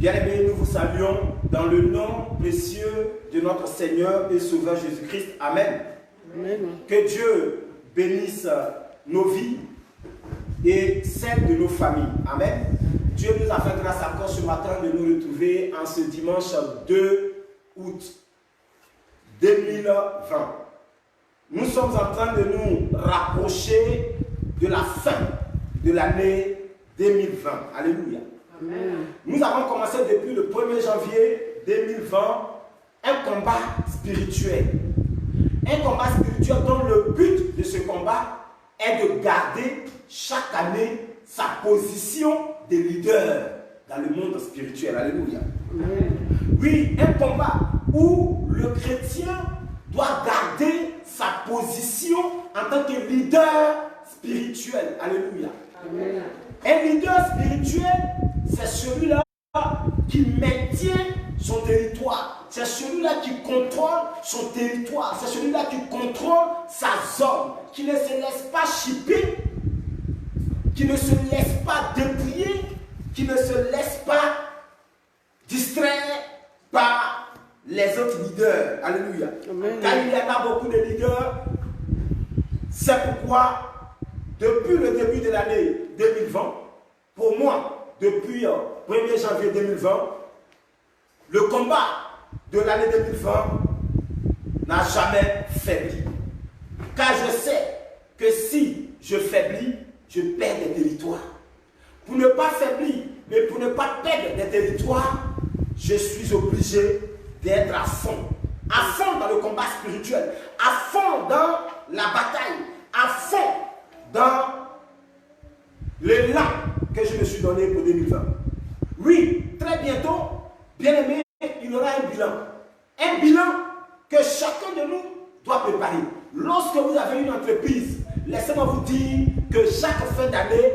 Bien-aimés, nous vous saluons dans le nom précieux de notre Seigneur et Sauveur Jésus-Christ. Amen. Amen. Que Dieu bénisse nos vies et celles de nos familles. Amen. Dieu nous a fait grâce encore ce matin de nous retrouver en ce dimanche 2 août 2020. Nous sommes en train de nous rapprocher de la fin de l'année 2020. Alléluia. Amen. Nous avons commencé depuis le 1er janvier 2020 un combat spirituel. Un combat spirituel dont le but de ce combat est de garder chaque année sa position de leader dans le monde spirituel. Alléluia. Amen. Oui, un combat où le chrétien doit garder sa position en tant que leader spirituel. Alléluia. Amen. Un leader spirituel, c'est celui-là qui maintient son territoire. C'est celui-là qui contrôle son territoire. C'est celui-là qui contrôle sa zone. Qui ne se laisse pas chipper, qui ne se laisse pas dépouiller, qui ne se laisse pas distraire par les autres leaders. Alléluia. Amen. Car il y en a beaucoup de leaders. C'est pourquoi, depuis le début de l'année 2020, pour moi, depuis le 1er janvier 2020, le combat de l'année 2020 n'a jamais faibli. Car je sais que si je faiblis, je perds des territoires. Pour ne pas faiblir, mais pour ne pas perdre des territoires, je suis obligé d'être à fond dans le combat spirituel, à fond dans la bataille, à fond dans l'élan que je me suis donné pour 2020. Oui, très bientôt, bien aimé, il y aura un bilan. Un bilan que chacun de nous doit préparer. Lorsque vous avez une entreprise, laissez-moi vous dire que chaque fin d'année,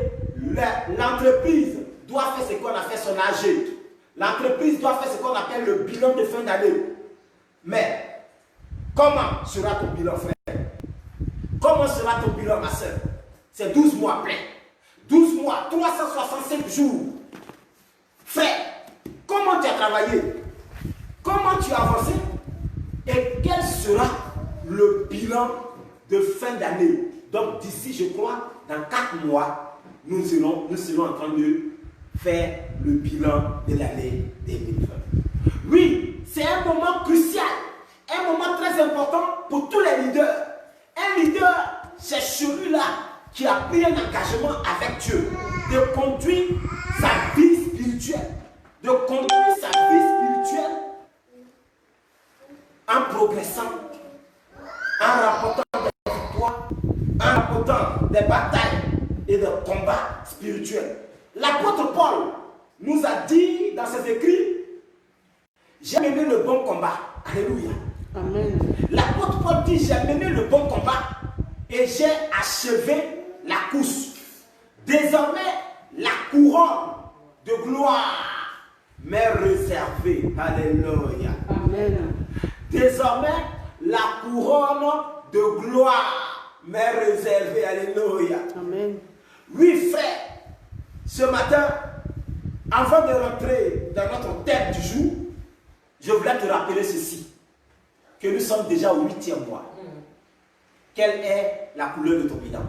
l'entreprise doit faire ce qu'on appelle son AG. L'entreprise doit faire ce qu'on appelle le bilan de fin d'année. Mais, comment sera ton bilan, frère? Comment sera ton bilan, ma soeur? C'est 12 mois pleins. 12 mois, 365 jours. Frère, comment tu as travaillé? Comment tu as avancé? Et quel sera le bilan de fin d'année? Donc d'ici, je crois, dans 4 mois, nous serons en train de faire le bilan de l'année 2020. Oui, c'est un moment crucial, un moment très important pour tous les leaders. Un leader, c'est celui-là qui a pris un engagement avec Dieu de conduire sa vie spirituelle, de conduire sa vie spirituelle en progressant, en rapportant des victoires, en rapportant des batailles et des combats spirituels. L'apôtre Paul nous a dit dans ses écrits, j'ai mené le bon combat. Alléluia. Amen. L'apôtre Paul dit, j'ai mené le bon combat et j'ai achevé la course. Désormais, la couronne de gloire m'est réservée. Alléluia. Amen. Désormais, la couronne de gloire m'est réservée. Alléluia. Amen. Oui, frère, ce matin, avant de rentrer dans notre thème du jour, je voulais te rappeler ceci, que nous sommes déjà au 8e mois. Quelle est la couleur de ton bilan?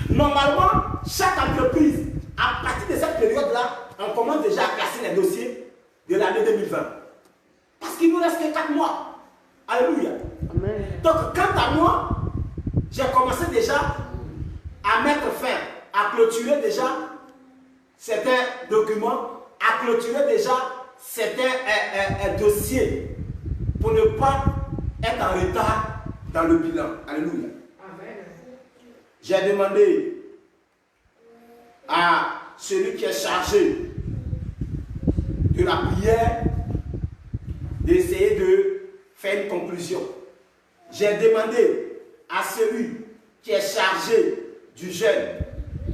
Normalement, chaque entreprise, à partir de cette période-là, on commence déjà à classer les dossiers de l'année 2020. Parce qu'il nous reste que 4 mois. Alléluia. Amen. Donc, quant à moi, j'ai commencé déjà à mettre fin, à clôturer déjà certains documents, à clôturer déjà certains dossiers pour ne pas être en retard dans le bilan. Alléluia. Amen. J'ai demandé à celui qui est chargé de la prière d'essayer de faire une conclusion. J'ai demandé à celui qui est chargé du jeûne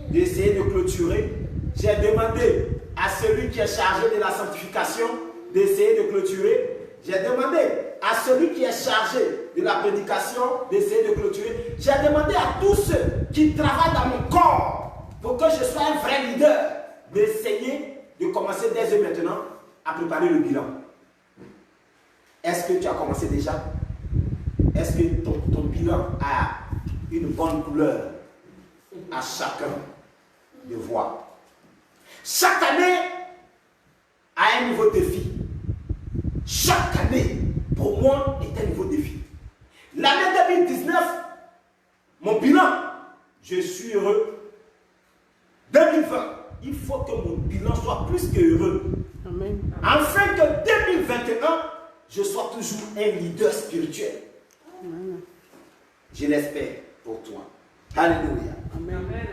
d'essayer de clôturer. J'ai demandé à celui qui est chargé de la sanctification d'essayer de clôturer. J'ai demandé à celui qui est chargé de la prédication d'essayer de clôturer. J'ai demandé à tous ceux qui travaillent dans mon corps pour que je sois un vrai leader d'essayer de commencer commencer dès maintenant à préparer le bilan. Est-ce que tu as commencé déjà? Est-ce que ton bilan a une bonne couleur à chacun de voir? Chaque année a un nouveau défi. Chaque année, pour moi, est un nouveau défi. L'année 2019, mon bilan, je suis heureux. 2020, il faut que mon bilan soit plus que heureux. Amen. Afin que 2021, je sois toujours un leader spirituel. Amen. Je l'espère pour toi. Alléluia. Amen.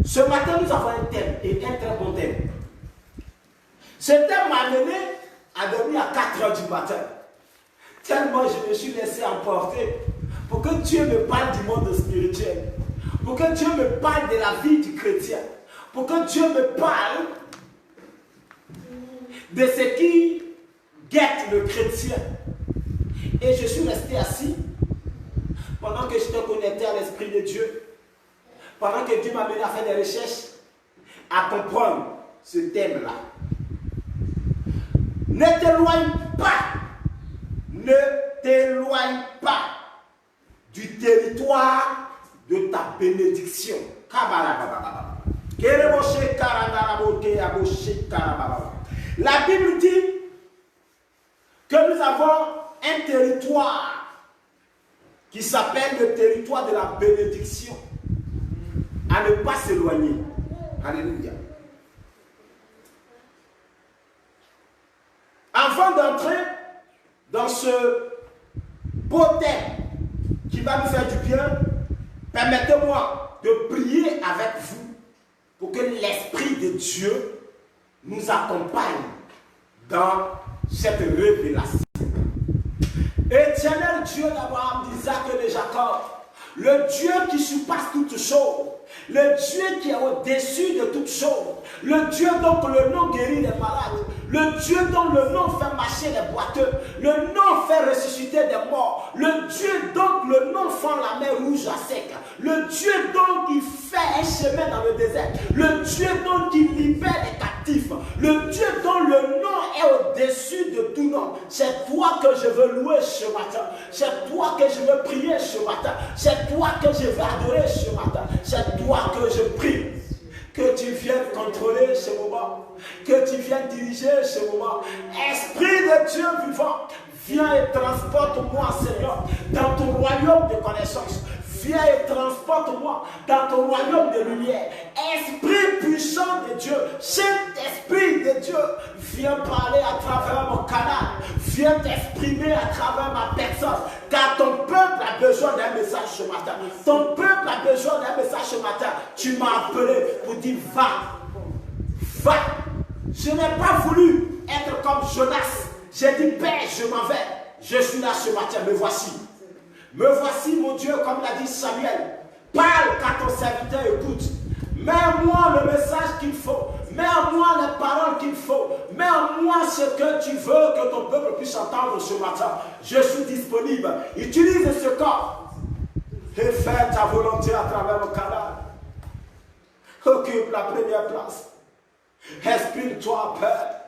Ce matin, nous avons un thème, et un très bon thème. Ce thème m'a amené à dormir à 4 heures du matin. Tellement je me suis laissé emporter pour que Dieu me parle du monde spirituel. Pour que Dieu me parle de la vie du chrétien. Pour que Dieu me parle de ce qui guette le chrétien. Et je suis resté assis pendant que j'étais connecté à l'Esprit de Dieu. Pendant que Dieu m'a amené à faire des recherches, à comprendre ce thème-là. Ne t'éloigne pas du territoire de ta bénédiction. La Bible dit que nous avons un territoire qui s'appelle le territoire de la bénédiction. À ne pas s'éloigner. Alléluia. Avant d'entrer dans ce beau thème qui va nous faire du bien, permettez-moi de prier avec vous pour que l'Esprit de Dieu nous accompagne dans cette révélation. Éternel Dieu d'Abraham, d'Isaac et de Jacob, le Dieu qui surpasse toutes choses, le Dieu qui est au-dessus de toutes choses, le Dieu dont le nom guérit les malades, le Dieu dont le nom fait marcher les boiteux, le nom fait ressusciter des morts, le Dieu dont le nom fend la mer rouge à sec, le Dieu dont il fait un chemin dans le désert, le Dieu dont il libère les captifs, le Dieu dont le nom est au-dessus de tout nom. C'est toi que je veux louer ce matin, c'est toi que je veux prier ce matin, c'est toi que je veux adorer ce matin, c'est toi que je prie. Que tu viennes contrôler ce moment, que tu viennes diriger ce moment. Esprit de Dieu vivant, viens et transporte-moi, Seigneur, dans ton royaume de connaissance. Viens et transporte-moi dans ton royaume de lumière. Esprit puissant de Dieu, Saint-Esprit de Dieu, viens parler à travers mon canal. Viens t'exprimer à travers ma personne. Car ton peuple a besoin d'un message ce matin. Ton peuple a besoin d'un message ce matin. Tu m'as appelé pour dire va. Va. Je n'ai pas voulu être comme Jonas. J'ai dit Père, je m'en vais. Je suis là ce matin, me voici. Me voici, mon Dieu, comme l'a dit Samuel. Parle car ton serviteur écoute. Mets en moi le message qu'il faut. Mets en moi les paroles qu'il faut. Mets en moi ce que tu veux que ton peuple puisse entendre ce matin. Je suis disponible. Utilise ce corps et fais ta volonté à travers mon canal. Occupe la première place. Exprime-toi, Père.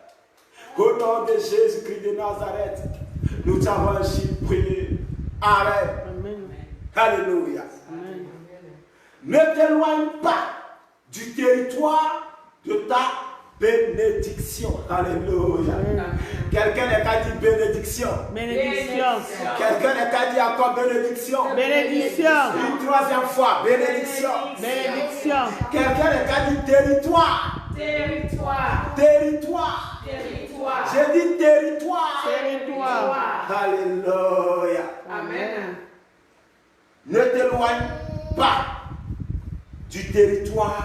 Au nom de Jésus-Christ de Nazareth, nous t'avons ainsi prié. Amen. Amen. Alléluia. Amen. Ne t'éloigne pas du territoire de ta bénédiction. Alléluia. Quelqu'un n'est qu'à dire bénédiction. Bénédiction. Quelqu'un n'est qu'à dire encore bénédiction. Bénédiction. Une troisième fois, bénédiction. Bénédiction. Quelqu'un n'est qu'à dire territoire. Territoire. Territoire. Territoire. J'ai dit territoire. Territoire. Alléluia. Amen. Ne t'éloigne pas du territoire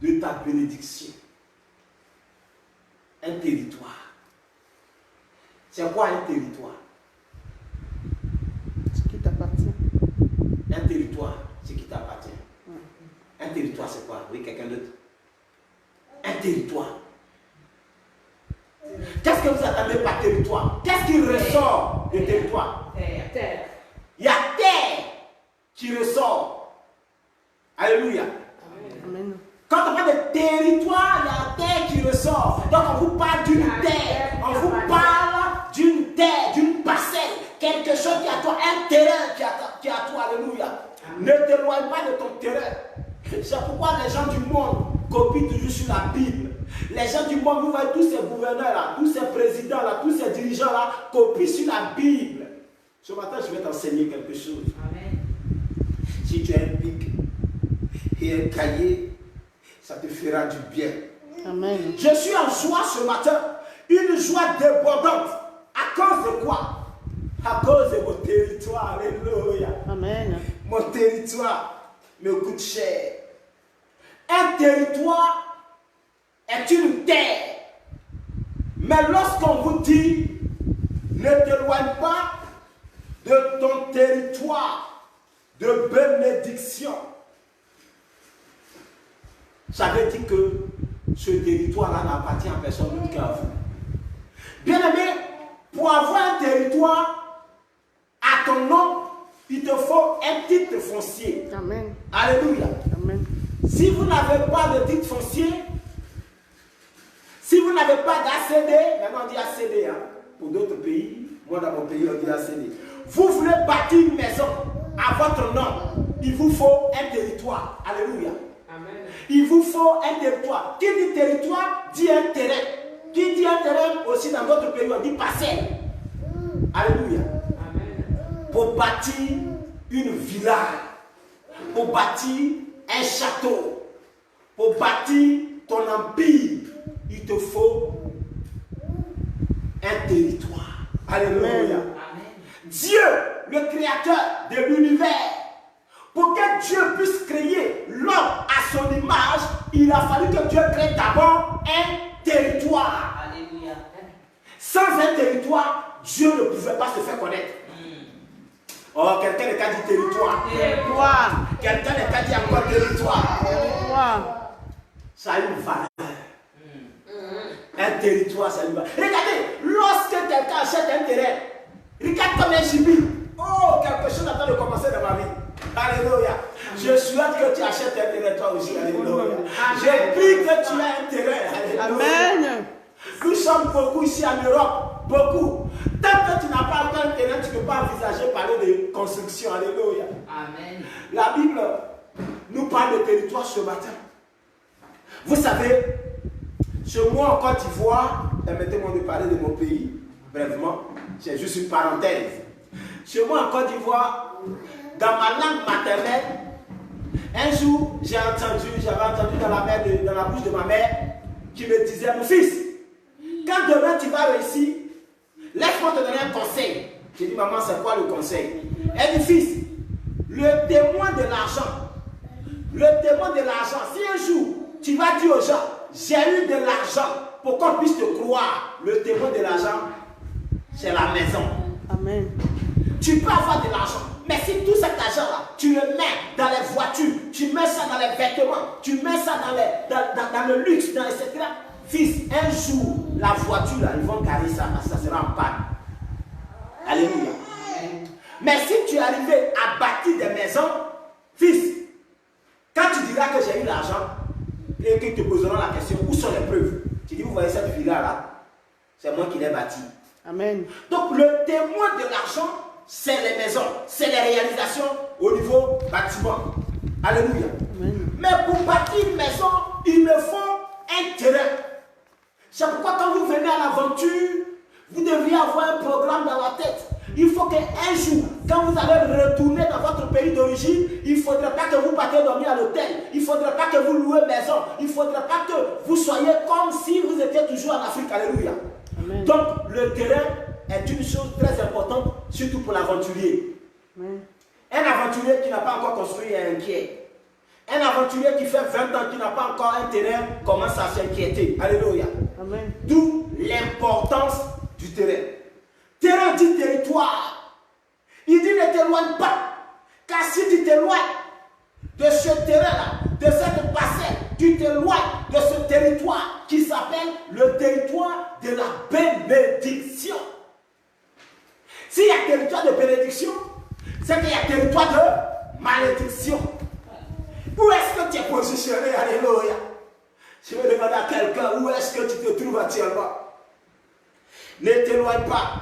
de ta bénédiction. Un territoire. C'est quoi un territoire? Ce qui t'appartient. Un territoire, ce qui t'appartient. Un territoire, c'est quoi? Oui, quelqu'un d'autre? Un territoire. Qu'est-ce que vous attendez par territoire? Qu'est-ce qui ressort du territoire? Terre. Il y a terre qui ressort. Alléluia. Amen. Quand on parle de territoire, il y a terre qui ressort. corps. Donc on vous parle d'une terre. On vous parle d'une terre, d'une parcelle. Quelque chose qui est à toi, un terrain qui est à toi. Alléluia. Ne t'éloigne pas de ton terrain. C'est pourquoi les gens du monde copient toujours sur la Bible. Les gens du monde, vous voyez tous ces gouverneurs-là, tous ces présidents-là, tous ces dirigeants-là, copient sur la Bible. Ce matin, je vais t'enseigner quelque chose. Amen. Si tu as un pic et un cahier, ça te fera du bien. Amen. Je suis en joie ce matin, une joie débordante. À cause de quoi? À cause de mon territoire. Alléluia. Amen. Mon territoire me coûte cher. Un territoire est une terre. Mais lorsqu'on vous dit, ne t'éloigne pas de ton territoire de bénédiction, ça veut dire que ce territoire-là n'appartient à personne d'autre qu'à vous. Bien aimé, pour avoir un territoire à ton nom, il te faut un titre foncier. Amen. Alléluia. Amen. Si vous n'avez pas de titre foncier, si vous n'avez pas d'ACD, maintenant on dit ACD, hein, pour d'autres pays, moi dans mon pays on dit ACD. Vous voulez bâtir une maison à votre nom, il vous faut un territoire. Alléluia. Amen. Il vous faut un territoire. Qui dit territoire dit un terrain. Qui dit un terrain aussi dans d'autres pays on dit parcelle. Alléluia. Amen. Pour bâtir une villa, pour bâtir un château, pour bâtir ton empire, il te faut un territoire. Alléluia. Amen. Dieu, le créateur de l'univers, pour que Dieu puisse créer l'homme à son image, il a fallu que Dieu crée d'abord un territoire. Alléluia. Sans un territoire, Dieu ne pouvait pas se faire connaître. Oh, quelqu'un n'est qu'à dire territoire. Territoire. Quelqu'un n'est qu'à dire encore territoire. Territoire. Ça a une valeur. Un territoire, ça a une valeur. Regardez, lorsque quelqu'un achète un terrain, regarde comme un gibier. Oh, quelque chose attend de commencer dans ma vie. Alléluia. Je souhaite que tu achètes un terrain toi aussi. Alléluia. Je prie que tu aies un terrain. Alléluia. Amen. Nous sommes beaucoup ici en Europe. Beaucoup. Tant que tu n'as pas encore un terrain, tu ne peux pas envisager parler de construction. Alléluia. Amen. La Bible nous parle de territoire ce matin. Vous savez, chez moi en Côte d'Ivoire, permettez-moi de parler de mon pays, brièvement, c'est juste une parenthèse. Chez moi en Côte d'Ivoire, dans ma langue maternelle, un jour, j'avais entendu dans la bouche de ma mère qui me disait, mon fils, quand demain tu vas réussir, laisse-moi te donner un conseil. J'ai dit, maman, c'est quoi le conseil? Elle dit, fils, le témoin de l'argent, si un jour tu vas dire aux gens, j'ai eu de l'argent pour qu'on puisse te croire, le témoin de l'argent, c'est la maison. Amen. Tu peux avoir de l'argent, mais si tout cet argent-là, tu le mets dans les voitures, tu mets ça dans les vêtements, tu mets ça dans le luxe, dans etc. Fils, un jour, la voiture, là, ils vont garer ça, parce que ça sera en panne. Alléluia. Mais si tu es arrivé à bâtir des maisons, fils, quand tu diras que j'ai eu l'argent, et qu'ils te poseront la question, où sont les preuves? Tu dis, vous voyez cette villa-là, c'est moi qui l'ai bâtie. Amen. Donc le témoin de l'argent, c'est les maisons, c'est les réalisations au niveau bâtiment. Alléluia. Amen. Mais pour bâtir une maison, il me faut un terrain. C'est pourquoi quand vous venez à l'aventure, vous devriez avoir un programme dans la tête. Il faut qu'un jour, quand vous allez retourner dans votre pays d'origine, il ne faudrait pas que vous partiez dormir à l'hôtel. Il ne faudrait pas que vous louez maison. Il ne faudrait pas que vous soyez comme si vous étiez toujours en Afrique. Alléluia. Amen. Donc, le terrain est une chose très importante, surtout pour l'aventurier. Un aventurier qui n'a pas encore construit est inquiet. Un aventurier qui fait 20 ans, qui n'a pas encore un terrain, commence à s'inquiéter. Alléluia. D'où l'importance du terrain. Terrain dit territoire. Il dit ne t'éloigne pas. Car si tu t'éloignes de ce terrain-là, de cette parcelle, tu t'éloignes de ce territoire qui s'appelle le territoire de la bénédiction. S'il y a territoire de bénédiction, c'est qu'il y a territoire de malédiction. Où est-ce que tu es positionné? Alléluia. Je vais demander à quelqu'un où est-ce que tu te trouves actuellement. Ne t'éloigne pas.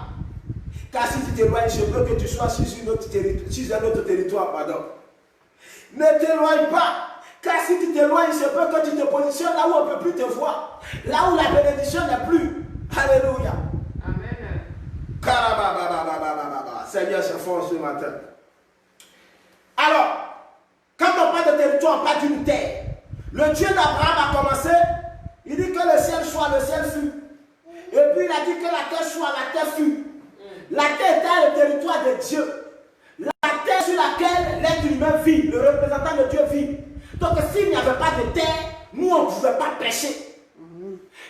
Car si tu t'éloignes, je veux que tu sois sur un autre territoire. Pardon. Ne t'éloigne pas. Car si tu t'éloignes, je veux que tu te positionnes là où on ne peut plus te voir. Là où la bénédiction n'est plus. Alléluia. Amen. Seigneur, c'est fort ce matin. Alors, quand on parle de territoire, on parle d'une terre. Le Dieu d'Abraham a commencé, il dit que le ciel soit, le ciel fut. Et puis il a dit que la terre soit, la terre fut. La terre était le territoire de Dieu. La terre sur laquelle l'être humain vit, le représentant de Dieu vit. Donc s'il n'y avait pas de terre, nous on ne pouvait pas pécher.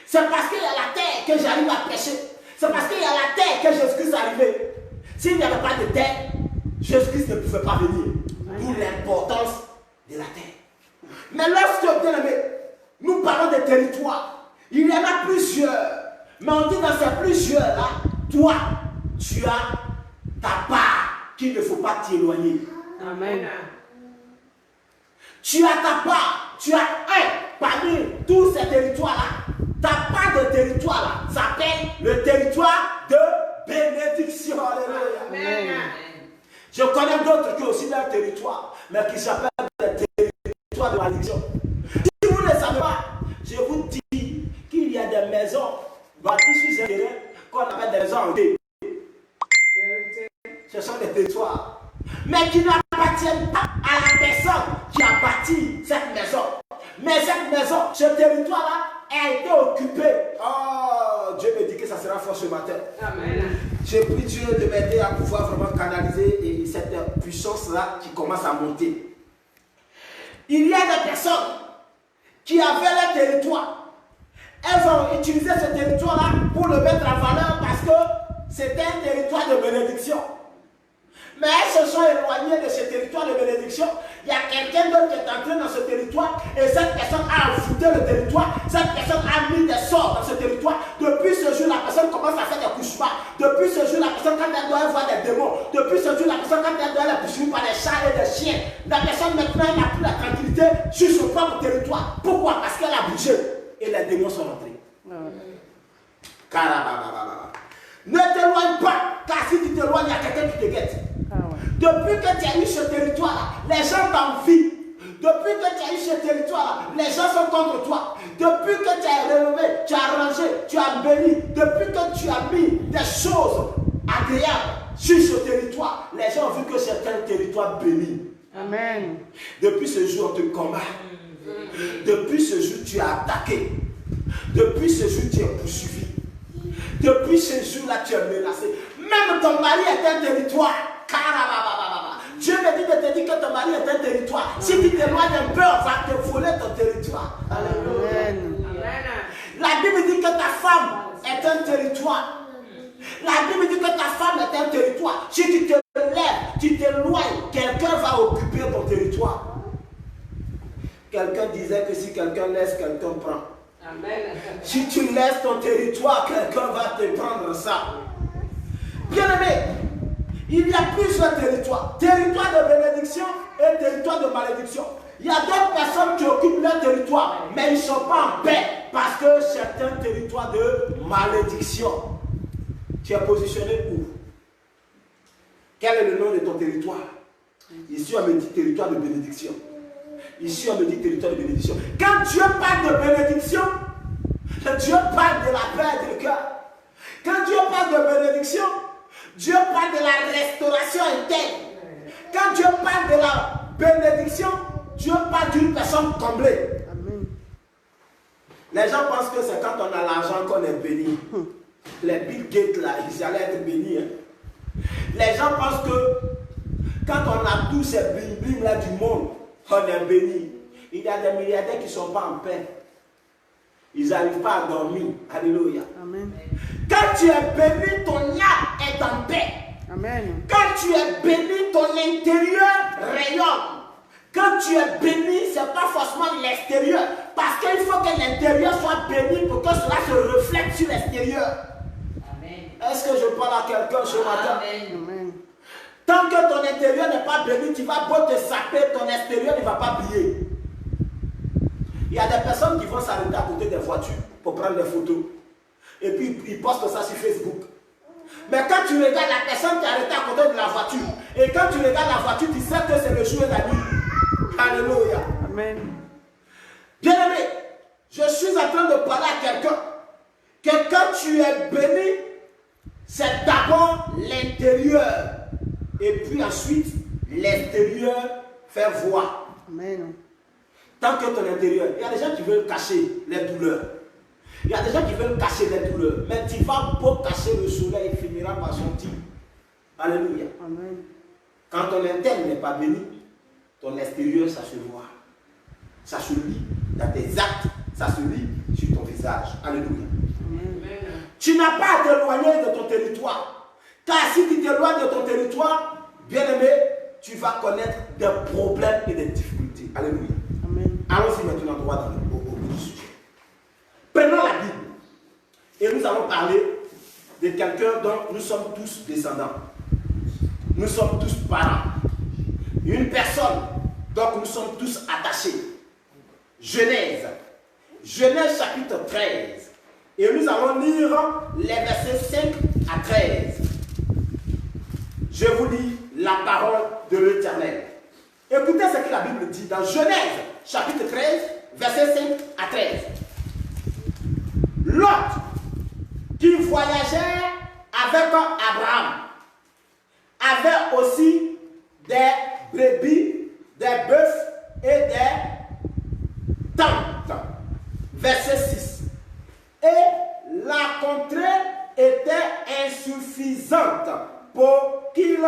C'est parce qu'il y a la terre que j'arrive à pécher. C'est parce qu'il y a la terre que Jésus-Christ est arrivé. S'il n'y avait pas de terre, Jésus-Christ ne pouvait pas venir. D'où l'importance de la terre. Mais lorsque, bien aimé, nous parlons de territoire, il y en a plusieurs. Mais on dit dans ces plusieurs-là, toi, tu as ta part qu'il ne faut pas t'éloigner. Amen. Tu as ta part, tu as un parmi tous ces territoires-là. Ta part de territoire-là s'appelle le territoire de bénédiction. Alléluia. Amen. Je connais d'autres qui ont aussi leur territoire, mais qui s'appellent le territoire de malédiction. Si vous ne savez pas, je vous dis qu'il y a des maisons bâties sur un terrain qu'on appelle des maisons hantées. Ce sont des territoires, mais qui n'appartiennent pas à la personne qui a bâti cette maison. Mais cette maison, ce territoire-là, a été occupé. Oh, Dieu me dit que ça sera fort ce matin. Amen. J'ai pris Dieu de m'aider à pouvoir vraiment canaliser cette puissance-là qui commence à monter. Il y a des personnes qui avaient leur territoire. Elles ont utilisé ce territoire-là pour le mettre en valeur parce que c'était un territoire de bénédiction. Mais elles se sont éloignées de ce territoire de bénédiction. Il y a quelqu'un d'autre qui est entré dans ce territoire et cette personne a foutu le territoire. Cette personne a mis des sorts dans ce territoire. Depuis ce jour, la personne commence à faire des cauchemars. Depuis ce jour, la personne, quand elle doit voir des démons. Depuis ce jour, la personne, quand elle doit être poursuivie par des chats et des chiens. La personne maintenant n'a plus la tranquillité sur son propre territoire. Pourquoi? Parce qu'elle a bougé et les démons sont rentrés. Ne t'éloigne pas, car si tu t'éloignes, il y a quelqu'un qui te guette. Depuis que tu as eu ce territoire-là, les gens t'envient. Depuis que tu as eu ce territoire-là, les gens sont contre toi. Depuis que tu as rénové, tu as rangé, tu as béni. Depuis que tu as mis des choses agréables sur ce territoire, les gens ont vu que c'est un territoire béni. Amen. Depuis ce jour, on te combat. Depuis ce jour, tu es attaqué. Depuis ce jour, tu es poursuivi. Depuis ce jour-là, tu es menacé. Même ton mari est un territoire. Dieu me dit de te dire que ton mari est un territoire. Si tu t'éloignes un peu, on va te voler ton territoire. Amen. La Bible dit que ta femme est un territoire. La Bible dit que ta femme est un territoire. Si tu te lèves, tu t'éloignes, quelqu'un va occuper ton territoire. Quelqu'un disait que si quelqu'un laisse, quelqu'un prend. Amen. Si tu laisses ton territoire, quelqu'un va te prendre ça. Bien aimé, il y a plusieurs territoires. Territoire de bénédiction et territoire de malédiction. Il y a d'autres personnes qui occupent leur territoire, mais ils ne sont pas en paix parce que c'est un territoire de malédiction. Tu es positionné où? Quel est le nom de ton territoire? Ici, on me dit territoire de bénédiction. Ici, on me dit territoire de bénédiction. Quand Dieu parle de bénédiction, Dieu parle de la paix du cœur. Quand Dieu parle de bénédiction, Dieu parle de la restauration interne. Quand Dieu parle de la bénédiction, Dieu parle d'une personne comblée. Amen. Les gens pensent que c'est quand on a l'argent qu'on est béni. Les Bill Gates là, ils allaient être bénis. Hein. Les gens pensent que quand on a tous ces bling là du monde, on est béni. Il y a des milliardaires qui ne sont pas en paix. Ils n'arrivent pas à dormir. Alléluia. Amen. Quand tu es béni, ton âme est en paix. Amen. Quand tu es béni, ton intérieur rayonne. Quand tu es béni, ce n'est pas forcément l'extérieur. Parce qu'il faut que l'intérieur soit béni pour que cela se reflète sur l'extérieur. Est-ce que je parle à quelqu'un ce matin? Amen. Tant que ton intérieur n'est pas béni, tu vas beau te saper, ton extérieur ne va pas briller. Il y a des personnes qui vont s'arrêter à côté des voitures pour prendre des photos. Et puis ils postent ça sur Facebook. Mais quand tu regardes la personne qui est arrêtée à côté de la voiture, et quand tu regardes la voiture, tu sais que c'est le jour et la nuit. Alléluia. Amen. Bien-aimé, je suis en train de parler à quelqu'un que quand tu es béni, c'est d'abord l'intérieur. Et puis ensuite, l'extérieur fait voir. Amen. Tant que ton intérieur, il y a des gens qui veulent cacher les douleurs. Il y a des gens qui veulent cacher les douleurs. Mais tu vas pour cacher le soleil, il finira par sortir. Alléluia. Amen. Quand ton interne n'est pas béni, ton extérieur, ça se voit. Ça se lit dans tes actes, ça se lit sur ton visage. Alléluia. Amen. Tu n'as pas à t'éloigner de ton territoire. Car si tu t'éloignes de ton territoire, bien-aimé, tu vas connaître des problèmes et des difficultés. Alléluia. Amen. Allons-y maintenant droit dans au bout du sujet. Prenons la Bible et nous allons parler de quelqu'un dont nous sommes tous descendants. Nous sommes tous parents. Une personne dont nous sommes tous attachés. Genèse. Genèse chapitre 13. Et nous allons lire les versets 5 à 13. Je vous lis la parole de l'Éternel. Écoutez ce que la Bible dit dans Genèse chapitre 13, versets 5 à 13. Lot, qui voyageait avec Abraham, avait aussi des brebis, des bœufs et des tentes. Verset 6. Et la contrée était insuffisante pour qu'ils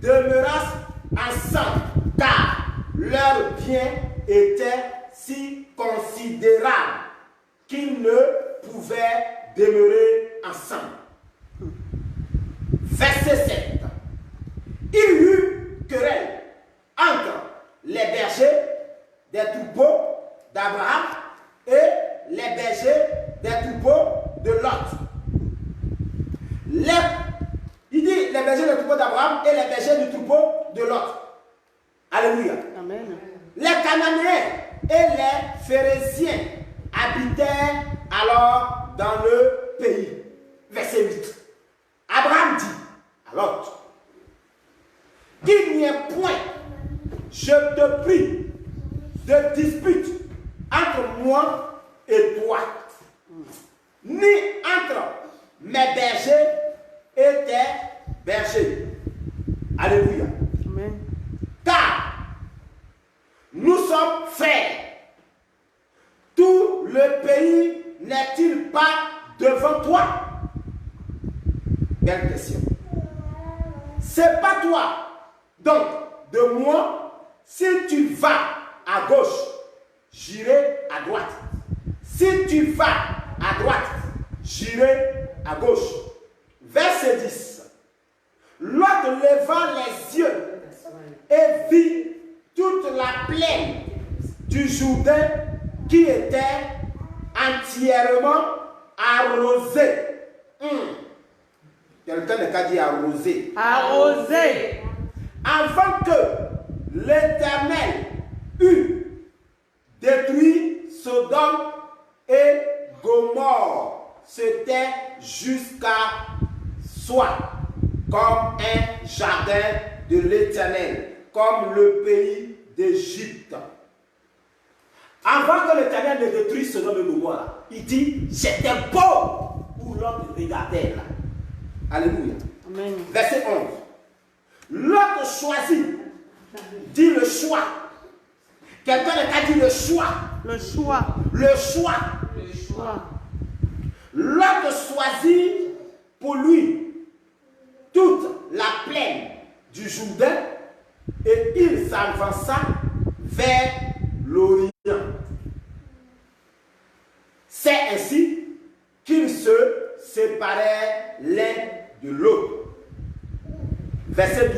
demeurassent ensemble, car leur bien était si considérable qu'ils ne pouvaient demeurer ensemble. Verset 7. Il y eut querelle entre les bergers des troupeaux d'Abraham et les bergers des troupeaux de Lot. Il dit les bergers du troupeau d'Abraham et les bergers du troupeau de Lot. Alléluia. Amen. Les Cananéens et les Phéréziens habitaient alors dans le pays. Verset 8. Abraham dit à Lot, qu'il n'y ait point, je te prie, de dispute entre moi et toi, ni entre mes bergers et tes bergers. Alléluia. Amen. Car nous sommes frères. Tout le pays n'est-il pas devant toi? Belle question. C'est pas toi. Donc, de moi, si tu vas à gauche, j'irai à droite. Si tu vas à droite, j'irai à gauche. Verset 10. Lot leva les yeux et vit toute la plaine du Jourdain qui était entièrement arrosée. Quelqu'un n'a qu'à dire arrosé. Arrosé. Avant que l'Éternel eût détruit Sodome et Gomorrhe, c'était jusqu'à soi comme un jardin de l'Éternel, comme le pays d'Égypte. Avant que l'Éternel ne détruise Sodome et Gomorrhe, il dit, c'était beau où l'homme regardait là. Alléluia. Amen. Verset 11. L'autre choisit, dit le choix. Quelqu'un n'a dit le choix. Le choix. Le choix. Le choix. L'autre choisit pour lui toute la plaine du Jourdain et il s'avança vers l'Orient. C'est ainsi qu'ils se séparèrent l'un de l'autre. Verset 12.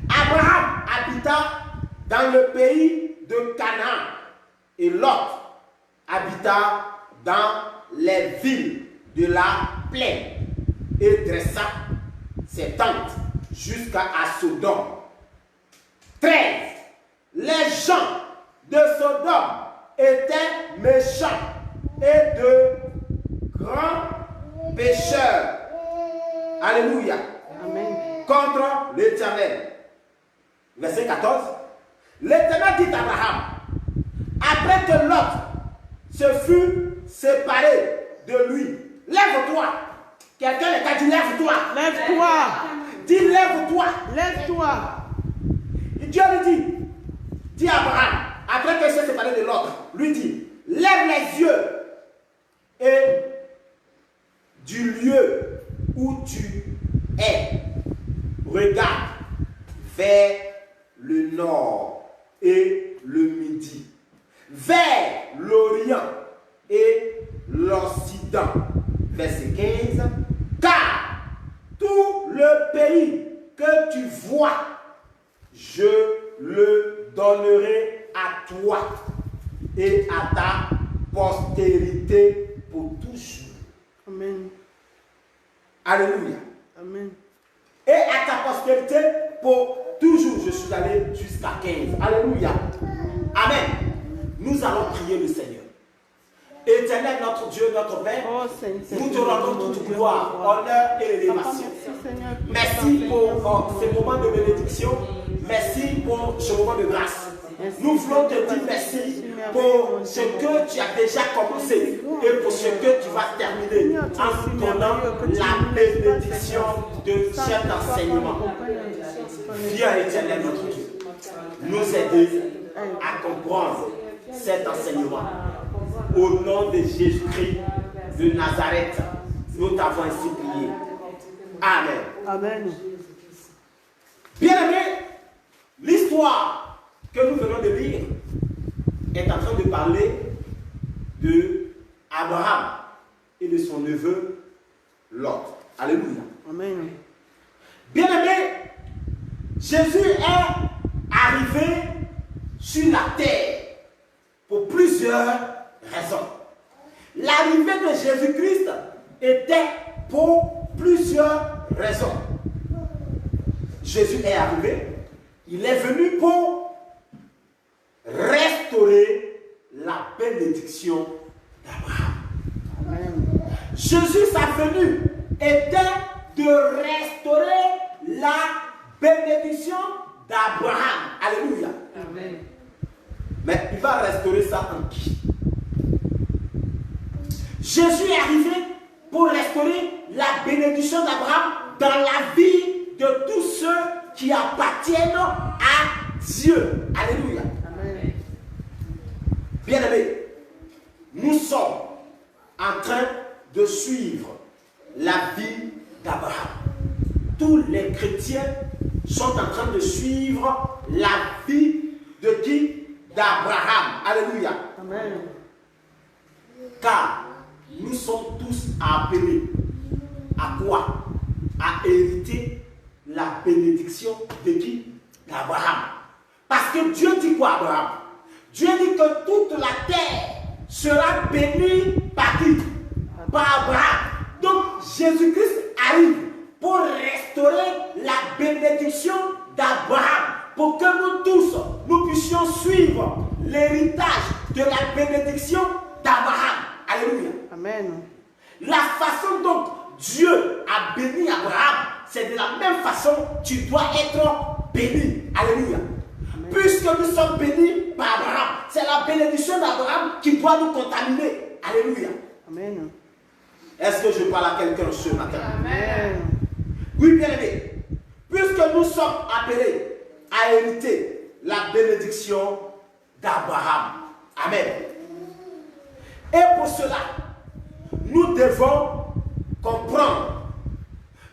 Abraham habita dans le pays de Canaan et Lot habita dans les villes de la plaine et dressa ses tentes jusqu'à Sodome. 13. Les gens de Sodome étaient méchants et de grands pécheurs. Alléluia. Amen. Contre l'Éternel. Verset 14. L'Éternel dit à Abraham, après que Lot se fut séparé de lui, lève-toi. Quelqu'un a dit lève-toi. Lève-toi. Dis lève-toi. Lève-toi. Dieu lui dit à Abraham, après qu'il s'est séparé de l'autre, lui dit, lève les yeux et du lieu où tu es, regarde vers le nord et le midi, vers l'orient et l'occident. Verset 15. Car tout le pays que tu vois, je le donnerai à toi et à ta postérité pour toujours. Amen. Alléluia. Amen. Et à ta postérité pour toujours. Je suis allé jusqu'à 15. Alléluia. Amen. Nous allons prier le Seigneur. Éternel, notre Dieu, notre Père, Oh, Seigneur, nous te rendons toute gloire, honneur et élévation. Merci pour ce moment de bénédiction. Merci pour ce moment de grâce. Nous voulons te dire merci pour ce que tu as déjà commencé et pour ce que tu vas terminer en nous donnant la bénédiction de cet enseignement. Viens, Éternel, notre Dieu, nous aider à comprendre cet enseignement. Au nom de Jésus-Christ de Nazareth, nous t'avons ainsi prié. Amen. Amen. Bien-aimés, l'histoire que nous venons de lire est en train de parler de Abraham et de son neveu Lot. Alléluia. Amen. Bien-aimés, Jésus est arrivé sur la terre pour plusieurs raisons. L'arrivée de Jésus-Christ était pour plusieurs raisons. Jésus est arrivé, il est venu pour restaurer la bénédiction d'Abraham. Amen. Jésus, sa venue était de restaurer la bénédiction d'Abraham. Alléluia. Amen. Mais il va restaurer ça en qui? Jésus est arrivé pour restaurer la bénédiction d'Abraham dans la vie de tous ceux qui appartiennent à Dieu. Alléluia. Amen. Bien-aimés, nous sommes en train de suivre la vie d'Abraham. Tous les chrétiens sont en train de suivre la vie de qui? D'Abraham. Alléluia. Amen. Car nous sommes tous appelés à quoi? À hériter la bénédiction de qui? D'Abraham. Parce que Dieu dit quoi, Abraham? Dieu dit que toute la terre sera bénie par qui? Par Abraham. Donc Jésus-Christ arrive pour restaurer la bénédiction d'Abraham, pour que nous tous, nous puissions suivre l'héritage de la bénédiction d'Abraham. Alléluia. Amen. La façon dont Dieu a béni Abraham, c'est de la même façon que tu dois être béni. Alléluia. Amen. Puisque nous sommes bénis par Abraham, c'est la bénédiction d'Abraham qui doit nous contaminer. Alléluia. Amen. Est-ce que je parle à quelqu'un ce matin? Amen. Oui, bien aimé. Puisque nous sommes appelés à hériter la bénédiction d'Abraham. Amen. Et pour cela, nous devons comprendre.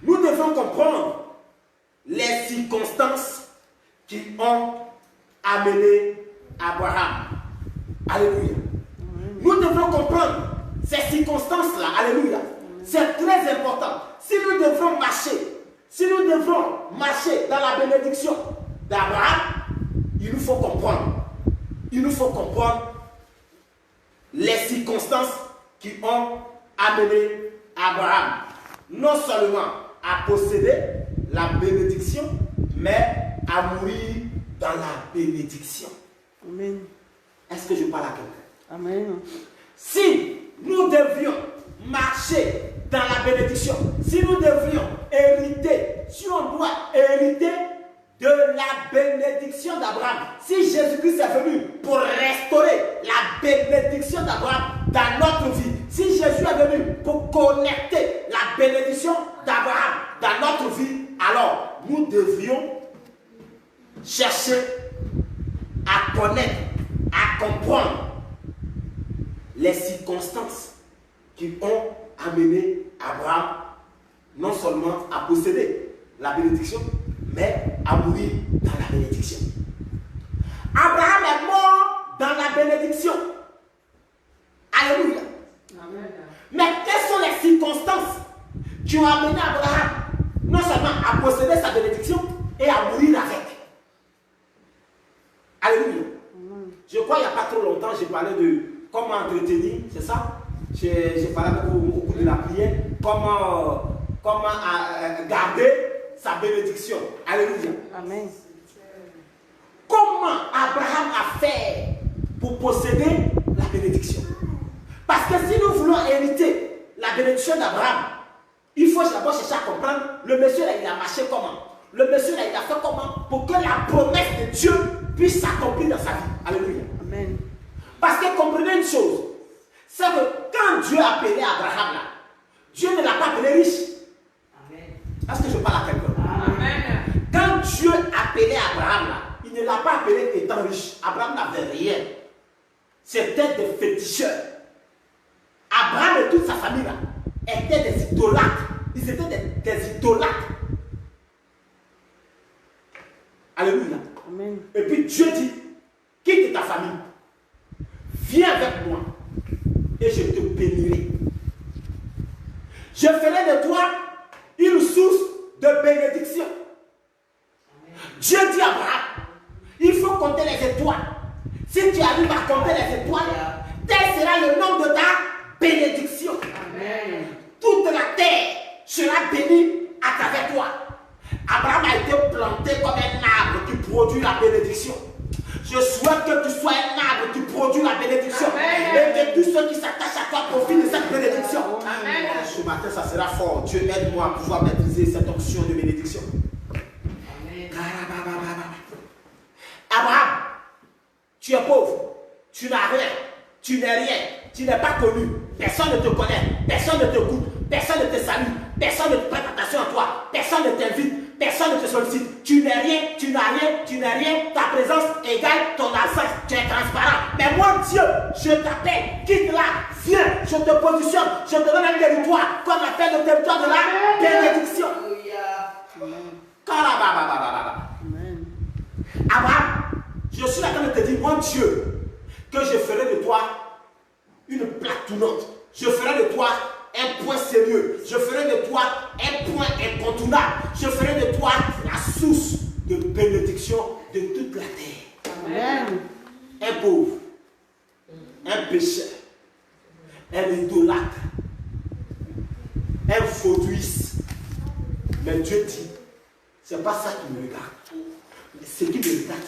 Nous devons comprendre les circonstances qui ont amené Abraham. Alléluia. Nous devons comprendre ces circonstances-là. Alléluia. C'est très important. Si nous devons marcher dans la bénédiction d'Abraham, il nous faut comprendre. Il nous faut comprendre les circonstances qui ont amené Abraham non seulement à posséder la bénédiction, mais à mourir dans la bénédiction. Amen. Est-ce que je parle à quelqu'un? Amen. Si nous devions marcher dans la bénédiction, si nous devions hériter, si on doit hériter de la bénédiction d'Abraham, si Jésus-Christ est venu pour restaurer la bénédiction d'Abraham dans notre vie, si Jésus est venu pour connecter la bénédiction d'Abraham dans notre vie, alors nous devions chercher à connaître, à comprendre les circonstances qui ont amené Abraham non seulement à posséder la bénédiction, mais à mourir dans la bénédiction. Abraham est mort dans la bénédiction. Alléluia. Amen. Mais quelles sont les circonstances qui ont amené Abraham non seulement à posséder sa bénédiction et à mourir avec? Alléluia. Amen. Je crois qu'il n'y a pas trop longtemps, j'ai parlé de comment entretenir, c'est ça? J'ai parlé avec vous au cours de la prière, comment garder sa bénédiction. Alléluia. Amen. Comment Abraham a fait pour posséder la bénédiction? Parce que si nous voulons hériter la bénédiction d'Abraham, il faut d'abord chercher à comprendre le monsieur là, il a marché comment? Le monsieur là, il a fait comment pour que la promesse de Dieu puisse s'accomplir dans sa vie. Alléluia. Amen. Parce que comprenez une chose, c'est que quand Dieu a appelé Abraham là, Dieu ne l'a pas appelé riche. Est-ce que je parle à quelqu'un? Amen. Quand Dieu a appelé Abraham là, il ne l'a pas appelé étant riche. Abraham n'avait rien. C'était des féticheurs. Abraham et toute sa famille là étaient des idolâtres. Ils étaient des idolâtres. Alléluia. Amen. Et puis Dieu dit, quitte ta famille, viens avec moi et je te bénirai. Je ferai de toi une source de bénédiction. Dieu dit à Abraham, il faut compter les étoiles. Si tu arrives à compter les étoiles, tel sera le nom de ta bénédiction. Amen. Toute la terre sera bénie à travers toi. Abraham a été planté comme un arbre qui produit la bénédiction. Je souhaite que tu sois un arbre qui produit la bénédiction. Amen. Et que tous ceux qui s'attachent à toi profitent de cette bénédiction. Amen. Ce matin, ça sera fort. Dieu, aide-moi à pouvoir maîtriser cette onction de bénédiction. Amen. Abraham, tu es pauvre, tu n'as rien, tu n'es rien, tu n'es pas connu, personne ne te connaît, personne ne te goûte, personne ne te salue, personne ne te prête attention à toi, personne ne t'invite, personne ne te sollicite, tu n'es rien, tu n'as rien, tu n'es rien, ta présence égale ton absence, tu es transparent. Mais moi Dieu, je t'appelle, quitte là, viens, je te positionne, je te donne un territoire, qu'on appelle le territoire de la bénédiction. Amen. Abraham, je suis là en train de te dire, mon Dieu, que je ferai de toi une plaque tournante. Je ferai de toi un point sérieux. Je ferai de toi un point incontournable. Je ferai de toi la source de bénédiction de toute la terre. Amen. Un pauvre, un pécheur, un idolâtre, un vaudouiste. Mais Dieu dit, c'est pas ça qui me regarde. Ce qui me regarde,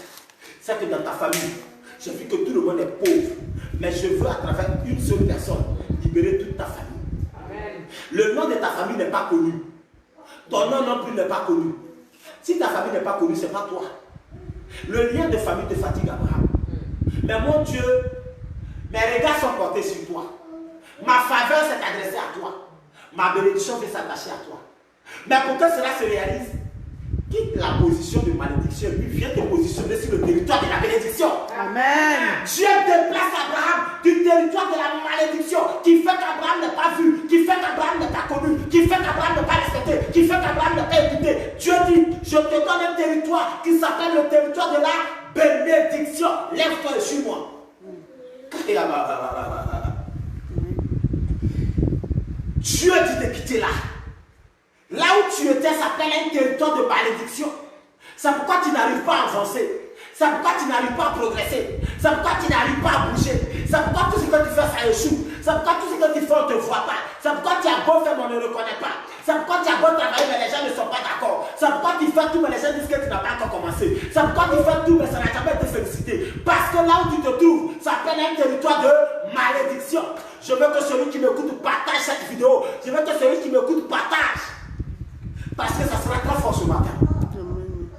c'est que dans ta famille, j'ai vu que tout le monde est pauvre. Mais je veux à travers une seule personne libérer toute ta famille. Amen. Le nom de ta famille n'est pas connu. Ton nom non plus n'est pas connu. Si ta famille n'est pas connue, ce n'est pas toi. Le lien de famille te fatigue, Abraham. Mais mon Dieu, mes regards sont portés sur toi. Ma faveur s'est adressée à toi. Ma bénédiction veut s'attacher à toi. Mais pour que cela se réalise, quitte la position de malédiction et puis viens te positionner sur le territoire de la bénédiction. Amen. Dieu déplace Abraham du territoire de la malédiction qui fait qu'Abraham n'est pas vu, qui fait qu'Abraham n'est pas connu, qui fait qu'Abraham n'est pas respecté, qui fait qu'Abraham n'est pas écouté. Dieu dit, je te donne un territoire qui s'appelle le territoire de la bénédiction. Lève-toi et suis-moi. Dieu dit de quitter là. Là où tu étais s'appelle un territoire de malédiction. C'est pourquoi tu n'arrives pas à avancer. C'est pourquoi tu n'arrives pas à progresser. C'est pourquoi tu n'arrives pas à bouger. C'est pourquoi tout ce que tu fais, ça échoue. C'est pourquoi tout ce que tu fais, on ne te voit pas. C'est pourquoi tu as beau faire, mais on ne le reconnaît pas. C'est pourquoi tu as beau travailler, mais les gens ne sont pas d'accord. C'est pourquoi tu fais tout, mais les gens disent que tu n'as pas encore commencé. C'est pourquoi tu fais tout, mais ça n'a jamais été félicité. Parce que là où tu te trouves, ça s'appelle un territoire de malédiction. Je veux que celui qui m'écoute partage cette vidéo. Je veux que celui qui m'écoute partage. Parce que ça sera très fort ce matin. Amen.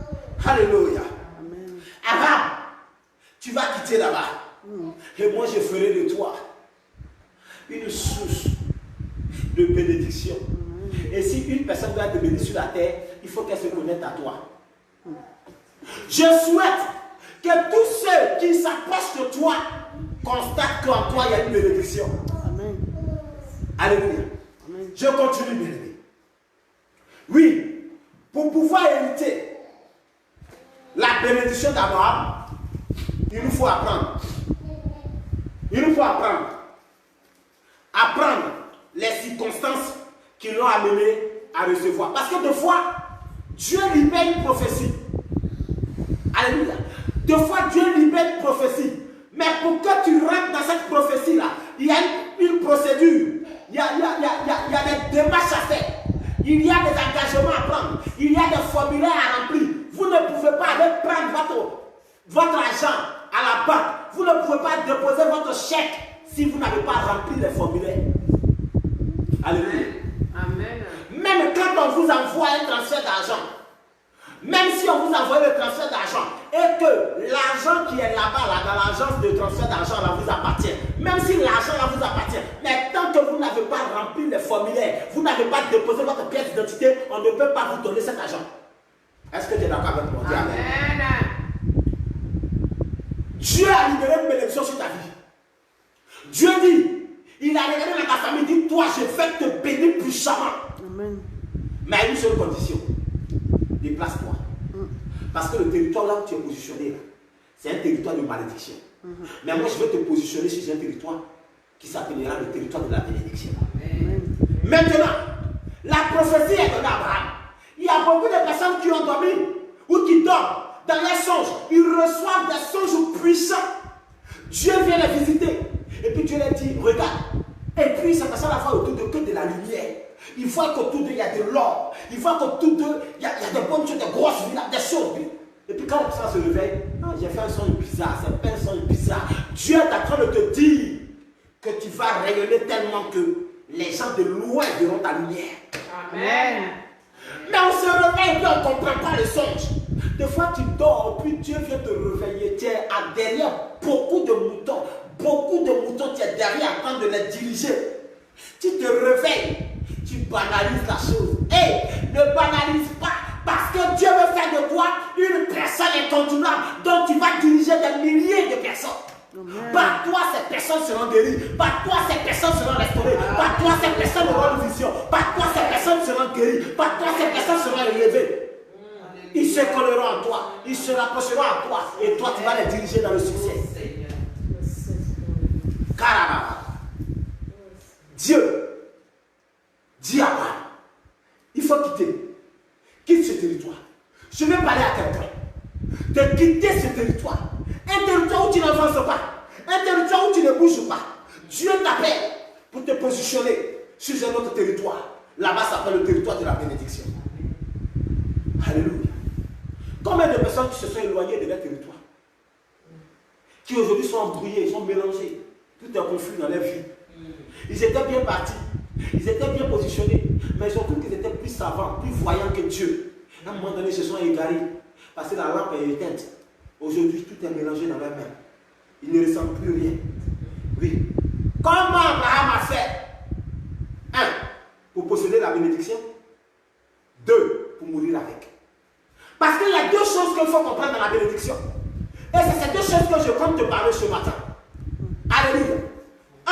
Alléluia. Amen. Abraham, tu vas quitter là-bas. Et moi, je ferai de toi une source de bénédiction. Et si une personne doit te bénir sur la terre, il faut qu'elle se connecte à toi. Je souhaite que tous ceux qui s'approchent de toi constatent qu'en toi, il y a une bénédiction. Amen. Alléluia. Amen. Je continue, bien aimé. Oui, pour pouvoir hériter la bénédiction d'Abraham, il nous faut apprendre. Il nous faut apprendre. Apprendre les circonstances qui l'ont amené à recevoir. Parce que des fois, Dieu libère une prophétie. Alléluia. Des fois, Dieu libère une prophétie. Mais pour que tu rentres dans cette prophétie-là, il y a une procédure. Il y a des démarches à faire. Il y a des engagements à prendre. Il y a des formulaires à remplir. Vous ne pouvez pas aller prendre votre argent à la banque. Vous ne pouvez pas déposer votre chèque si vous n'avez pas rempli les formulaires. Alléluia. Amen. Même quand on vous envoie un transfert d'argent, même si on vous envoie le transfert d'argent et que l'argent qui est là-bas, là, dans l'agence de transfert d'argent, là, vous appartient, même si l'argent là vous appartient, mais tant que vous n'avez pas rempli les formulaires, vous n'avez pas déposé votre pièce d'identité, on ne peut pas vous donner cet argent. Est-ce que tu es d'accord avec moi? Amen. Dieu a libéré une bénédiction sur ta vie. Dieu dit, il a regardé dans ta famille, dit, toi, je vais te bénir puissamment. Amen. Mais à une seule condition. Déplace-toi. Parce que le territoire là où tu es positionné, c'est un territoire de malédiction. Mais moi, je vais te positionner sur un territoire qui s'appellera le territoire de la bénédiction. Amen. Maintenant, la prophétie est donnée à Abraham. Il y a beaucoup de personnes qui ont dormi ou qui dorment dans les songes. Ils reçoivent des songes puissants. Dieu vient les visiter. Et puis Dieu leur dit, regarde. Et puis ces personnes voient autour d'eux que de la lumière. Ils voient qu'autour d'eux, il y a de l'or. Ils voient qu'autour d'eux, il y a des bonnes choses, des grosses villas, des choses. Et puis quand la personne se réveille, non, j'ai fait un son bizarre, c'est pas un son bizarre. Dieu est en train de te dire que tu vas rayonner tellement que les gens de loin verront ta lumière. Amen. Mais on se réveille et puis on ne comprend pas le songe. Des fois tu dors, puis Dieu vient te réveiller. Tu es derrière beaucoup de moutons. Beaucoup de moutons, tu es derrière en train de les diriger. Tu te réveilles, tu banalises la chose. Ne banalise pas. Parce que Dieu veut faire de toi une personne incontournable dont tu vas diriger des milliers de personnes. Amen. Par toi, ces personnes seront guéries. Par toi, ces personnes seront restaurées. Par toi, ces personnes auront une vision. Par toi, ces personnes seront guéries. Par toi, ces personnes seront élevées. Ils se colleront en toi. Ils se rapprocheront à toi. Et toi, tu vas les diriger dans le succès. Caramba. Dieu dit à Abraham, il faut quitter. Quitte ce territoire. Je vais parler à quelqu'un de quitter ce territoire. Un territoire où tu n'avances pas. Un territoire où tu ne bouges pas. Dieu t'appelle pour te positionner sur un autre territoire. Là-bas, ça s'appelle le territoire de la bénédiction. Alléluia. Combien de personnes qui se sont éloignées de leur territoire, qui aujourd'hui sont embrouillés, ils sont mélangés. Tout est confus dans leur vie. Ils étaient bien partis. Ils étaient bien positionnés. Mais ils ont cru qu'ils étaient plus savants, plus voyants que Dieu. À un moment donné, ils se sont égarés. Parce que la lampe est éteinte. Aujourd'hui, tout est mélangé dans leurs mains. Ils ne ressentent plus rien. Oui. Comment Abraham a fait? 1. Pour posséder la bénédiction. 2. Pour mourir avec. Parce qu'il y a deux choses qu'il faut comprendre dans la bénédiction. Et c'est ces deux choses que je compte te parler ce matin. Alléluia. 1.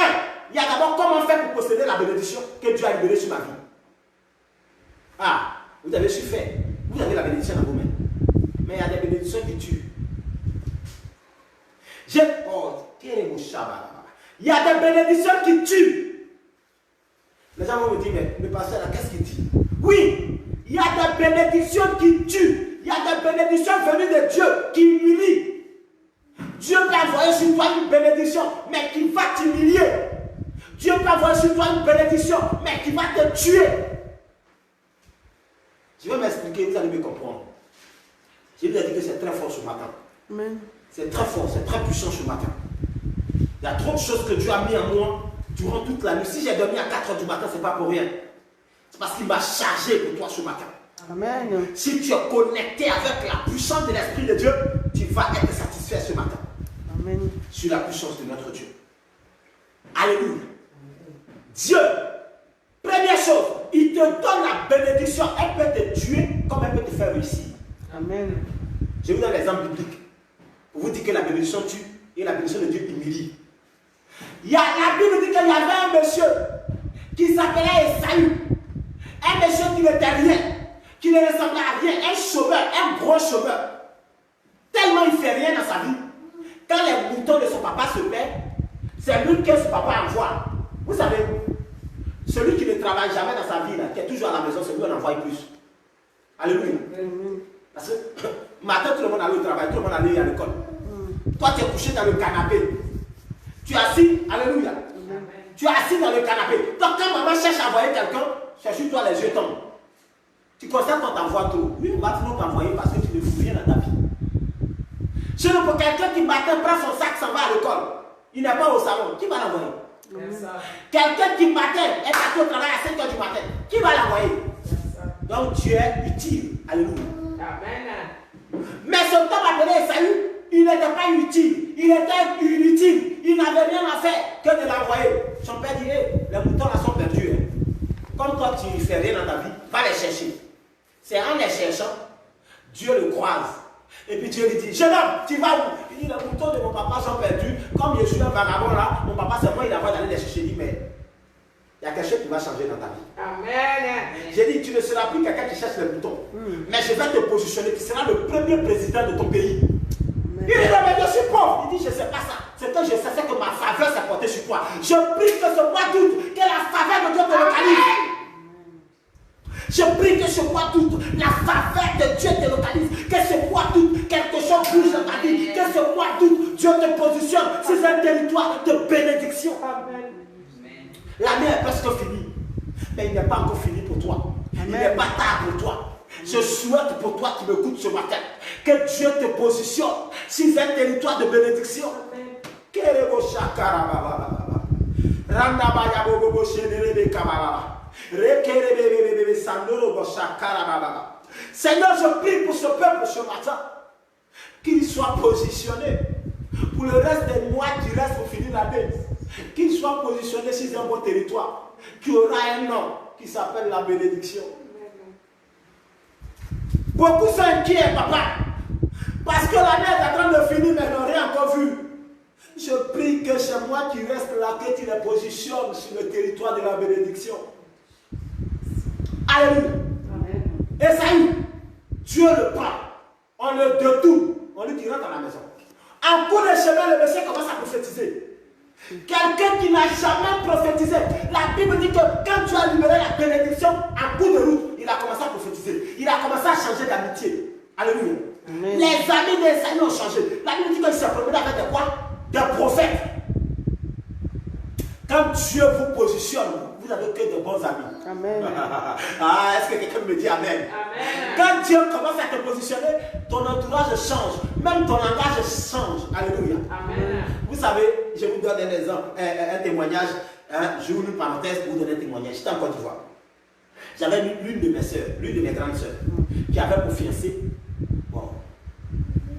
Il y a d'abord comment faire pour posséder la bénédiction que Dieu a libérée sur ma vie. Ah, vous avez su faire. Vous avez la bénédiction dans vos mains. Mais il y a des bénédictions qui tuent. Il y a des bénédictions qui tuent. Les gens vont me dire, mais le pasteur là, qu'est-ce qu'il dit? Oui, il y a des bénédictions qui tuent. Il y a des bénédictions venues de Dieu qui humilient. Dieu peut envoyer sur toi une bénédiction, mais qui va t'humilier. Dieu peut envoyer sur toi une bénédiction, mais qui va te tuer. Je vais m'expliquer, vous allez me comprendre. Je vous ai dit que c'est très fort ce matin. Amen. C'est très fort, c'est très puissant ce matin. Il y a trop de choses que Dieu a mis en moi durant toute la nuit. Si j'ai dormi à 4 h du matin, ce n'est pas pour rien. C'est parce qu'il m'a chargé pour toi ce matin. Amen. Si tu es connecté avec la puissance de l'Esprit de Dieu, tu vas être satisfait ce matin. Amen. Sur la puissance de notre Dieu. Alléluia. Dieu, première chose, il te donne la bénédiction. Elle peut te tuer comme elle peut te faire réussir. Amen. Je vous donne l'exemple biblique. Pour vous dire que la bénédiction tue et la bénédiction de Dieu humilie. La Bible dit qu'il y avait un monsieur qui s'appelait Esaü. Un monsieur qui n'était rien, qui ne ressemblait à rien, un chômeur, un gros chômeur. Tellement il ne fait rien dans sa vie. Quand les moutons de son papa se perdent, c'est lui que son papa envoie. Vous savez, celui qui ne travaille jamais dans sa vie, là, qui est toujours à la maison, c'est lui qui en envoie plus. Alléluia. Parce que matin, tout le monde allait au travail, tout le monde allait à l'école. Toi, tu es couché dans le canapé. Tu es assis, alléluia. Tu es assis dans le canapé. Donc, quand maman cherche à envoyer quelqu'un, c'est sur toi les yeux tombent. Tu constates qu'on t'envoie trop. Oui, on va toujours t'envoyer parce que tu ne fous rien dans ta vie. Chez nous, pour quelqu'un qui matin prend son sac, s'en va à l'école, il n'est pas au salon, qui va l'envoyer? Quelqu'un qui matin est parti au travail à 5 h du matin, qui va l'envoyer? Donc tu es utile. Alléluia. Amen. Mais ce temps appelé Esaü, il n'était pas utile. Il était inutile. Il n'avait rien à faire que de l'envoyer. Son père dit, hey, les moutons là sont perdus. Hein. Comme toi tu ne fais rien dans ta vie, va les chercher. C'est en les cherchant, Dieu le croise. Et puis Dieu lui dit, jeune homme, tu vas où? Il dit, les moutons de mon papa sont perdus. Comme je suis un vagabond là, mon papa c'est moi, il a envoyé d'aller les chercher. Il dit, mais il y a quelque chose qui va changer dans ta vie. Amen. J'ai dit, tu ne seras plus quelqu'un qui cherche les moutons. Mais je vais te positionner, tu seras le premier président de ton pays. Il dit, non, mais je suis pauvre. Il dit, je ne sais pas ça. C'est que je sais que ma faveur s'est portée sur toi. Je prie que ce mois d'août, que la faveur de Dieu te localise. Je prie que ce mois d'août, la faveur de Dieu te localise. Que ce mois d'août, quelque chose bouge dans ta vie. Que ce mois d'août, Dieu te positionne sur un territoire de bénédiction. Amen. L'année est presque finie. Mais il n'est pas encore fini pour toi. Il n'est pas tard pour toi. Je souhaite pour toi qui m'écoutes ce matin que Dieu te positionne sur un territoire de bénédiction. Seigneur, je prie pour ce peuple ce matin qu'il soit positionné pour le reste des mois qui restent pour finir l'année. Qu'il soit positionné sur un bon territoire qui aura un nom qui s'appelle la bénédiction. Beaucoup sont inquiets, papa, parce que l'année est en train de finir, mais n'ont rien encore vu. Je prie que chez moi qui reste là, que tu les positionnes sur le territoire de la bénédiction. Alléluia. Esaü, Dieu le prend, on le détourne, on lui dit rentre à la maison. En cours de chemin, le monsieur commence à prophétiser. Quelqu'un qui n'a jamais prophétisé. La Bible dit que quand tu as libéré la bénédiction, en cours de route, il a commencé à prophétiser. Il a commencé à changer d'amitié. Alléluia. Amen. Les amis d'Esaü ont changé. La Bible dit qu'il s'est promené avec des quoi? Des prophètes. Quand Dieu vous positionne, vous n'avez que de bons amis. Amen. Ah, est-ce que quelqu'un me dit amen? Amen. Quand Dieu commence à te positionner, ton entourage change. Même ton langage change. Alléluia. Amen. Vous savez, je vous donne un exemple, un témoignage. Je vous ouvre une parenthèse pour vous donner un témoignage. J'étais en Côte d'Ivoire. J'avais l'une de mes soeurs, l'une de mes grandes soeurs, qui avait pour fiancé, bon,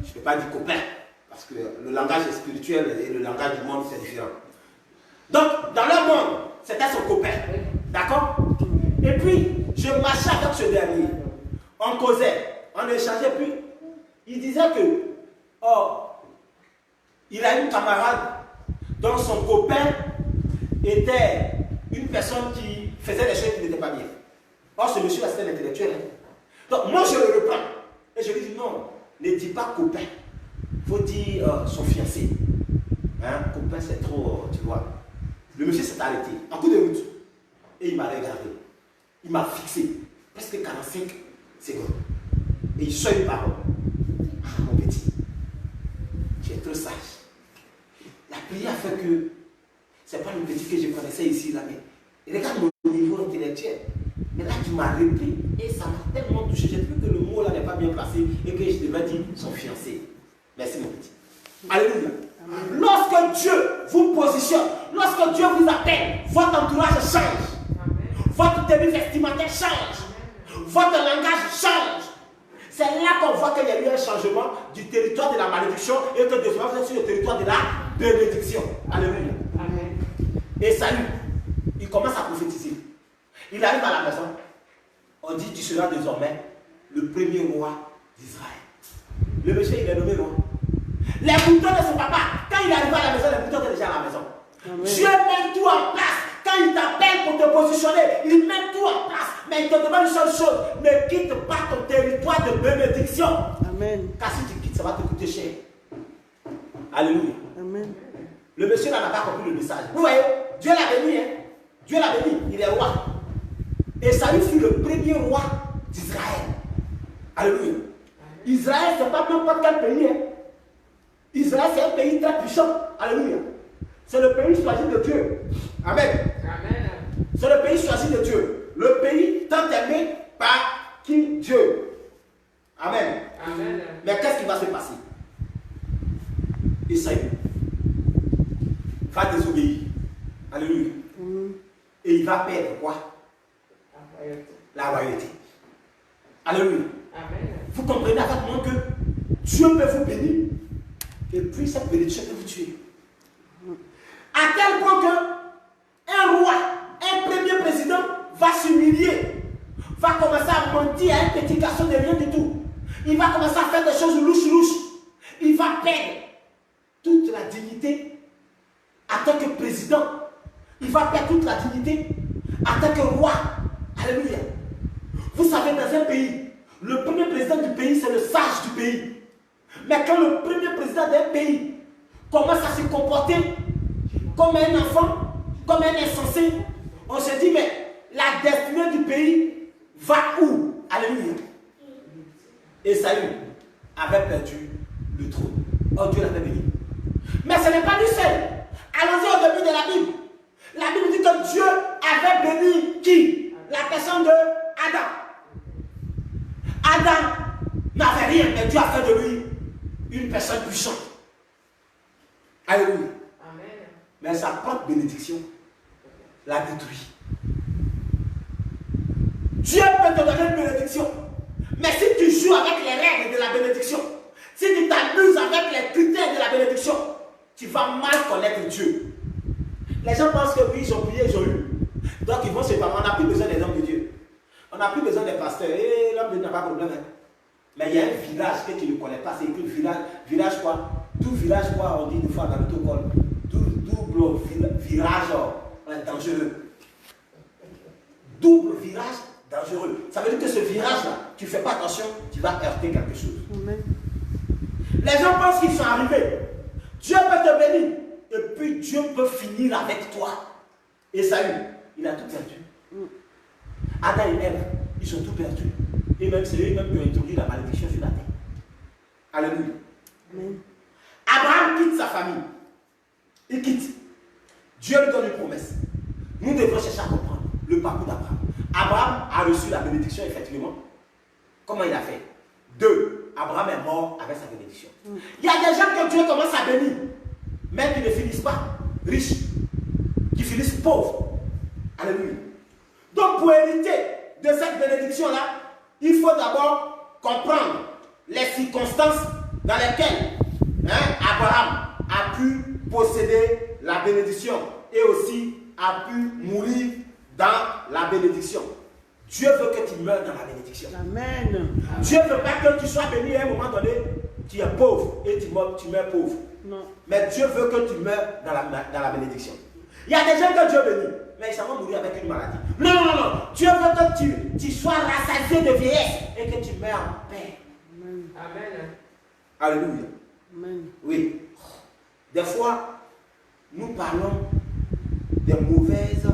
je ne peux pas dire copain, parce que le langage spirituel et le langage du monde, c'est différent. Donc, dans leur monde, c'était son copain. D'accord? Et puis, je marchais avec ce dernier. On causait, on échangeait, puis il disait que, oh, il a une camarade dont son copain était une personne qui faisait des choses qui n'étaient pas bien. Or, ce monsieur-là, c'était un intellectuel. Donc, moi, je le reprends. Et je lui dis, non, ne dis pas copain. Il faut dire son fiancé. Hein? Copain, c'est trop, tu vois. Le monsieur s'est arrêté, en coup de route. Et il m'a regardé. Il m'a fixé. Presque 45 secondes. Et il sort une parole. Ah, mon petit, tu es trop sage. La prière fait que c'est pas le petit que je connaissais ici, là, mais regarde mon niveau intellectuel. Mais là, tu m'as repris et ça m'a tellement touché. J'ai vu que le mot là n'est pas bien placé et que je devais dire son fiancé. Merci, mon petit. Alléluia. Lorsque Dieu vous positionne, lorsque Dieu vous appelle, votre entourage change. Votre tenue vestimentaire change. Votre langage change. C'est là qu'on voit qu'il y a eu un changement du territoire de la malédiction et que désormais vous êtes sur le territoire de la bénédiction. Alléluia. Amen. Et Saül, il commence à prophétiser. Il arrive à la maison. On dit tu seras désormais le premier roi d'Israël. Le monsieur, il est nommé roi. Les boutons de son papa, quand il arrive à la maison, les boutons étaient déjà à la maison. Amen. Dieu met tout en place. Quand il t'appelle pour te positionner, il met tout en place. Mais il te demande une seule chose, ne quitte pas ton territoire de bénédiction. Amen. Car si tu quittes, ça va te coûter cher. Alléluia. Amen. Le monsieur n'a pas compris le message. Vous voyez, Dieu l'a béni. Hein? Dieu l'a béni, il est roi. Et Saül fut le premier roi d'Israël. Alléluia. Israël, ce n'est pas n'importe quel pays. Hein? Israël, c'est un pays très puissant. Alléluia. C'est le pays choisi de Dieu. Amen. Amen. C'est le pays choisi de Dieu. Le pays tant aimé par qui Dieu. Amen. Amen. Mais qu'est-ce qui va se passer? Isaïe va désobéir. Alléluia. Et il va perdre quoi? La royauté. Alléluia. Amen. Vous comprenez avec moi que Dieu peut vous bénir et puis cette bénédiction peut vous tuer. À tel point qu'un roi, un premier président va s'humilier, va commencer à mentir à un petit garçon de rien du tout. Il va commencer à faire des choses louches. Il va perdre toute la dignité en tant que président. Il va perdre toute la dignité en tant que roi. Alléluia. Vous savez, dans un pays, le premier président du pays, c'est le sage du pays. Mais quand le premier président d'un pays commence à se comporter comme un enfant, comme un insensé, on se dit, mais la destinée du pays va où? Alléluia. Et Saül avait perdu le trône. Oh, Dieu l'avait béni. Mais ce n'est pas lui seul. Allons-y au début de la Bible. La Bible dit que Dieu avait béni qui? La personne de Adam. Adam n'avait rien, mais Dieu a fait de lui une personne puissante. Alléluia. Amen. Mais sa propre bénédiction l'a détruit. Dieu peut te donner une bénédiction. Mais si tu joues avec les règles de la bénédiction, si tu t'amuses avec les critères de la bénédiction, tu vas mal connaître Dieu. Les gens pensent que oui, ils ont prié, ils ont eu. Donc ils vont se parler. On n'a plus besoin des hommes de Dieu. On n'a plus besoin des pasteurs. Et l'homme de Dieu n'a pas de problème. Hein. Mais il y a un village que tu ne connais pas. C'est écrit village quoi? Tout village quoi? On dit une fois dans le protocole. Double virage dangereux. Double virage dangereux. Ça veut dire que ce virage-là, tu ne fais pas attention, tu vas heurter quelque chose. Amen. Les gens pensent qu'ils sont arrivés. Dieu peut te bénir. Et puis Dieu peut finir avec toi. Et Saül, il a tout perdu. Adam et Ève, ils ont tout perdu. Et même c'est eux-mêmes qui ont introduit la malédiction sur la terre. Alléluia. Amen. Abraham quitte sa famille. Il quitte. Dieu lui donne une promesse. Nous devrons chercher à comprendre le parcours d'Abraham. Abraham a reçu la bénédiction, effectivement. Comment il a fait? 2. Abraham est mort avec sa bénédiction. Il y a des gens que Dieu commence à bénir, même qui ne finissent pas riches, qui finissent pauvres. Alléluia. Donc, pour hériter de cette bénédiction-là, il faut d'abord comprendre les circonstances dans lesquelles Abraham a pu posséder la bénédiction et aussi a pu mourir dans la bénédiction. Dieu veut que tu meurs dans la bénédiction. Amen. Dieu ne veut pas que tu sois béni à un moment donné, tu es pauvre et tu meurs pauvre. Non. Mais Dieu veut que tu meurs dans la bénédiction. Il y a des gens que Dieu bénit, mais ils vont mourir avec une maladie. Non. Dieu veut que tu sois rassasié de vieillesse et que tu meurs en paix. Amen. Amen. Alléluia. Amen. Oui. Des fois, nous parlons des mauvaises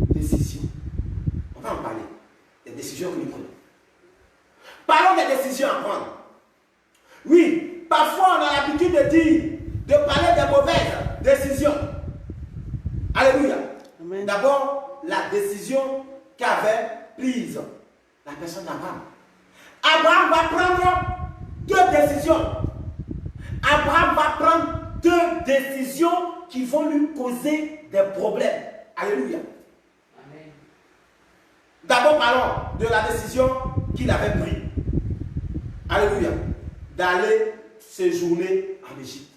décisions. On va en parler. Des décisions que nous prenons. Parlons des décisions à prendre. Oui, parfois on a l'habitude de parler des mauvaises décisions. Alléluia. Amen. D'abord, la décision qu'avait prise la personne d'Abraham. Abraham va prendre 2 décisions. Abraham va prendre 2 décisions qui vont lui causer des problèmes. Alléluia. Amen. D'abord, parlons de la décision qu'il avait prise. Alléluia. D'aller séjourner en Égypte.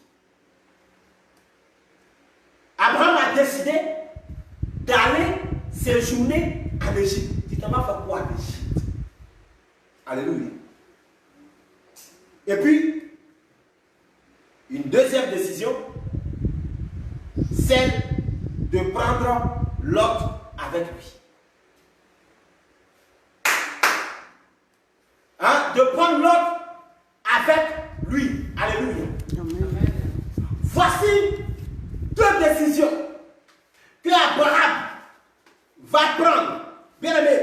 Abraham a décidé d'aller séjourner en Égypte. Tu t'en vas faire quoi en Égypte? Alléluia. Et puis, une deuxième décision, celle de prendre Lot avec lui. Hein? De prendre Lot avec lui. Alléluia. Amen. Voici 2 décisions que Abraham va prendre. Bien aimé.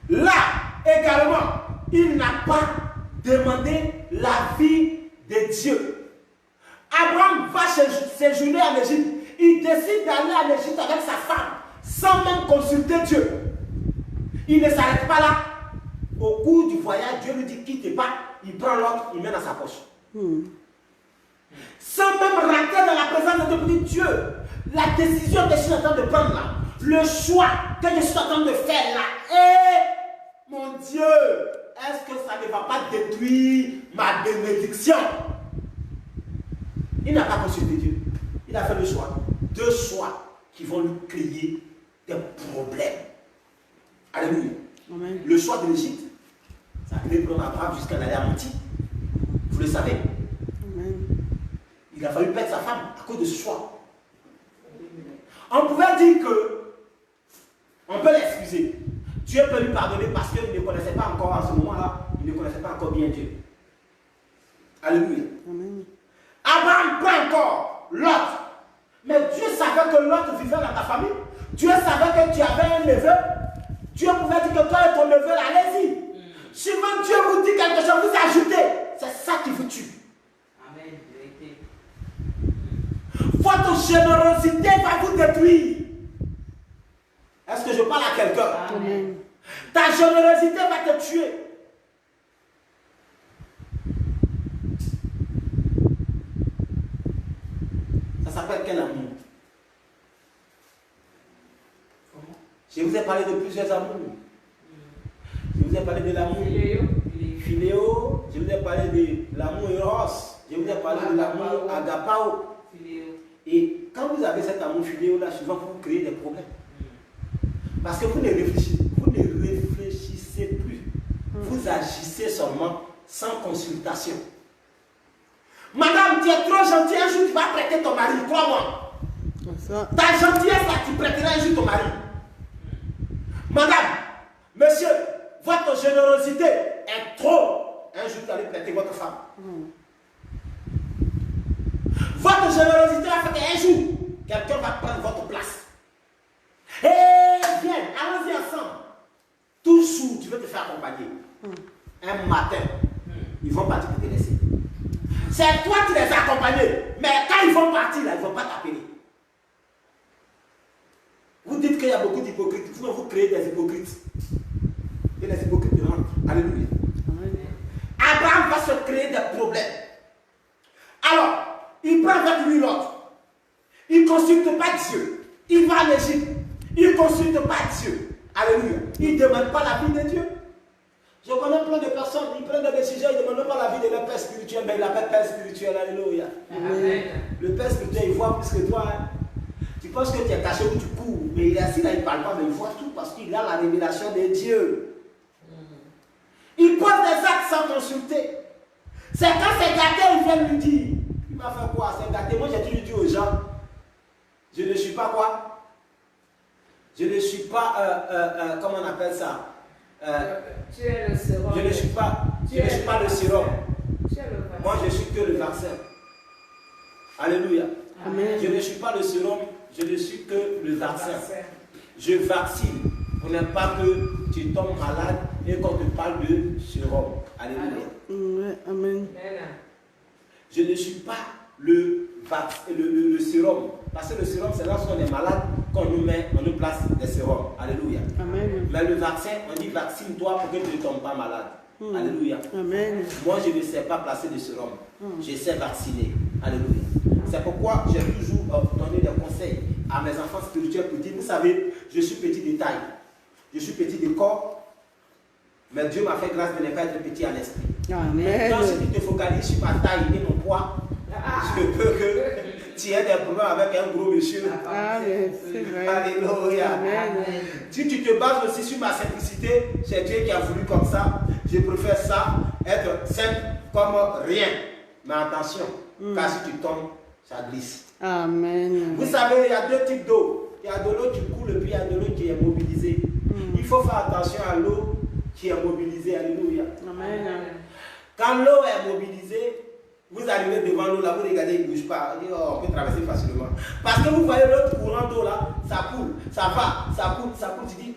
Là également, il n'a pas demandé l'avis de Dieu. Abraham va séjourner en Égypte. Il décide d'aller en Égypte avec sa femme sans même consulter Dieu. Il ne s'arrête pas là. Au cours du voyage, Dieu lui dit quitte pas. Il prend l'autre, il met dans sa poche. Sans même rentrer dans la présence de Dieu. La décision que je suis en train de prendre là, le choix que je suis en train de faire là, et mon Dieu, est-ce que ça ne va pas détruire ma bénédiction? Il n'a pas consulté Dieu. Il a fait le choix. 2 choix qui vont lui créer des problèmes. Alléluia. Amen. Le choix de l'Égypte, ça a créé pour Abraham jusqu'à aller à Monti. Vous le savez. Amen. Il a fallu perdre sa femme à cause de ce choix. On pouvait dire que on peut l'excuser. Dieu peut lui pardonner parce qu'il ne connaissait pas encore à ce moment-là, il ne connaissait pas encore bien Dieu. Alléluia. Amen. Abraham prend encore Lot. Mais Dieu savait que Lot vivait dans ta famille. Dieu savait que tu avais un neveu. Dieu pouvait dire que toi et ton neveu, allez-y. Souvent Dieu vous dit quelque chose, vous ajoutez. C'est ça qui vous tue. Amen. Vérité. Votre générosité va vous détruire. Est-ce que je parle à quelqu'un? Amen. Ta générosité va te tuer. Ça s'appelle quel amour? Comment? Je vous ai parlé de plusieurs amours. Je vous ai parlé de l'amour philéo. Je vous ai parlé de l'amour eros. Je vous ai parlé de l'amour agapao. Et quand vous avez cet amour philéo là, souvent vous créez des problèmes. Parce que vous ne réfléchissez plus. Vous agissez seulement sans consultation. Madame, tu es trop gentille, un jour tu vas prêter ton mari, crois-moi. Ta gentillesse là, tu prêteras un jour ton mari. Madame, monsieur, votre générosité est trop. Un jour tu allez prêter votre femme. Votre générosité va faire qu'un jour, quelqu'un va prendre votre place. Et viens, allons-y ensemble. Toujours, tu veux te faire accompagner. Un matin, ils vont partir pour te laisser. C'est toi qui les as accompagnés. Mais quand ils vont partir, là, ils ne vont pas t'appeler. Vous dites qu'il y a beaucoup d'hypocrites. Vous créez des hypocrites. Et les hypocrites de rentrent. Alléluia. Abraham va se créer des problèmes. Alors, il prend avec lui l'autre. Il ne consulte pas Dieu. Il va en Égypte. Il ne consulte pas Dieu. Alléluia. Il ne demande pas l'avis de Dieu. Je connais plein de personnes, ils prennent des décisions, ils ne demandent pas l'avis de leur père spirituel, mais il l'appelle père spirituel. Alléluia. Amen. Le père spirituel, il voit plus que toi. Hein. Tu penses que tu es caché où tu cours, mais il est assis là, il ne parle pas, mais il voit tout parce qu'il a la révélation de Dieu. Il pose des actes sans consulter. C'est quand c'est gâté, il vient lui dire. Il m'a fait quoi? C'est gâté. Moi, j'ai toujours dit aux gens, je ne suis pas quoi? Je ne suis pas, comment on appelle ça? Tu es le sérum. Je ne suis pas le sérum. Tu es le vaccin. Moi, je suis que le vaccin. Alléluia. Amen. Je ne suis pas le sérum, je ne suis que le vaccin. Je vaccine. Pour ne pas que tu tombes malade et qu'on te parle de sérum. Alléluia. Amen. Je ne suis pas le sérum. Parce que le sérum, c'est lorsqu'on est malade qu'on nous place des sérums. Alléluia. Amen. Mais le vaccin, on dit vaccine-toi pour que tu ne tombes pas malade. Alléluia. Amen. Moi, je ne sais pas placer de sérum. Je sais vacciner. Alléluia. C'est pourquoi j'ai toujours donné des conseils à mes enfants spirituels pour dire, vous savez, je suis petit de taille. Je suis petit de corps. Mais Dieu m'a fait grâce de ne pas être petit à l'esprit. Amen. Quand si tu te focalises sur ma taille et mon poids, je peux que tu aies des problèmes avec un gros monsieur. Amen. C'est vrai. Alléluia. Amen. Si tu te bases aussi sur ma simplicité, c'est Dieu qui a voulu comme ça. Je préfère ça, être simple comme rien. Mais attention, car si tu tombes, ça glisse. Amen. Vous savez, il y a deux types d'eau. Il y a de l'eau qui coule et puis il y a de l'eau qui est mobilisée. Il faut faire attention à l'eau qui est mobilisée. Alléluia. Amen. Quand l'eau est mobilisée, vous arrivez devant l'eau là, vous regardez, il ne bouge pas. On dit, oh, on peut traverser facilement. Parce que vous voyez l'autre courant d'eau là, ça coule, ça va, ça coule, ça coule. Tu dis,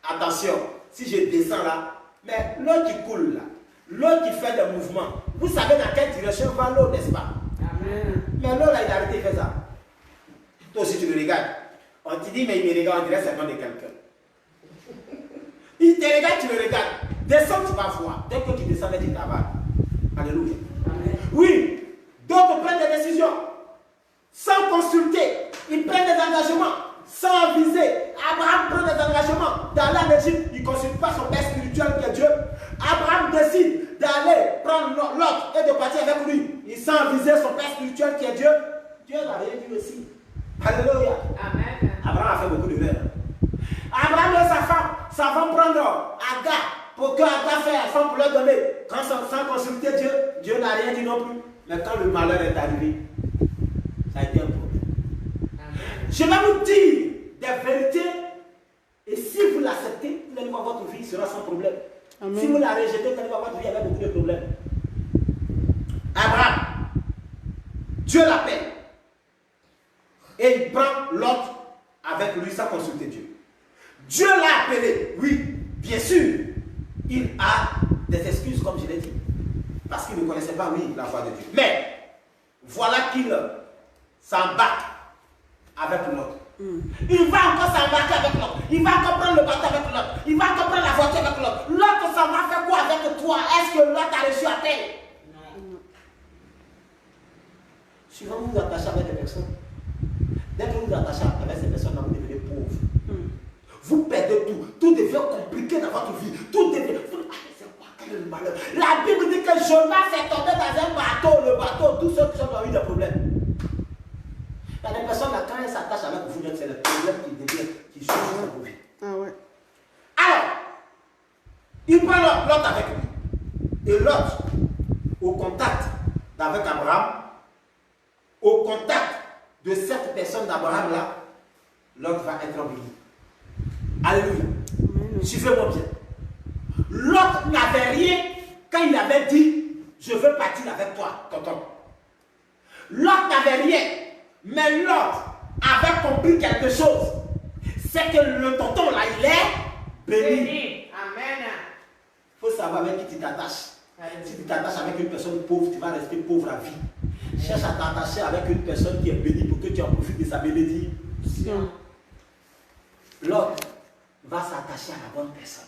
attention, si je descends là, mais l'eau qui coule là, l'eau qui fait des mouvements, vous savez dans quelle direction va l'eau, n'est-ce pas? Amen. Mais l'eau là, il a arrêté, il fait ça. Toi aussi, tu le regardes. On te dit, mais il me regarde, on dirait c'est le nom de quelqu'un. Il te regarde, tu le regardes. Descends, tu vas voir. Dès que tu descends, tu t'avales. Alléluia. Amen. Oui, d'autres prennent des décisions sans consulter. Ils prennent des engagements sans viser. Abraham prend des engagements d'aller en Égypte. Il ne consulte pas son père spirituel qui est Dieu. Abraham décide d'aller prendre Lot et de partir avec lui. Il sans viser son père spirituel qui est Dieu. Dieu n'a rien dit aussi. Alléluia. Amen. Abraham a fait beaucoup de erreurs. Abraham et sa femme prendre Agar pour que Agar fasse un femme pour leur donner. Sans consulter Dieu, Dieu n'a rien dit non plus. Mais quand le malheur est arrivé, ça a été un problème. Amen. Je vais vous dire des vérités et si vous l'acceptez, vous allez voir votre vie sera sans problème. Amen. Si vous la rejetez, vous allez voir votre vie avec beaucoup de problèmes. Abraham, Dieu l'appelle et il prend Lot avec lui sans consulter Dieu. Dieu l'a appelé, oui, bien sûr, il a des excuses comme je l'ai dit, parce qu'il ne connaissait pas, oui, la voix de Dieu. Mais voilà qu'il s'embarque avec l'autre. Il va encore s'embarquer avec l'autre. Il va encore prendre le bateau avec l'autre. Il va encore prendre la voiture avec l'autre. L'autre s'en va faire quoi avec toi? Est-ce que l'autre a reçu appel? Non. Souvent vous vous attachez avec des personnes. Dès que vous vous attachez avec ces personnes, vous devenez pauvre. Vous perdez tout. Tout devient compliqué dans votre vie. Tout devient... C'est quoi? Quel est le malheur? La Bible dit que Jonas s'est tombé dans un bateau. Le bateau, tous ceux qui ont eu des problèmes. Il y a des personnes là, quand elles s'attachent avec vous, c'est le problème qui change votre vie. Ah ouais. Alors, il prend Lot avec lui. Et Lot, au contact d'avec Abraham, au contact de cette personne d'Abraham là, Lot va être béni. Alléluia. Suivez-moi bien. Lot n'avait rien quand il avait dit, je veux partir avec toi, tonton. Lot n'avait rien. Mais Lot avait compris quelque chose. C'est que le tonton là, il est béni. Amen. Il faut savoir avec qui tu t'attaches. Si tu t'attaches avec une personne pauvre, tu vas rester pauvre à vie. Cherche à t'attacher avec une personne qui est bénie pour que tu en profites de sa bénédiction. Lot va s'attacher à la bonne personne.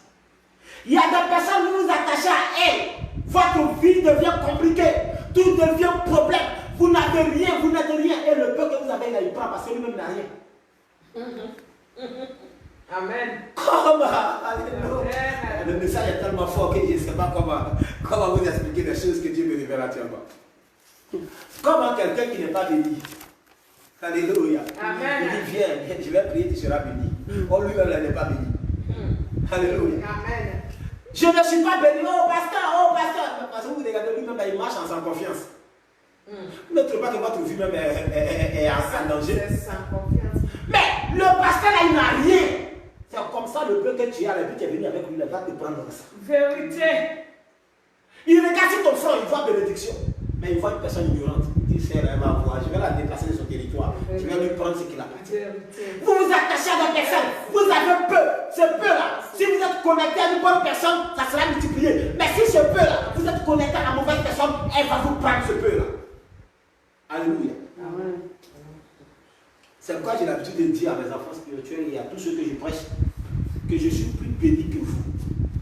Il y a des personnes, vous vous attachez à elles. Votre vie devient compliquée. Tout devient problème. Vous n'avez rien, vous n'êtes rien. Et le peu que vous avez, il prend parce que lui-même n'a rien. Amen. Comment? Alléluia. Le message est tellement fort que je ne sais pas comment vous expliquer les choses que Dieu me révèle actuellement. Comment quelqu'un qui n'est pas béni. Alléluia. Amen. Il dit, viens, je vais prier, tu seras béni. Oh, lui-même, il n'est pas béni. Alléluia. Amen. Je ne suis pas béni. Oh, pasteur. Parce que vous regardez lui-même, il marche en sans confiance. Vous ne trouvez pas que votre vie même est en danger? C'est sans confiance. Mais le pasteur là, il n'a rien. C'est comme ça le peu que tu as, et puis tu es venu avec lui, il va te prendre ça. Vérité. Il regarde sur ton front, il voit bénédiction. Mais il voit une personne ignorante. Il dit, elle va voir, je vais la déplacer de son territoire. Je vais lui prendre ce qu'il a. Vous vous attachez à des personnes, vous avez peur. Ce peu-là, si vous êtes connecté à une bonne personne, ça sera multiplié. Mais si ce peu-là, vous êtes connecté à la mauvaise personne, elle va vous prendre ce peu-là. Alléluia. Amen. C'est pourquoi j'ai l'habitude de dire à mes enfants spirituels et à tous ceux que je prêche que je suis plus béni que vous.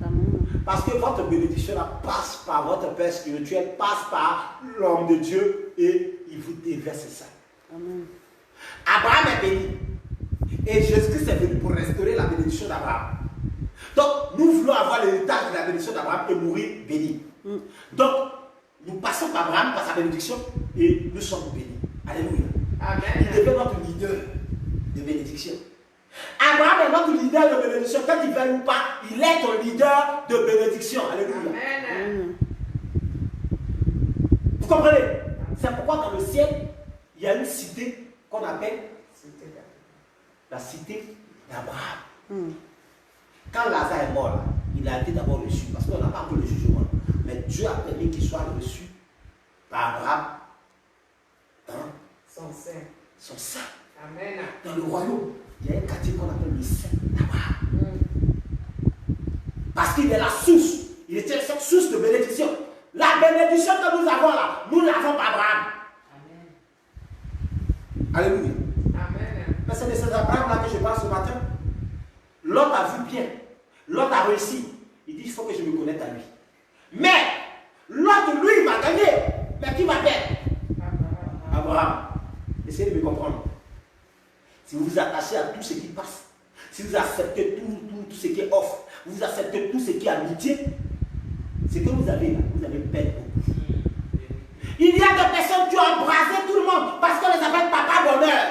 Amen. Parce que votre bénédiction là, passe par votre Père spirituel, passe par l'homme de Dieu et il vous déverse ça. Amen. Abraham est béni. Et Jésus-Christ est venu pour restaurer la bénédiction d'Abraham. Donc, nous voulons avoir l'héritage de la bénédiction d'Abraham et mourir béni. Donc, nous passons par Abraham, par sa bénédiction, et nous sommes bénis. Alléluia. Amen. Il devient notre leader de bénédiction. Abraham est notre leader de bénédiction. Quand il veut ou pas, il est ton leader de bénédiction. Alléluia. Amen. Vous comprenez? C'est pourquoi dans le ciel, il y a une cité qu'on appelle la cité d'Abraham. Quand Lazare est mort, là, il a été d'abord reçu, parce qu'on n'a pas encore le jugement. Mais Dieu a permis qu'il soit reçu par Abraham dans son sein. Amen. Dans le royaume, il y a un quartier qu'on appelle le sein d'Abraham. Parce qu'il est la source. Il était cette source de bénédiction. La bénédiction que nous avons là, nous l'avons par Abraham. Alléluia. Amen. Mais c'est de cet Abraham-là que je parle ce matin. L'autre a vu bien. L'autre a réussi. Il dit, il faut que je me connecte à lui. Mais, l'autre, lui, il va gagner. Mais qui va perdre? Abraham. Essayez de me comprendre. Si vous vous attachez à tout ce qui passe, si vous acceptez tout ce qui est offre, vous acceptez tout ce qui est amitié, ce que vous avez là, vous allez perdre beaucoup. Il y a des personnes qui ont embrassé tout le monde parce qu'on les appelle papa bonheur.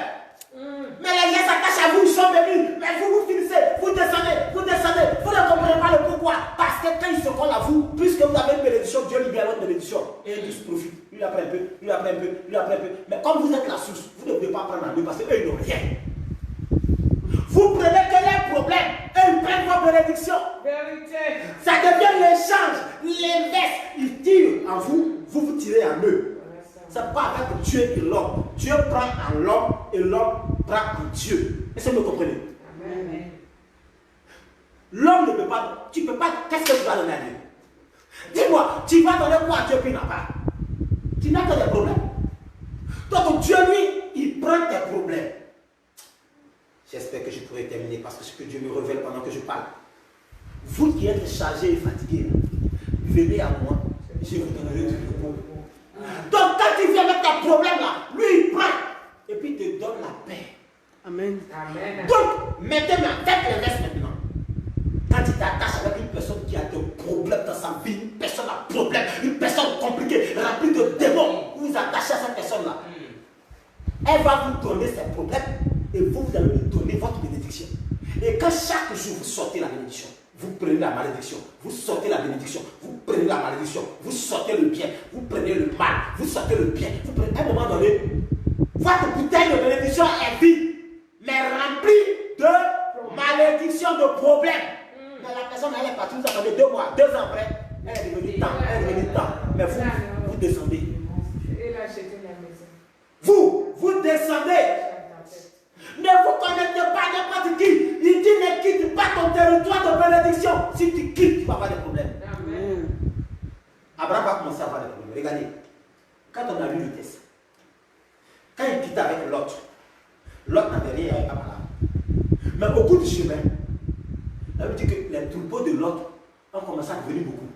Mais les gens s'attachent à vous, ils sont bénis. Mais vous finissez, vous descendez. Vous ne comprenez pas le pourquoi. Parce que quand ils se collent à vous, puisque vous avez une bénédiction, Dieu libère votre bénédiction. Et ils se profitent. Il apprend un peu, il apprend un peu, il apprend un peu. Mais comme vous êtes la source, vous ne devez pas prendre à deux parce qu'eux, ils n'ont rien. Vous prenez que leurs problèmes et ils prennent vos bénédictions. Vérité. Ça devient l'échange, l'inverse. Ils tirent en vous, vous tirez en eux. C'est pas avec Dieu et l'homme. Dieu prend en l'homme et l'homme prend en Dieu. Est-ce que vous me comprenez? Amen. L'homme ne peut pas. Tu ne peux pas. Qu'est-ce que tu vas donner à Dieu? Dis-moi, tu vas donner quoi à Dieu puis il n'a pas? Tu n'as que des problèmes. Donc Dieu, lui, il prend tes problèmes. J'espère que je pourrai terminer parce que ce que Dieu me révèle pendant que je parle. Vous qui êtes chargés et fatigués, venez à moi, je vous donnerai du repos. Donc quand tu viens avec ta problème là, lui il prend et puis il te donne la paix. Amen. Amen. Donc maintenant, faites l'inverse maintenant. Quand tu t'attaches avec une personne qui a des problèmes dans sa vie, une personne à problème, une personne compliquée, remplie de démons, vous vous attachez à cette personne là. Elle va vous donner ses problèmes et vous allez lui donner votre bénédiction. Et quand chaque jour vous sortez la bénédiction, vous prenez la malédiction, vous sortez la bénédiction, vous prenez la malédiction, vous sortez le bien, vous prenez le mal, vous sortez le bien, vous prenez à un moment donné, votre bouteille de bénédiction est vide, mais remplie de malédiction, de problèmes. Mais la personne elle est partie, vous attendez 2 mois, 2 ans après, elle est devenue temps, elle est devenue temps. Mais vous descendez. Il a acheté la maison. Vous descendez. Ne vous connectez pas n'importe qui. Il dit ne quitte pas ton territoire de bénédiction. Si tu quittes, tu vas avoir des problèmes. Amen. Abraham va commencer à avoir des problèmes. Regardez, quand on a lu le test, quand il quitte avec l'autre n'avait rien, il n'avait pas malade. Mais au bout du chemin, ça veut dire que les troupeaux de l'autre ont commencé à devenir beaucoup.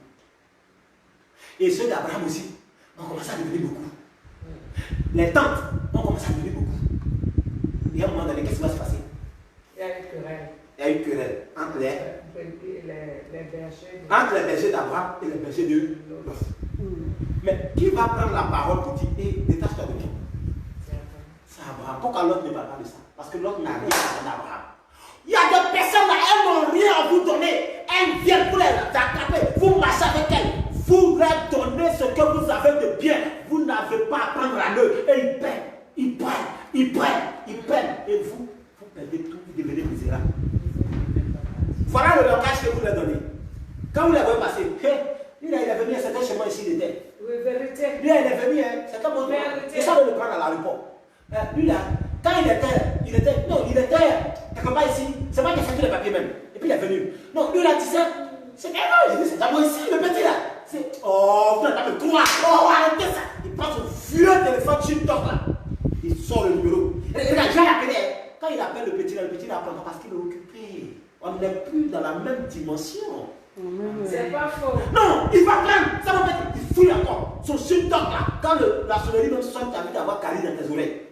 Et ceux d'Abraham aussi ont commencé à devenir beaucoup. Les tentes ont commencé à devenir beaucoup. Et à un moment donné, qu'est-ce qui va se passer? Il y a une querelle. Il y a une querelle entre les bergers. Entre les bergers d'Abraham et les bergers de Lot. Mais qui va prendre la parole pour dire, hé, détache-toi de moi? C'est Abraham. Pourquoi l'autre ne parle pas de ça? Parce que l'autre n'a rien à donner à Abraham. Il y a des personnes là, elles n'ont rien à vous donner. Elles viennent pour les attraper. Vous marchez avec elles. Vous leur donnez ce que vous avez de bien. Vous n'avez pas à prendre à eux. Et ils prennent. Ils prennent. Ils prennent. Ils prennent. Et vous perdez tout. Vous devenez misérable. Voilà le langage que vous leur donnez. Quand vous les voyez passer, lui là, il est venu, c'était chez moi ici, il était. Oui, vérité. Lui là, il est venu, c'est comme autre. Et ça, on le prendre à l'aéroport. Lui là, quand il était quelque part ici, c'est moi qui ai fait tous les papiers même. Et puis il est venu. Non, lui là, tu sais, c'est à moi ici, le petit là. Oh, vous n'avez pas me croire. Oh, arrêtez ça. Il prend son vieux téléphone sur le top là. Il sort le numéro. Regarde, je vais l'appeler. Quand il appelle le petit là apprend parce qu'il est occupé. On n'est plus dans la même dimension. C'est pas faux. Non, il va prendre. Ça va mettre. Il fouille encore. Son symptôme là. Quand la sonnerie même sonne, tu as envie d'avoir Kali dans tes oreilles.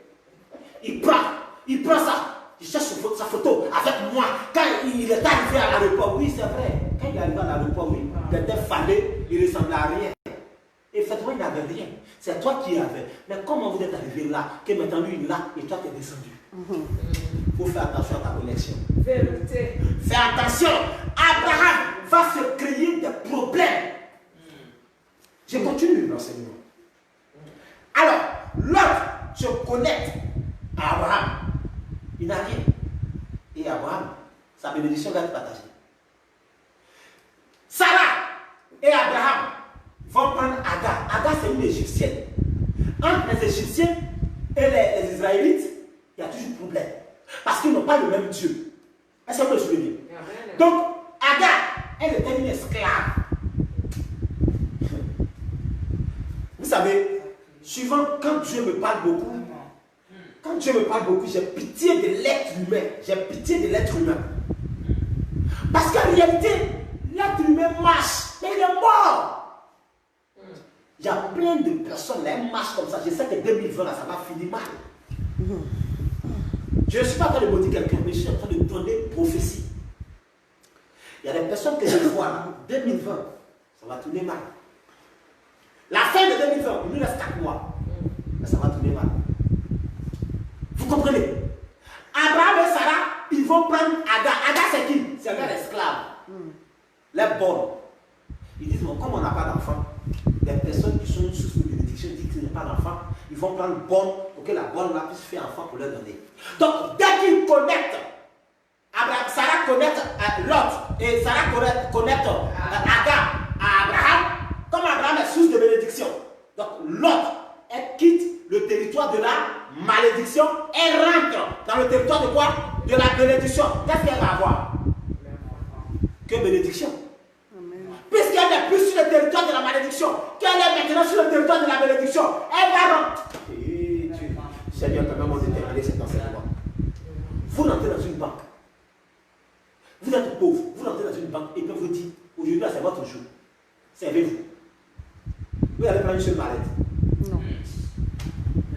Il prend ça. Il cherche sa photo avec moi. Quand il est arrivé à l'aéroport, oui, c'est vrai. Quand il est arrivé à l'aéroport, oui, il était falé, il ne ressemblait à rien. Effectivement, il n'avait rien. C'est toi qui avais. Mais comment vous êtes arrivé là, que maintenant lui il est là et toi tu es descendu? Il faut faire attention à ta connexion. Vérité. Fais attention. Abraham va se créer des problèmes. Je continue l'enseignement. Alors, l'autre se connecte à Abraham. Il n'a rien. Et Abraham, sa bénédiction va être partagée. Sarah et Abraham vont prendre Agar. Agar, c'est une Égyptienne. Entre les Égyptiens et les Israélites, il y a toujours problème. Parce qu'ils n'ont pas le même Dieu. Est-ce que vous le souvenez? Donc, Agar, elle était une esclave. Vous savez, suivant quand Dieu me parle beaucoup, j'ai pitié de l'être humain. J'ai pitié de l'être humain. Parce qu'en réalité, l'être humain marche, mais il est mort. Il y a plein de personnes, là, elles marchent comme ça. Je sais que 2020, là, ça va finir mal. Je ne suis pas en train de maudire quelqu'un, mais je suis en train de donner prophétie. Il y a des personnes que je vois là, 2020, ça va tourner mal. La fin de 2020, il nous reste 4 mois. Mais ça va tourner mal. Vous comprenez? Abraham et Sarah, ils vont prendre Agar. Agar, c'est qui? C'est un esclave. Les bonnes. Ils disent, bon, comme on n'a pas d'enfant, les personnes qui sont sous une bénédiction disent qu'il n'y a pas d'enfant, ils vont prendre bonne pour que la bonne là puisse faire enfant pour leur donner. Donc, dès qu'ils connectent, Sarah connecte Lot et Sarah connecte Agar à Abraham, comme Abraham est source de bénédiction. Donc, Lot, elle quitte le territoire de la malédiction, elle rentre dans le territoire de quoi? De la bénédiction. Qu'est-ce qu'elle va avoir? Que bénédiction. Puisqu'elle n'est plus sur le territoire de la malédiction, qu'elle est maintenant sur le territoire de la bénédiction, elle va rentrer. Seigneur, permets-moi de terminer cet enseignement. Vous rentrez dans une banque. Vous êtes pauvre, vous rentrez dans une banque et puis vous dites, aujourd'hui c'est votre jour. Servez-vous. Vous allez prendre une seule mallette. Non.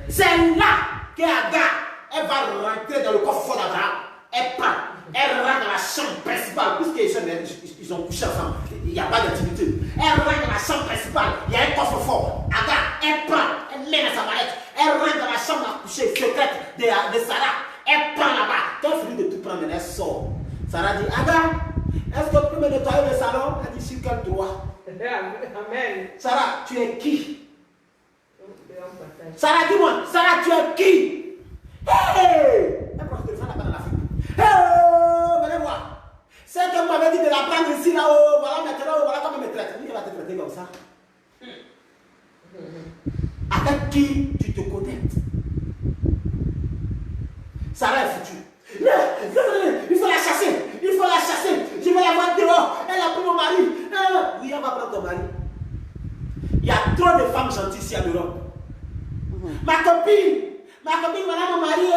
C'est là qu'Agar, elle va rentrer dans le coffre d'Abraham. Elle prend. Elle rentre dans la chambre principale, puisqu'ils ont couché ensemble, il n'y a pas d'intimité. Elle rentre dans la chambre principale, il y a un coffre fort. Agar, elle prend, elle met dans sa mallette. Elle rentre dans la chambre à coucher secrète de Sarah. Elle prend là-bas. Quand elle finit de tout prendre, elle sort. Sarah dit, Agar, est-ce que tu peux me nettoyer le salon? Elle dit, sur quel droit? Amen. Sarah, tu es qui? Sarah, dis-moi, Sarah, tu es qui? Hey! Elle prend le téléphone là-bas dans la fille. Venez voir. C'est que vous m'avez dit de la prendre ici, là-haut. Voilà maintenant, voilà comment elle me traite. Lui, elle va te traiter comme ça. Avec qui tu te connectes? Sarah est foutue. Il faut la chasser. Il faut la chasser. Je vais la voir dehors. Elle a pris mon mari. Oui, elle va prendre ton mari. Il y a trop de femmes gentilles ici en Europe. Ma copine, voilà mon mari.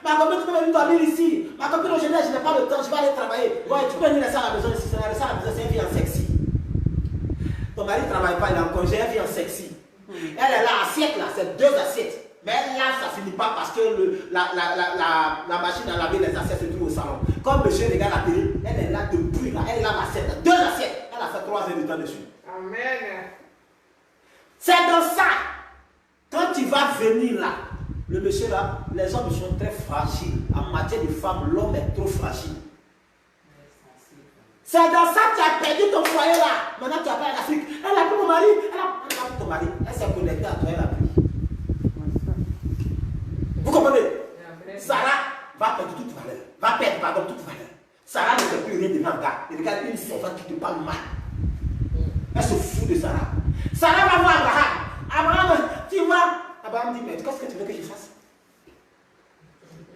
Ma copine, tu peux venir dormir ici. Ma copine, aujourd'hui, je n'ai pas le temps, je vais aller travailler. Ouais, tu peux venir laisser à la maison ici. C'est laisser à la maison, c'est une vie en sexy. Ton mari ne travaille pas, il est en congé, elle vit en sexy. Elle est là, assiette là, c'est 2 assiettes. Mais là, ça ne finit pas parce que la machine à laver les assiettes se trouve au salon. Comme monsieur regarde la télé, elle est là depuis là, elle lave l'assiette. 2 assiettes, elle a fait 3 heures de temps dessus. Amen. C'est dans ça. Quand tu vas venir là, le monsieur là, les hommes sont très fragiles. En matière de femmes, l'homme est trop fragile. C'est dans ça que tu as perdu ton foyer là. Maintenant tu appelles l'Afrique. Elle a pris mon mari. Elle a pris ton mari. Elle s'est connectée à toi, elle a pris. Vous comprenez? Sarah va perdre toute valeur. Toute valeur. Sarah ne fait plus rien devant un gars. Regarde une servante qui te parle mal. Elle se fout de Sarah. Sarah va voir Abraham. Abraham, tu vois. Abraham dit, mais qu'est-ce que tu veux que je fasse?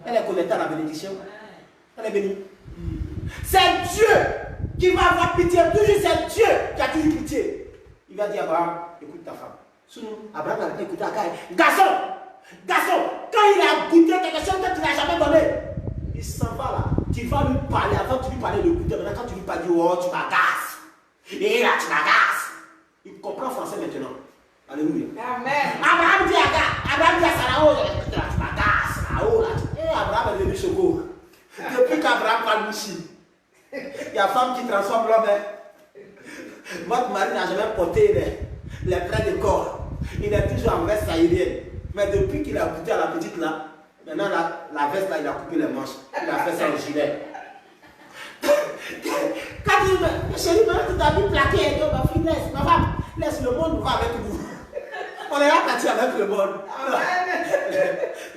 Elle est connectée à la bénédiction. Elle est bénie. C'est Dieu qui va avoir pitié. Toujours c'est Dieu qui a toujours pitié. Il va dire à Abraham, écoute ta femme. Sinon, Abraham n'a pas écouté Agar. Garçon, quand il a goûté quelque chose que tu n'as jamais donné, il s'en va là. Tu vas lui parler. Avant tu lui parlais de goûter. Maintenant quand tu lui parles, oh, tu m'agaces. Et là, tu m'agaces. Il comprend français maintenant. Alléluia. Amen. Abraham dit à Agar, Abraham dit à Sarah, oh, là, tu m'agaces. Là-haut, là. Et Abraham est devenu choco. Depuis qu'Abraham parle Michi, il y a femme qui transforme l'homme. Votre mari n'a jamais porté les plaies de corps. Il est toujours en veste sahélienne. Mais depuis qu'il a goûté à la petite là, maintenant la veste là, il a coupé les manches. Il a fait ça en gilet. Quand il dit, chérie, maintenant tu t'as vu plaquer, il dit, ma fille, laisse, ma femme, laisse, le monde va avec vous. On est là parti avec le monde.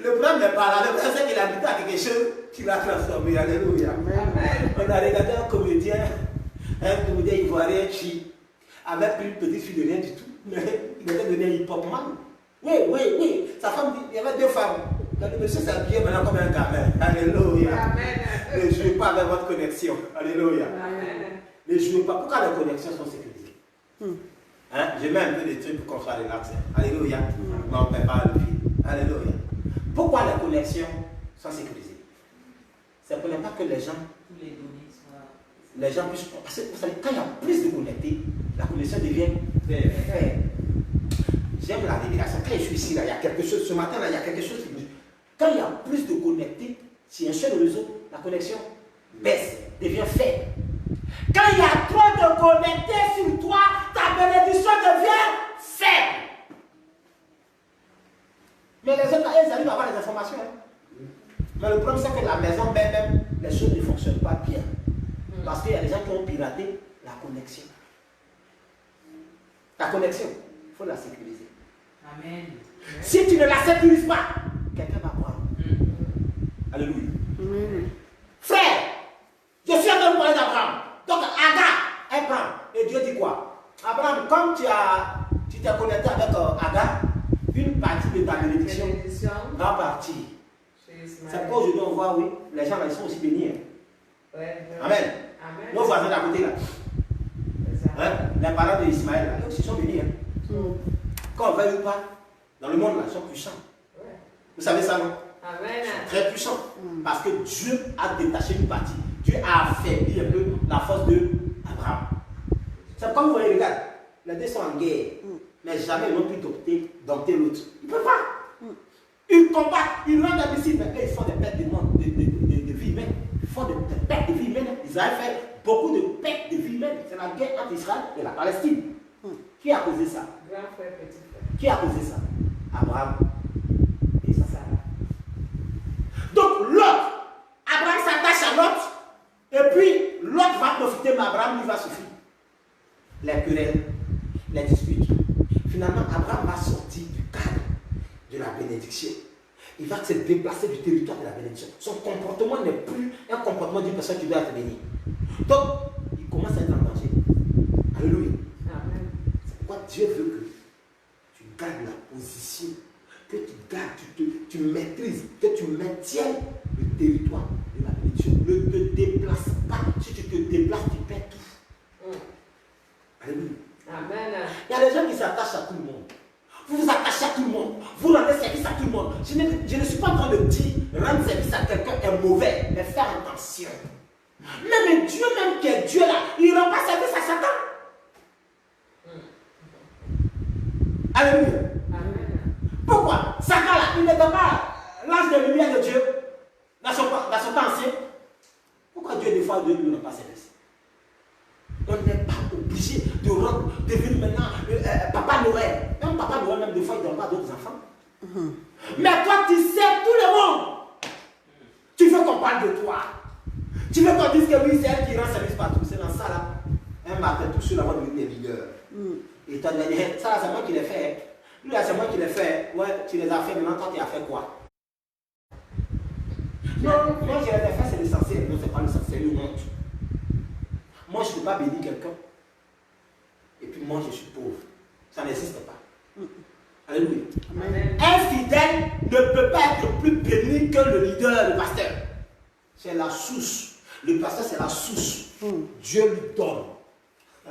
Le problème n'est pas là, le problème c'est qu'il a goûté à quelque chose qui l'a transformé. Alléluia. Amen. On a regardé un comédien ivoirien qui avait pris une petite fille de rien du tout. Mais il était devenu un hip-hop man. Oui. Sa femme dit, il y avait deux femmes. Le monsieur s'habillait maintenant comme un gamin. Alléluia. Amen. Ne jouez pas avec votre connexion. Alléluia. Amen. Ne jouez pas. Pourquoi les connexions sont sécurisées? Hein? Je mets un peu de trucs pour qu'on soit relaxé. Alléluia. Mais on ne perd pas le fil. Alléluia. Pourquoi les connexions sont sécurisées? C'est pour ne pas que les gens puissent. Parce que vous savez, quand il y a plus de connectés, la connexion devient faible. J'aime la révélation. Quand je suis ici, là, il y a quelque chose. Ce matin, là, il y a quelque chose qui bouge. Quand il y a plus de connectés, si un seul réseau, la connexion baisse, devient faible. Quand il y a trop de connectés sur toi, ta bénédiction devient faible. Mais les autres, ils arrivent à avoir les informations. Hein. Mais le problème, c'est que la maison, même, les choses ne fonctionnent pas bien. Parce qu'il y a des gens qui ont piraté la connexion. La connexion, il faut la sécuriser. Amen. Si tu ne la sécurises pas, quelqu'un va prendre. Alléluia. Frère, je suis en train de parler d'Abraham. Donc Agar, elle prend. Et Dieu dit quoi? Abraham, comme tu t'es connecté avec Agar, une partie de ta bénédiction va partir. C'est pourquoi aujourd'hui on voit, oui, les gens là, ils sont aussi bénis. Hein. Amen. Nos voisins d'à côté là. Hein? Les parents d'Ismaël là, ils sont bénis. Hein. Quand on va ou pas, dans le monde là, ils sont puissants. Vous savez ça, non? Amen. Ils sont très puissants. Parce que Dieu a détaché une partie. Dieu a affaibli un peu la force d'Abraham. C'est comme vous voyez, regarde, les deux sont en guerre. Mais jamais ils n'ont pu dompter l'autre. Ils ne peuvent pas. Ils combattent, ils rendent imbéciles, mais ils font des pertes de vie humaine. Ils font des pertes de vie humaine. Israël fait beaucoup de pertes de vie humaine. C'est la guerre entre Israël et la Palestine. Qui a causé ça? Grand frère, petit frère. Qui a causé ça? Abraham et Sarah. Donc l'autre, Abraham s'attache à l'autre, et puis l'autre va profiter, mais Abraham lui va suffire. Les querelles, les disputes. Finalement, Abraham va sortir du cadre de la bénédiction. Il va se déplacer du territoire de la bénédiction. Son comportement n'est plus un comportement d'une personne qui doit être bénie. Donc, il commence à être en danger. Alléluia. Amen. C'est pourquoi Dieu veut que tu gardes la position, que tu gardes, tu maîtrises, que tu maintiennes le territoire de la bénédiction. Ne te déplace pas. Si tu te déplaces, tu perds tout. Alléluia. Amen. Il y a des gens qui s'attachent à tout le monde. Vous vous attachez à tout le monde. Vous rendez service à tout le monde. Je ne suis pas en train de dire rendre service à quelqu'un est mauvais, mais faire attention. Même Dieu, même qui est Dieu là, il ne rend pas service à Satan. Alléluia. Amen. Pourquoi? Satan là, il n'était pas l'ange de lumière de Dieu dans son temps ancien. Pourquoi Dieu des fois ne lui rend pas service? On n'est pas obligé de venir maintenant Papa Noël. Même Papa Noël, même des fois, il ne donne pas d'autres enfants. Mais toi, tu sais tout le monde. Tu veux qu'on parle de toi. Tu veux qu'on dise que oui, c'est elle qui rend service partout. C'est dans ça là. Un matin, tout sur la voie de leaders. Et tu as dit, ça là, c'est moi qui l'ai fait. Lui là, c'est moi qui l'ai fait. Ouais, tu les as fait, maintenant, toi, tu as fait quoi? Non, moi, je les ai fait, c'est l'essentiel. Non, c'est pas l'essentiel, c'est une honte. Moi, je ne peux pas bénir quelqu'un. Et puis moi, je suis pauvre. Ça n'existe pas. Alléluia. Amen. Un fidèle ne peut pas être plus béni que le leader, le pasteur. C'est la source. Le pasteur, c'est la source. Dieu lui donne.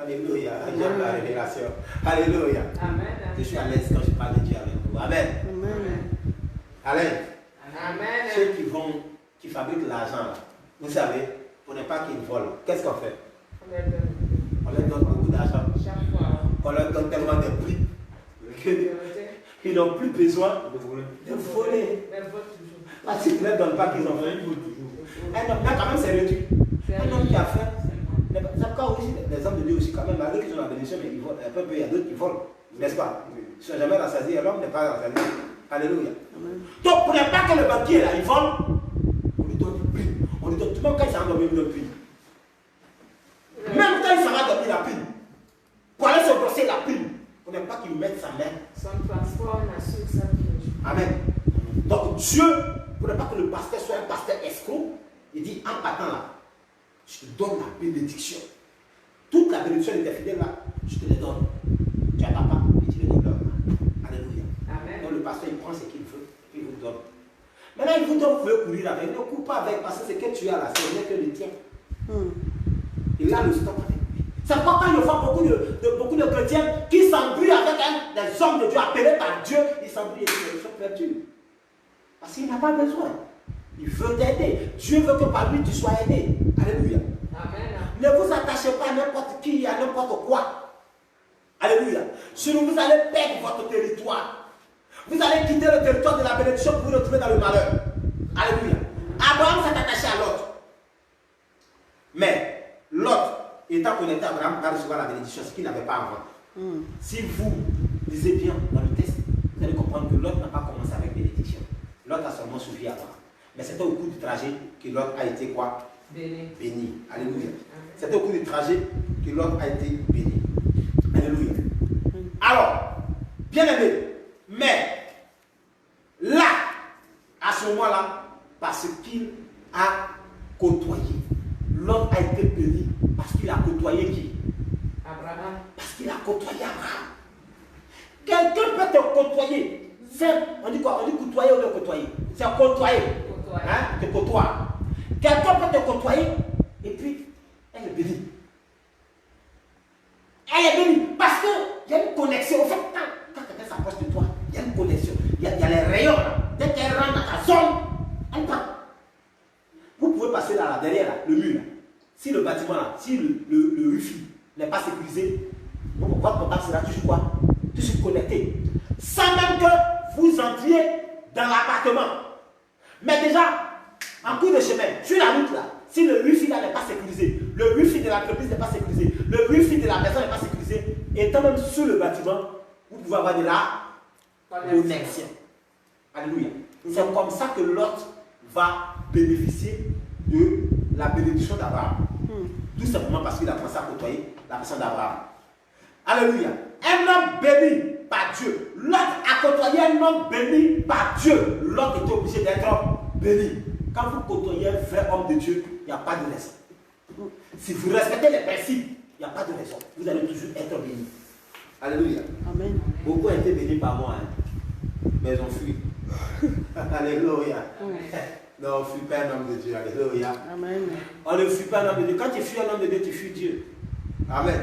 Alléluia. J'aime la révélation. Alléluia. Amen. Je suis à l'aise quand je parle de Dieu avec vous. Amen. Amen. Amen. Ceux qui fabriquent l'argent, vous savez, pour ne pas qu'ils volent, qu'est-ce qu'on fait? On leur donne beaucoup d'argent. Chaque fois. On leur donne tellement de prix qu'ils n'ont plus besoin de voler. Mais vote toujours. Parce qu'ils ne leur donnent pas qu'ils ont fait. Mais quand même, c'est réduit. Un homme qui a fait. C'est encore aussi les hommes de Dieu aussi, quand même, malgré qu'ils ont la bénédiction, mais ils volent. Un peu, il y a d'autres qui volent. N'est-ce pas? Ils ne sont jamais rassasiés, l'homme n'est pas rassasié. Alléluia. Donc, pour ne pas que le banquier là, il vole, on lui donne une prime. On lui donne, tout le monde quand il s'en va dormir, il donne prime. Même quand il s'en va dormir, la prime. Pour aller se brosser la prime. On n'aime pas qu'il mette sa main. Son transport n'assure ça toujours. Amen. Donc Dieu, pour ne pas que le pasteur soit un pasteur escroc, il dit en partant là, je te donne la bénédiction. Toute la bénédiction de tes fidèles là, je te les donne. Tu n'as pas et tu les donnes. Alléluia. Amen. Donc le pasteur il prend ce qu'il veut, il vous donne. Maintenant il vous donne, vous pouvez courir avec, ne cours pas avec parce que ce que tu as là, c'est que le tien. Il a le stock avec lui. C'est pourquoi quand il y a beaucoup de chrétiens qui s'embrouillent avec des hommes de Dieu appelés par Dieu, ils s'embrouillent et ils sont perdus. Parce qu'il n'a pas besoin. Il veut t'aider. Dieu veut que par lui tu sois aidé. Alléluia. Amen. Ne vous attachez pas à n'importe qui, à n'importe quoi. Alléluia. Sinon vous allez perdre votre territoire. Vous allez quitter le territoire de la bénédiction pour vous retrouver dans le malheur. Alléluia. Abraham s'est attaché à Lot. Mais Lot, étant connecté à Abraham, va recevoir la bénédiction, ce qu'il n'avait pas avant. Si vous lisez bien dans le texte, vous allez comprendre que Lot n'a pas commencé avec bénédiction. Lot a seulement suivi Abraham. Mais c'était au cours du trajet que Lot a été quoi? Béni. Alléluia. C'était au cours du trajet que Lot a été béni. Alléluia. Alors, bien aimé, mais là, à ce moment-là, parce qu'il a côtoyé, Lot a été béni parce qu'il a côtoyé qui? Abraham. Parce qu'il a côtoyé Abraham. Quelqu'un peut te côtoyer. On dit quoi? On dit côtoyer ou de côtoyer? C'est côtoyer. Hein? Te côtoie. Quelqu'un peut te côtoyer et puis elle est bénie. Elle est bénie parce qu'il y a une connexion. En fait, quand quelqu'un s'approche de toi, il y a une connexion. Il y a les rayons là. Dès qu'elle rentre dans ta zone, elle part. Vous pouvez passer là, derrière là, le mur là. Si le bâtiment là, si le wifi n'est pas sécurisé, votre contact sera toujours quoi? Toujours connecté. Sans même que vous entriez dans l'appartement. Mais déjà, en cours de chemin, sur la route là, si le wifi là n'est pas sécurisé, le wifi de l'entreprise n'est pas sécurisé, le wifi de la personne n'est pas sécurisé, étant même sur le bâtiment, vous pouvez avoir de la connexion. Alléluia. C'est comme ça que l'autre va bénéficier de la bénédiction d'Abraham. Tout simplement parce qu'il a commencé à côtoyer la personne d'Abraham. Alléluia. Un homme béni par Dieu. L'autre a côtoyé un homme béni par Dieu. L'autre était obligé d'être béni. Quand vous côtoyez un vrai homme de Dieu, il n'y a pas de raison. Si vous respectez les principes, il n'y a pas de raison. Vous allez toujours être béni. Alléluia. Amen. Beaucoup ont été bénis par moi, hein. Mais ils ont fui. Alléluia. Non, on ne fuit pas un homme de Dieu. Alléluia. Amen. On ne fuit pas un homme de Dieu. Quand tu fuis un homme de Dieu, tu fuis Dieu. Amen.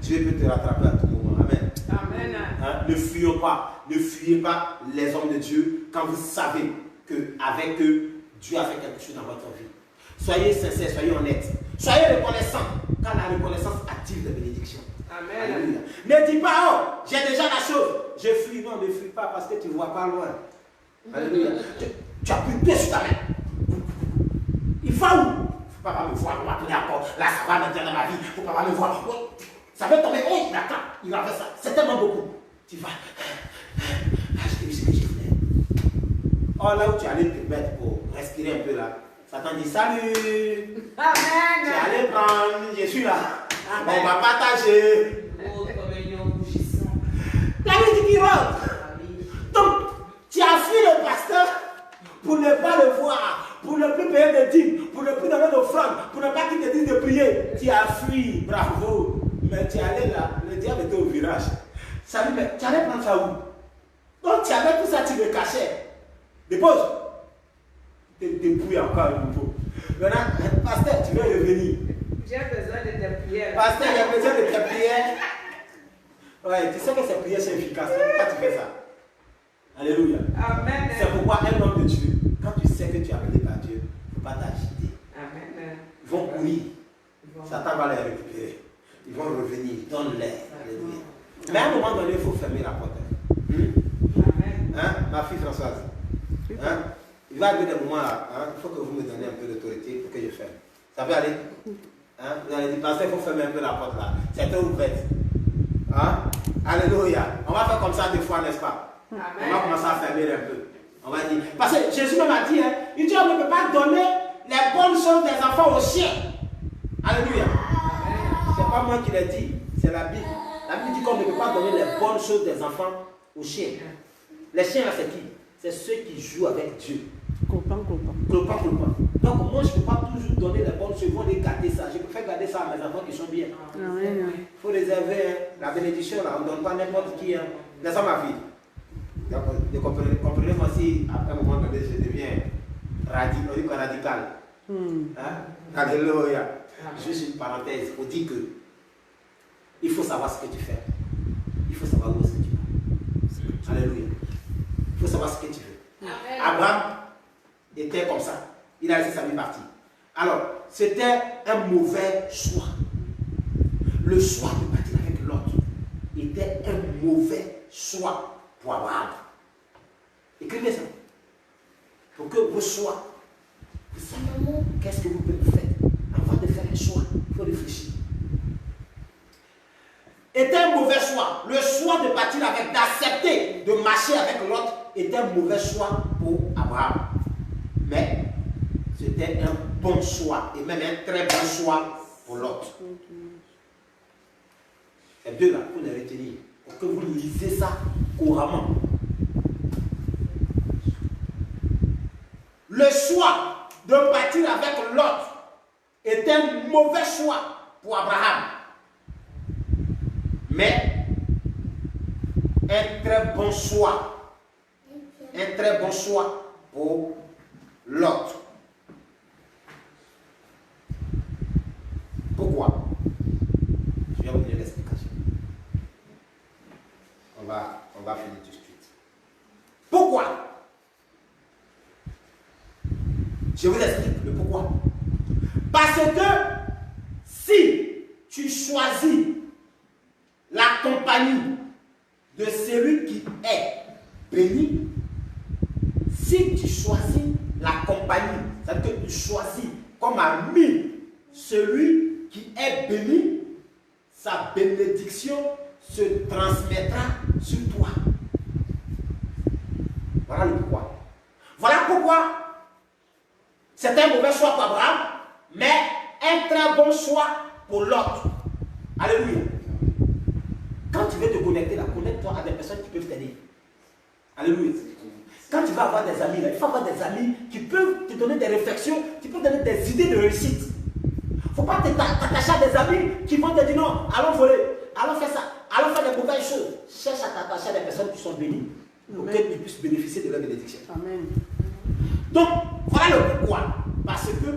Dieu peut te rattraper à tout moment. Amen. Amen. Hein? Ne fuyons pas. Ne fuyez pas les hommes de Dieu quand vous savez qu'avec eux, Dieu a fait quelque chose dans votre vie. Soyez sincères, soyez honnêtes. Soyez reconnaissants quand la reconnaissance active les bénédictions. Amen. Alléluia. Ne dis pas, oh, j'ai déjà la chose. Je fuis. Non, ne fuis pas parce que tu ne vois pas loin. Alléluia. Tu as plus de pied sur ta main. Il faut où? Il ne faut pas me voir, on va tourner encore. Là, ça va maintenant dans ma vie. Il ne faut pas me voir. Oh, ça va tomber. Oh, il attend. Il va faire ça. C'est tellement beaucoup. Tu vas. J'ai vu ce que j'ai fait. Oh, là où tu allais te mettre pour respirer un peu là. Satan dit salut. Amen. Tu allais prendre. Je suis là. Amen. On va partager. Oh, communion bouchissant. La vie qui rentre. Donc, tu as fui le pasteur pour ne pas le voir, pour ne plus payer de dîmes, pour ne plus donner d'offrande, pour ne pas qu'il te dise de prier. Tu as fui, bravo. Mais tu allais là, le diable était au virage. Salut, mais tu allais prendre ça où? Donc tu avais tout ça, tu le cachais. Dépose. Tu te débrouilles encore un nouveau. Maintenant, pasteur, tu veux revenir. J'ai besoin de tes prières. Pasteur, j'ai besoin de tes prières. Ouais, tu sais que ces prières sont efficaces. Pourquoi tu fais ça? Alléluia. Amen. C'est pourquoi un homme de Dieu, quand tu sais que tu es appelé par Dieu, il ne faut pas t'agiter. Amen. Ils vont courir. Satan va les récupérer. Ils vont revenir, donne-les. Alléluia. Mais à un moment donné, il faut fermer la porte. Hein? Ma fille Françoise. Hein? Il va arriver des moments là, hein? Il faut que vous me donniez un peu d'autorité pour que je ferme. Ça peut aller? Hein? Vous allez dire, pasteur, il faut fermer un peu la porte là. C'est trop ouverte. Hein? Alléluia. On va faire comme ça des fois, n'est-ce pas? Amen. On va commencer à fermer un peu. On va dire. Parce que Jésus même a dit, hein, il dit, on ne peut pas donner les bonnes choses des enfants aux chiens. Alléluia. C'est pas moi qui l'ai dit, c'est la Bible. La Bible dit qu'on ne peut pas donner les bonnes choses des enfants aux chiens. Les chiens là, c'est qui? C'est ceux qui jouent avec Dieu. Copain. Clopin. Donc moi je ne peux pas toujours donner les bonnes choses, ils vont les garder ça. Je préfère garder ça à mes enfants qui sont bien. Amen. Il faut réserver hein, la bénédiction là, on ne donne pas n'importe qui. Hein. Laisse ma fille. Donc, comprenez-moi si à un moment donné je deviens radical. Hein? Alléluia. Juste une parenthèse pour dire que il faut savoir ce que tu fais. Il faut savoir où est-ce que tu vas. Alléluia. Il faut savoir ce que tu veux. Abraham était comme ça. Il a laissé sa vie partir. Alors, c'était un mauvais choix. Le choix de partir avec l'autre était un mauvais choix pour Abraham. Écrivez ça. Pour que vos choix, vous savez qu'est-ce que vous pouvez faire. Avant de faire un choix, il faut réfléchir. Était un mauvais choix. Le choix de partir avec, d'accepter de marcher avec l'autre était un mauvais choix pour Abraham. Mais c'était un bon choix et même un très bon choix pour l'autre. Ces deux-là, il faut les retenir pour que vous lisez ça couramment. Le choix de partir avec l'autre était un mauvais choix pour Abraham. Mais un très bon choix. Un très bon choix pour l'autre. Pourquoi? Je vais vous donner l'explication. On va finir tout de suite. Pourquoi? Je vous explique le pourquoi. Parce que si tu choisis la compagnie de celui qui est béni, si tu choisis la compagnie, c'est-à-dire que tu choisis comme ami celui qui est béni, sa bénédiction se transmettra sur toi. Voilà le pourquoi. Voilà pourquoi c'est un mauvais choix pour Abraham, mais un très bon choix pour l'autre. Alléluia. Quand tu veux te connecter là, connecte-toi à des personnes qui peuvent t'aider. Alléluia. Quand tu vas avoir des amis là, il faut avoir des amis qui peuvent te donner des réflexions, qui peuvent te donner des idées de réussite. Il ne faut pas t'attacher à des amis qui vont te dire non, allons voler, allons faire ça, allons faire des mauvaises choses. Cherche à t'attacher à des personnes qui sont bénies pour que tu puisses bénéficier de leur bénédiction. Amen. Donc, voilà le pourquoi. Parce que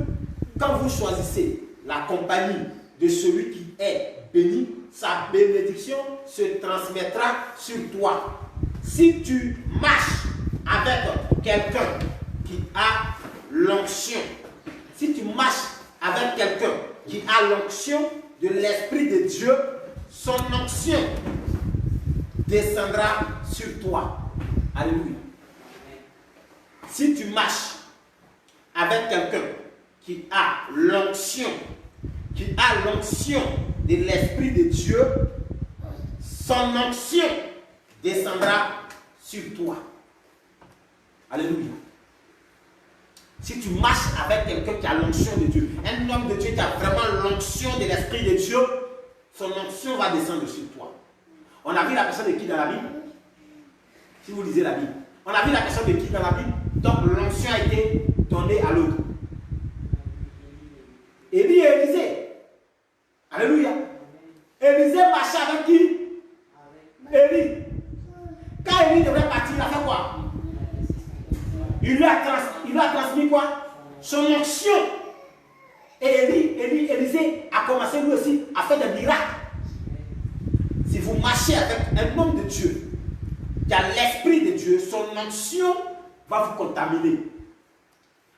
quand vous choisissez la compagnie de celui qui est béni, sa bénédiction se transmettra sur toi. Si tu marches avec quelqu'un qui a l'onction, si tu marches avec quelqu'un qui a l'onction de l'Esprit de Dieu, son onction descendra sur toi. Alléluia. Si tu marches avec quelqu'un qui a l'onction de l'Esprit de Dieu, son onction descendra sur toi. Alléluia. Si tu marches avec quelqu'un qui a l'onction de Dieu, un homme de Dieu qui a vraiment l'onction de l'Esprit de Dieu, son onction va descendre sur toi. On a vu la personne de qui dans la Bible? Si vous lisez la Bible, on a vu la personne de qui dans la Bible? Donc l'onction a été donnée à l'autre. Élie et Élisée. Alléluia. Élisée marchait avec qui? Élie. Quand Élie devait partir, il a fait quoi? Il lui a transmis quoi? Son onction. Et Élisée a commencé lui aussi à faire des miracles. Si vous marchez avec un homme de Dieu qui a l'Esprit de Dieu, son onction va vous contaminer.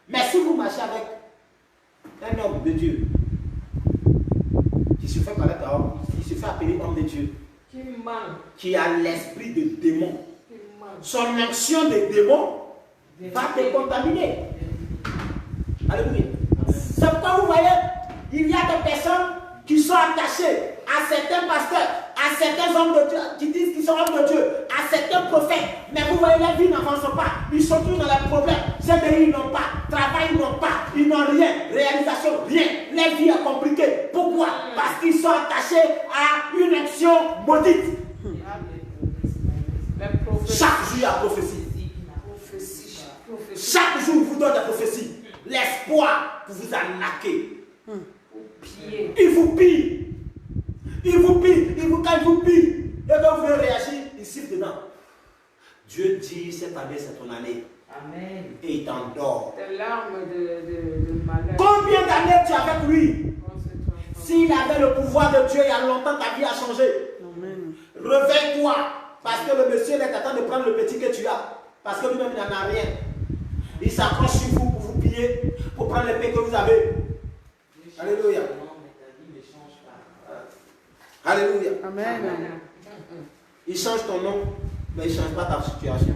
Mais si vous marchez avec un homme de Dieu qui se fait connaître, il se fait appeler homme de Dieu, Qui manque. qui a l'esprit de démon. Qui manque. Son action de démon va te contaminer. Alléluia. C'est pourquoi vous voyez, il y a des personnes qui sont attachées à certains pasteurs, à certains hommes de Dieu, qui disent qu'ils sont hommes de Dieu, à certains prophètes. Mais vous voyez, leur vie n'avance pas. Ils sont tous dans les problèmes. CDI, ils n'ont pas. Travail, ils n'ont pas. Ils n'ont rien. Réalisation, rien. Leur vie est compliquée. Pourquoi? Parce qu'ils sont attachés à une action maudite. Chaque jour, il y a prophétie. Chaque jour, il vous donne des prophéties. L'espoir pour vous arnaquer. Il vous pille. Il vous pille. Quand il vous pille, et quand vous voulez réagir, il siffle dedans. Dieu dit, cette année, c'est ton année. Amen. Et il t'endort. Des larmes de malheur. Combien d'années tu es avec lui? S'il avait le pouvoir de Dieu, il y a longtemps, ta vie a changé. Amen. Réveille-toi. Parce que le monsieur est en train de prendre le petit que tu as. Parce que lui-même, il n'en a rien. Il s'accroche sur vous pour vous piller, pour prendre les paix que vous avez. Alléluia. Alléluia. Amen. Il change ton nom, mais il ne change pas ta situation.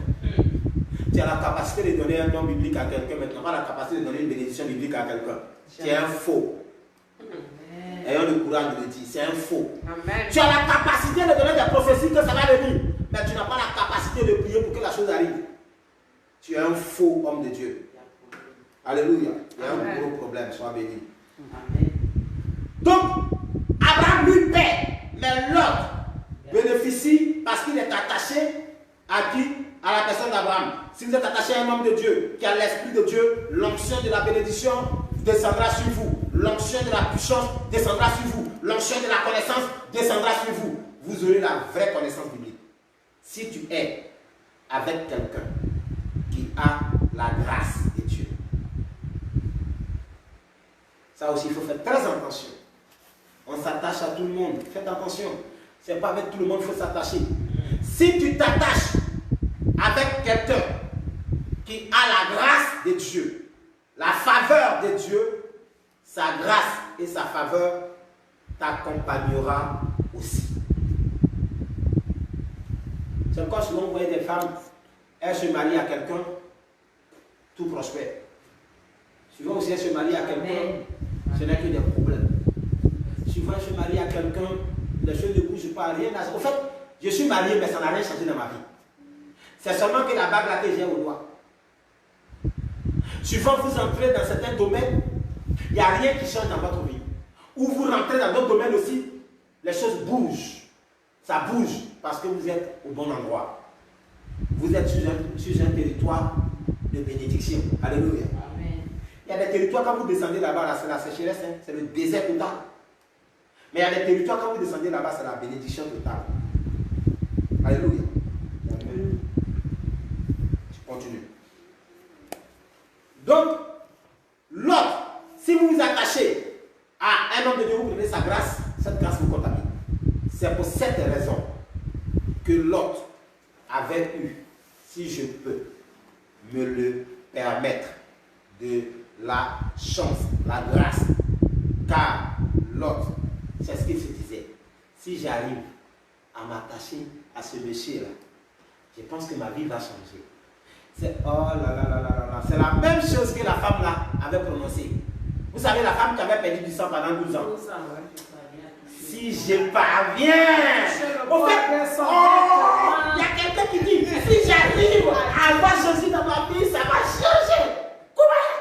Tu as la capacité de donner un nom biblique à quelqu'un, mais tu n'as pas la capacité de donner une bénédiction biblique à quelqu'un. Tu es un faux. Ayons le courage de le dire, c'est un faux. Amen. Tu as la capacité de donner des prophéties que ça va venir, mais tu n'as pas la capacité de prier pour que la chose arrive. Tu es un faux homme de Dieu. Alléluia. Il y a un gros problème, sois béni. Donc, Abraham lui paie, mais l'autre bénéficie parce qu'il est attaché à qui? À la personne d'Abraham. Si vous êtes attaché à un homme de Dieu qui a l'esprit de Dieu, l'onction de la bénédiction descendra sur vous. L'onction de la puissance descendra sur vous. L'onction de la connaissance descendra sur vous. Vous aurez la vraie connaissance biblique. Si tu es avec quelqu'un qui a la grâce de Dieu. Ça aussi, il faut faire très attention. On s'attache à tout le monde. Faites attention. Ce n'est pas avec tout le monde qu'il faut s'attacher. Si tu t'attaches avec quelqu'un qui a la grâce de Dieu, la faveur de Dieu, sa grâce et sa faveur t'accompagnera aussi. C'est pourquoi souvent vous voyez des femmes, elles se marient à quelqu'un, tout prospère. Souvent aussi elles se marient à quelqu'un, ce n'est que des problèmes. Souvent elles se marient à quelqu'un, les choses ne bougent pas, rien. En fait, je suis marié, mais ça n'a rien changé dans ma vie. C'est seulement que la bague là que j'ai au doigt. Souvent vous entrez dans certains domaines, il n'y a rien qui change dans votre vie. Ou vous rentrez dans d'autres domaines aussi, les choses bougent. Ça bouge parce que vous êtes au bon endroit. Vous êtes sur un territoire de bénédiction. Alléluia. Amen. Il y a des territoires, quand vous descendez là-bas, c'est la sécheresse, hein, c'est le désert total. Mais il y a des territoires, quand vous descendez là-bas, c'est la bénédiction totale. Alléluia. Amen. Je continue. Donc, l'autre, si vous vous attachez à un homme de Dieu, vous prenez sa grâce, cette grâce vous contamine. C'est pour cette raison que l'autre avait eu, si je peux me le permettre, de la chance, la grâce. Car l'autre, c'est ce qu'il se disait. Si j'arrive à m'attacher à ce monsieur-là, je pense que ma vie va changer. C'est oh là là là là là. C'est la même chose que la femme là avait prononcé. Vous savez, la femme qui avait perdu du sang pendant 12 ans. Si je parviens, au fait, il y a quelqu'un qui dit, si j'arrive à voir Jésus dans ma vie, ça va changer. Comment?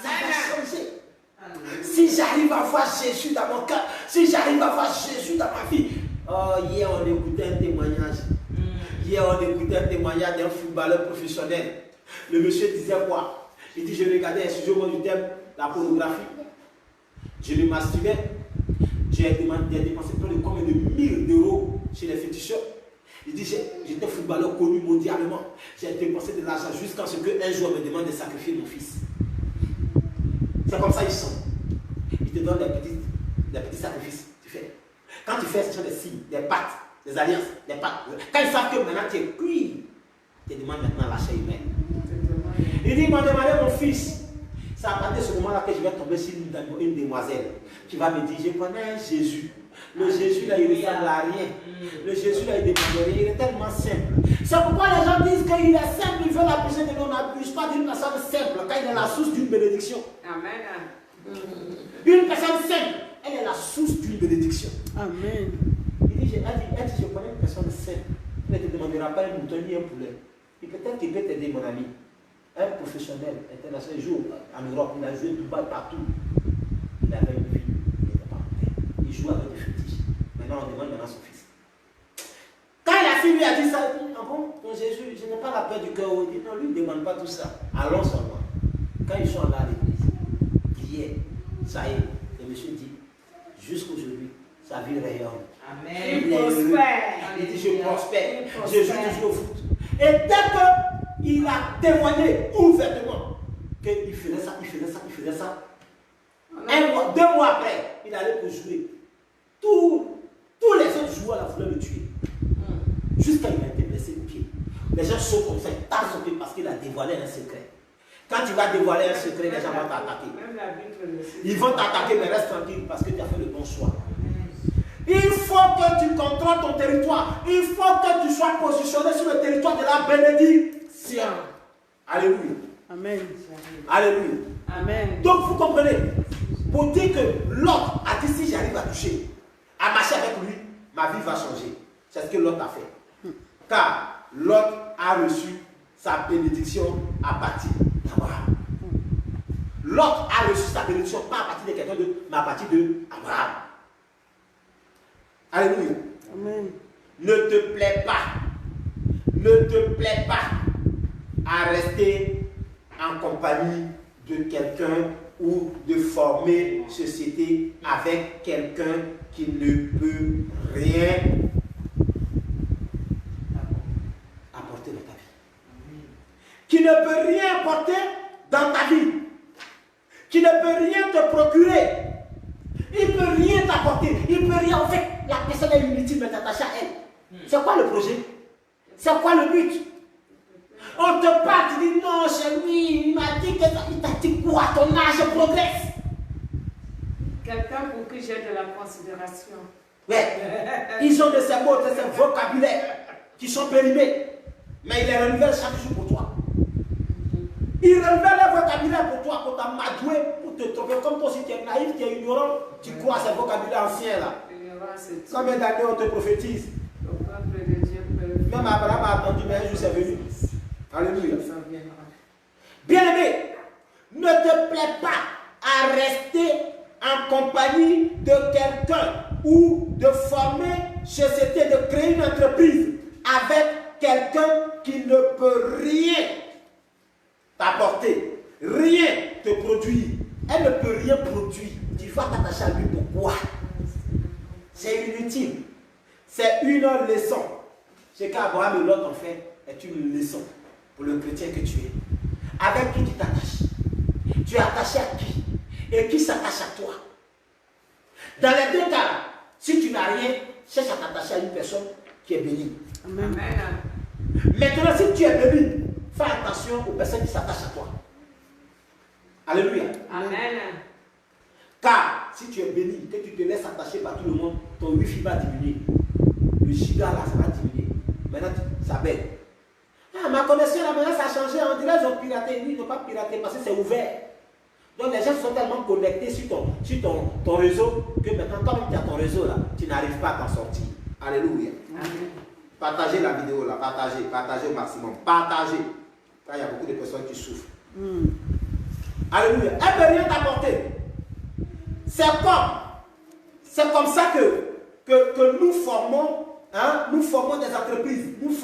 Ça va changer. Si j'arrive à voir Jésus dans mon cœur, si j'arrive à voir Jésus dans ma vie. Oh, hier on écoutait un témoignage. Hier on écoutait un témoignage d'un footballeur professionnel. Le monsieur disait quoi? Il dit, je regardais un sujet au du thème, la pornographie. Je me masturbais. J'ai dépensé près de combien de 1000 € chez les féticheurs. Il dit, j'étais footballeur connu mondialement. J'ai dépensé de l'argent jusqu'à ce qu'un jour on me demande de sacrifier mon fils. C'est comme ça ils sont. Ils te donnent des petits sacrifices. Tu fais. Quand tu fais, ce sont des signes, des pactes, des alliances, des pactes. Quand ils savent que maintenant tu es cuit, ils te demandent maintenant l'achat humain. Il dit, il m'a demandé mon fils. c'est à partir de ce moment-là que je vais tomber sur une demoiselle qui va me dire, je connais Jésus. Le Jésus là, il ne ressemble à rien. Le Jésus là, il ne demande rien. Il est tellement simple. C'est pourquoi les gens disent qu'il est simple, il veut l'abuser de l'eau. On n'abuse pas d'une personne simple quand il est la source d'une bénédiction. Amen. Une personne simple, elle est la source d'une bénédiction. Amen. Il dit, elle dit, je connais une personne simple. Elle ne te demandera pas un mouton ni un poulet. Et peut-être qu'il peut t'aider, mon ami. Un professionnel international, il joue en Europe, il a joué Dubaï partout. Il avait une vie, il n'était pas en paix. Il joue avec des fétiches. Maintenant, on demande son fils. Quand la fille lui a dit ça, il dit, ah bon, ton Jésus, je n'ai pas la peur du cœur. Il dit, non, lui, ne demande pas tout ça. Allons seulement. Quand ils sont allés à l'église, hier, ça y est, le monsieur dit, jusqu'aujourd'hui, sa vie rayonne. Amen. Il prospère. Il dit, je prospère. Je joue toujours au foot. Et dès qu'il a témoigné ouvertement qu'il faisait ça, il faisait ça, un mois, 2 mois après, il allait pour jouer. Tous les autres joueurs voulaient le tuer. Jusqu'à il a été blessé le pied. Les gens sont comme ça, ils tapent son pied parce qu'il a dévoilé un secret. Quand tu vas dévoiler un secret, les gens vont t'attaquer. Ils vont t'attaquer, mais reste tranquille parce que tu as fait le bon choix. Il faut que tu contrôles ton territoire. Il faut que tu sois positionné sur le territoire de la bénédiction. Alléluia. Amen. Alléluia. Amen. Donc vous comprenez, pour dire que l'autre a dit si j'arrive à toucher, à marcher avec lui, ma vie va changer. C'est ce que l'autre a fait. Car l'autre a reçu sa bénédiction à partir d'Abraham. L'autre a reçu sa bénédiction pas à partir de quelqu'un d'autre, mais à partir d'Abraham. Alléluia. Amen. Ne te plaît pas à rester en compagnie de quelqu'un ou de former une société avec quelqu'un qui ne peut rien apporter dans ta vie. Qui ne peut rien apporter dans ta vie. Qui ne peut rien te procurer. Il ne peut rien t'apporter. Il ne peut rien. En fait, la personne est inutile, mais t'attaches à elle. C'est quoi le projet? C'est quoi le but? On te parle, tu dis non, chez lui, il m'a dit que il t'a dit quoi? Ton âge progresse. Quelqu'un pour qui j'ai de la considération. Ouais. Ils ont de ces mots, de ces vocabulaires qui sont périmés. Mais ils les renouvellent chaque jour pour toi. Ils renouvellent le vocabulaire pour toi, pour t'amadouer, pour te tromper. Comme toi, si tu es naïf, tu es ignorant, tu crois à ces vocabulaires anciens là. Combien d'années on te prophétise? Même Abraham a attendu, mais un jour c'est venu. Alléluia. Bien-aimé, ne te plaît pas à rester en compagnie de quelqu'un ou de former société, de créer une entreprise avec quelqu'un qui ne peut rien t'apporter, rien te produire. Elle ne peut rien produire. Tu vas t'attacher à lui pourquoi? C'est inutile. C'est une leçon. Ce qu'Abraham et l'autre ont fait est une leçon pour le chrétien que tu es. Avec qui tu t'attaches? Tu es attaché à qui? Et qui s'attache à toi? Dans les deux cas, si tu n'as rien, cherche à t'attacher à une personne qui est bénie. Amen. Maintenant, si tu es béni, fais attention aux personnes qui s'attachent à toi. Alléluia. Amen. Car si tu es béni, que tu te laisses attacher par tout le monde, ton wifi va diminuer. Le giga là, ça va diminuer. Maintenant, ça baisse. Ah, ma connexion là, maintenant, ça a changé. On dirait qu'ils ont piraté. Oui, ils n'ont pas piraté parce que c'est ouvert. Donc les gens sont tellement connectés sur ton réseau que maintenant, quand même tu as ton réseau là, tu n'arrives pas à t'en sortir. Alléluia. Amen. Partagez la vidéo là, partagez au maximum. Partagez. Quand il y a beaucoup de personnes qui souffrent. Alléluia. Elle ne peut rien t'apporter. C'est comme ça que nous formons, hein, nous formons des entreprises, nous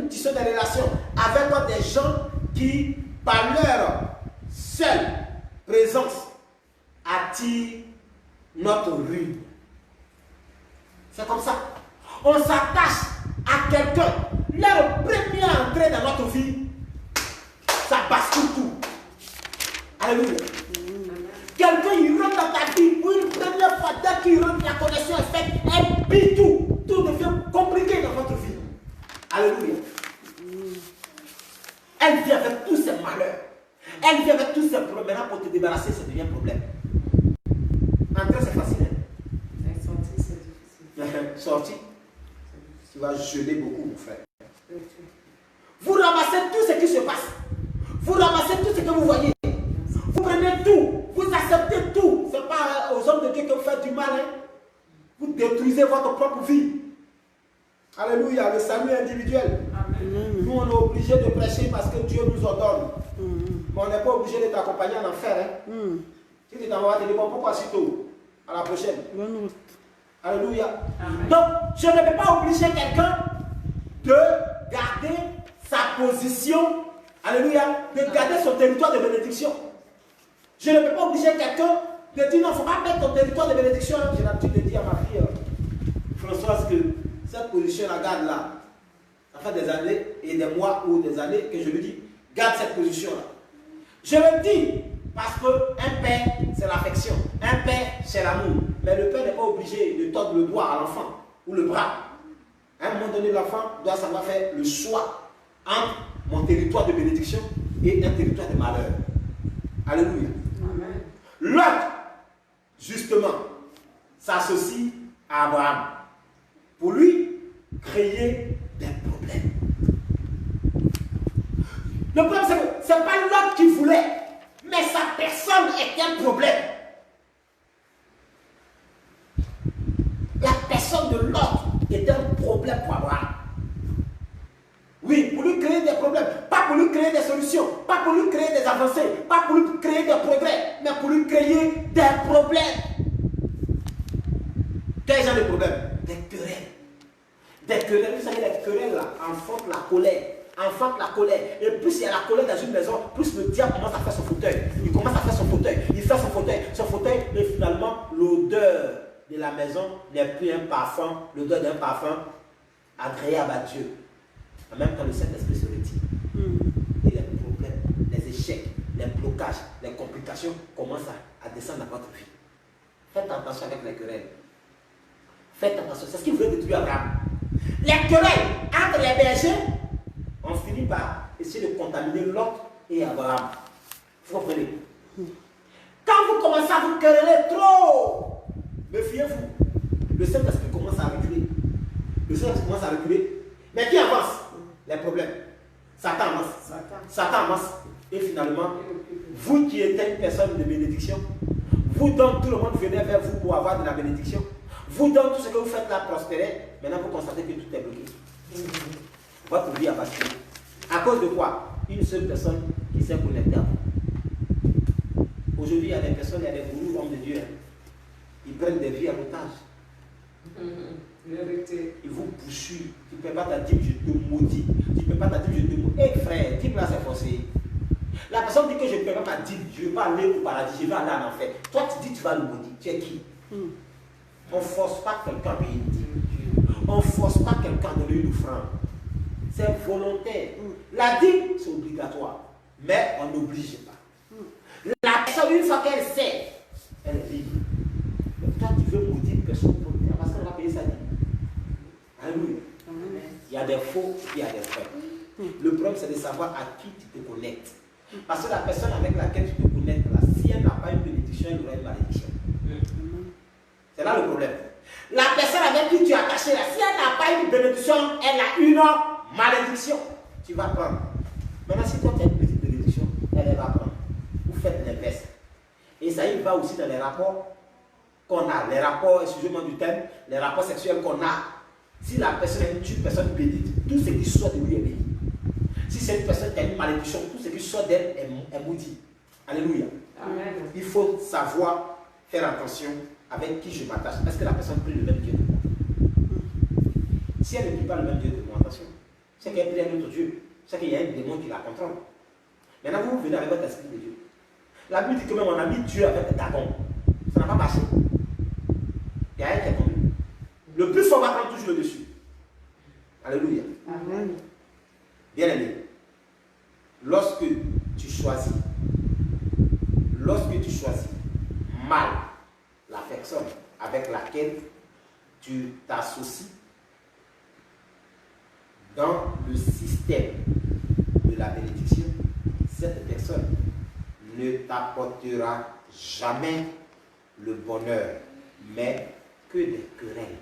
tissons des relations avec des gens qui, par leur seule présence, attirent notre ruine. C'est comme ça. On s'attache à quelqu'un. Leur première entrée dans notre vie, ça bascule tout. Alléluia. Quelqu'un il rentre dans ta vie pour une première fois, dès qu'il rentre, la connexion est faite, elle pille tout. Tout devient compliqué dans votre vie. Alléluia. Elle vient avec tous ses malheurs. Elle vient avec tous ses problèmes pour te débarrasser. sorti, tu vas jeûner beaucoup, mon frère. Vous ramassez tout ce qui se passe. Vous ramassez tout ce que vous voyez. Vous prenez tout. Vous acceptez tout. Ce n'est pas aux hommes de Dieu que vous faites du mal. Hein. Vous détruisez votre propre vie. Alléluia, le salut individuel. Amen. Nous, on est obligé de prêcher parce que Dieu nous ordonne. Mais on n'est pas obligé de t'accompagner en enfer. Hein. Si tu t'en vas, tu te dis, bon, pourquoi si tôt? À la prochaine. Alléluia. Amen. Donc, je ne peux pas obliger quelqu'un de garder sa position. Alléluia. De garder son territoire de bénédiction. Je ne peux pas obliger quelqu'un de dire, non, il ne faut pas mettre ton territoire de bénédiction. J'ai l'habitude de dire à ma fille, Françoise, que cette position-là, garde-là. Ça fait des années et des mois ou des années que je lui dis, garde cette position-là. Je le dis parce qu'un père, c'est l'affection. Un père, c'est l'amour. Mais le père n'est pas obligé de tordre le doigt à l'enfant ou le bras. À un moment donné, l'enfant doit savoir faire le choix entre mon territoire de bénédiction et un territoire de malheur. Alléluia. Amen. Lot, justement, s'associe à Abraham pour lui créer des problèmes. Le problème, c'est que ce n'est pas Lot qui voulait, mais sa personne est un problème. La personne de Lot est un problème pour Abraham. Oui, pour lui créer des problèmes, pas pour lui créer des solutions, pas pour lui créer des avancées, pas pour lui créer des progrès, mais pour lui créer des problèmes. Quel genre de problèmes? Des querelles. Des querelles, vous savez, les querelles là, enfantent la colère. Enfantent la colère. Et plus il y a la colère dans une maison, plus le diable commence à faire son fauteuil. Il commence à faire son fauteuil. Il fait son fauteuil, et finalement, l'odeur de la maison n'est plus un parfum, l'odeur d'un parfum agréable à Dieu. En même temps, le Saint-Esprit se retire. Et les problèmes, les échecs, les blocages, les complications commencent à descendre dans votre vie. Faites attention avec les querelles. Faites attention. C'est ce qui voulait détruire Abraham. Les querelles entre les bergers, on finit par essayer de contaminer Lot et Abraham. Vous comprenez? Quand vous commencez à vous quereller trop, méfiez-vous. Le Saint-Esprit commence à reculer. Le Saint-Esprit commence à reculer. Mais qui avance? Les problèmes. Satan avance. Satan avance. Et finalement, vous qui êtes une personne de bénédiction, vous dont tout le monde venait vers vous pour avoir de la bénédiction, vous dont tout ce que vous faites là prospérer, maintenant vous constatez que tout est bloqué. Votre vie a basculé. À cause de quoi? Une seule personne qui s'est connectée à vous. Aujourd'hui, il y a des personnes, il y a des gourous, hommes de Dieu. Ils prennent des vies à l'otage. Ils vous poursuivent. Tu ne peux pas ta dîme, je te maudis. Tu ne peux pas ta dîme, je te maudis. Hé frère, dîme là c'est forcé. La personne dit que je ne peux pas ma dîme, je ne vais pas aller au paradis, je vais aller en enfer. Toi tu dis tu vas le maudire. Tu es qui? On ne force pas quelqu'un à payer une dîme. On ne force pas quelqu'un à donner une offrande. C'est volontaire. La dîme, c'est obligatoire. Mais on n'oblige pas. La personne, une fois qu'elle sait, elle est libre. Mais toi, tu veux maudire une personne volontaire parce qu'elle va payer sa dîme. Alléluia. Il y a des faux, il y a des vrais. Le problème, c'est de savoir à qui tu te connectes. Parce que la personne avec laquelle tu te connectes, là, si elle n'a pas une bénédiction, elle aura une malédiction. C'est là le problème. La personne avec qui tu es attaché, là, si elle n'a pas une bénédiction, elle a une malédiction. Tu vas prendre. Maintenant, si toi tu as une petite bénédiction, elle va prendre. Vous faites l'inverse. Et ça y va aussi dans les rapports qu'on a. Les rapports, excusez-moi du terme, les rapports sexuels qu'on a. Si la personne est une personne bénite, tout ce qui sort de lui est béni. Si c'est une personne qui a une malédiction, tout ce qui sort d'elle est maudit. Alléluia. Amen. Il faut savoir faire attention avec qui je m'attache. Est-ce que la personne prie le même Dieu que moi? Si elle ne prie pas le même Dieu que moi, attention. C'est qu'elle prie un autre Dieu. C'est qu'il y a un démon qui la contrôle. Maintenant, vous venez avec votre esprit de Dieu. La Bible dit que même on a mis Dieu avec Dagon. Ça n'a pas marché. Il y a un qui est tombé. Le plus fort va prendre toujours le dessus. Alléluia. Amen. Bien aimé, lorsque tu choisis mal la personne avec laquelle tu t'associes dans le système de la bénédiction, cette personne ne t'apportera jamais le bonheur, mais que des querelles.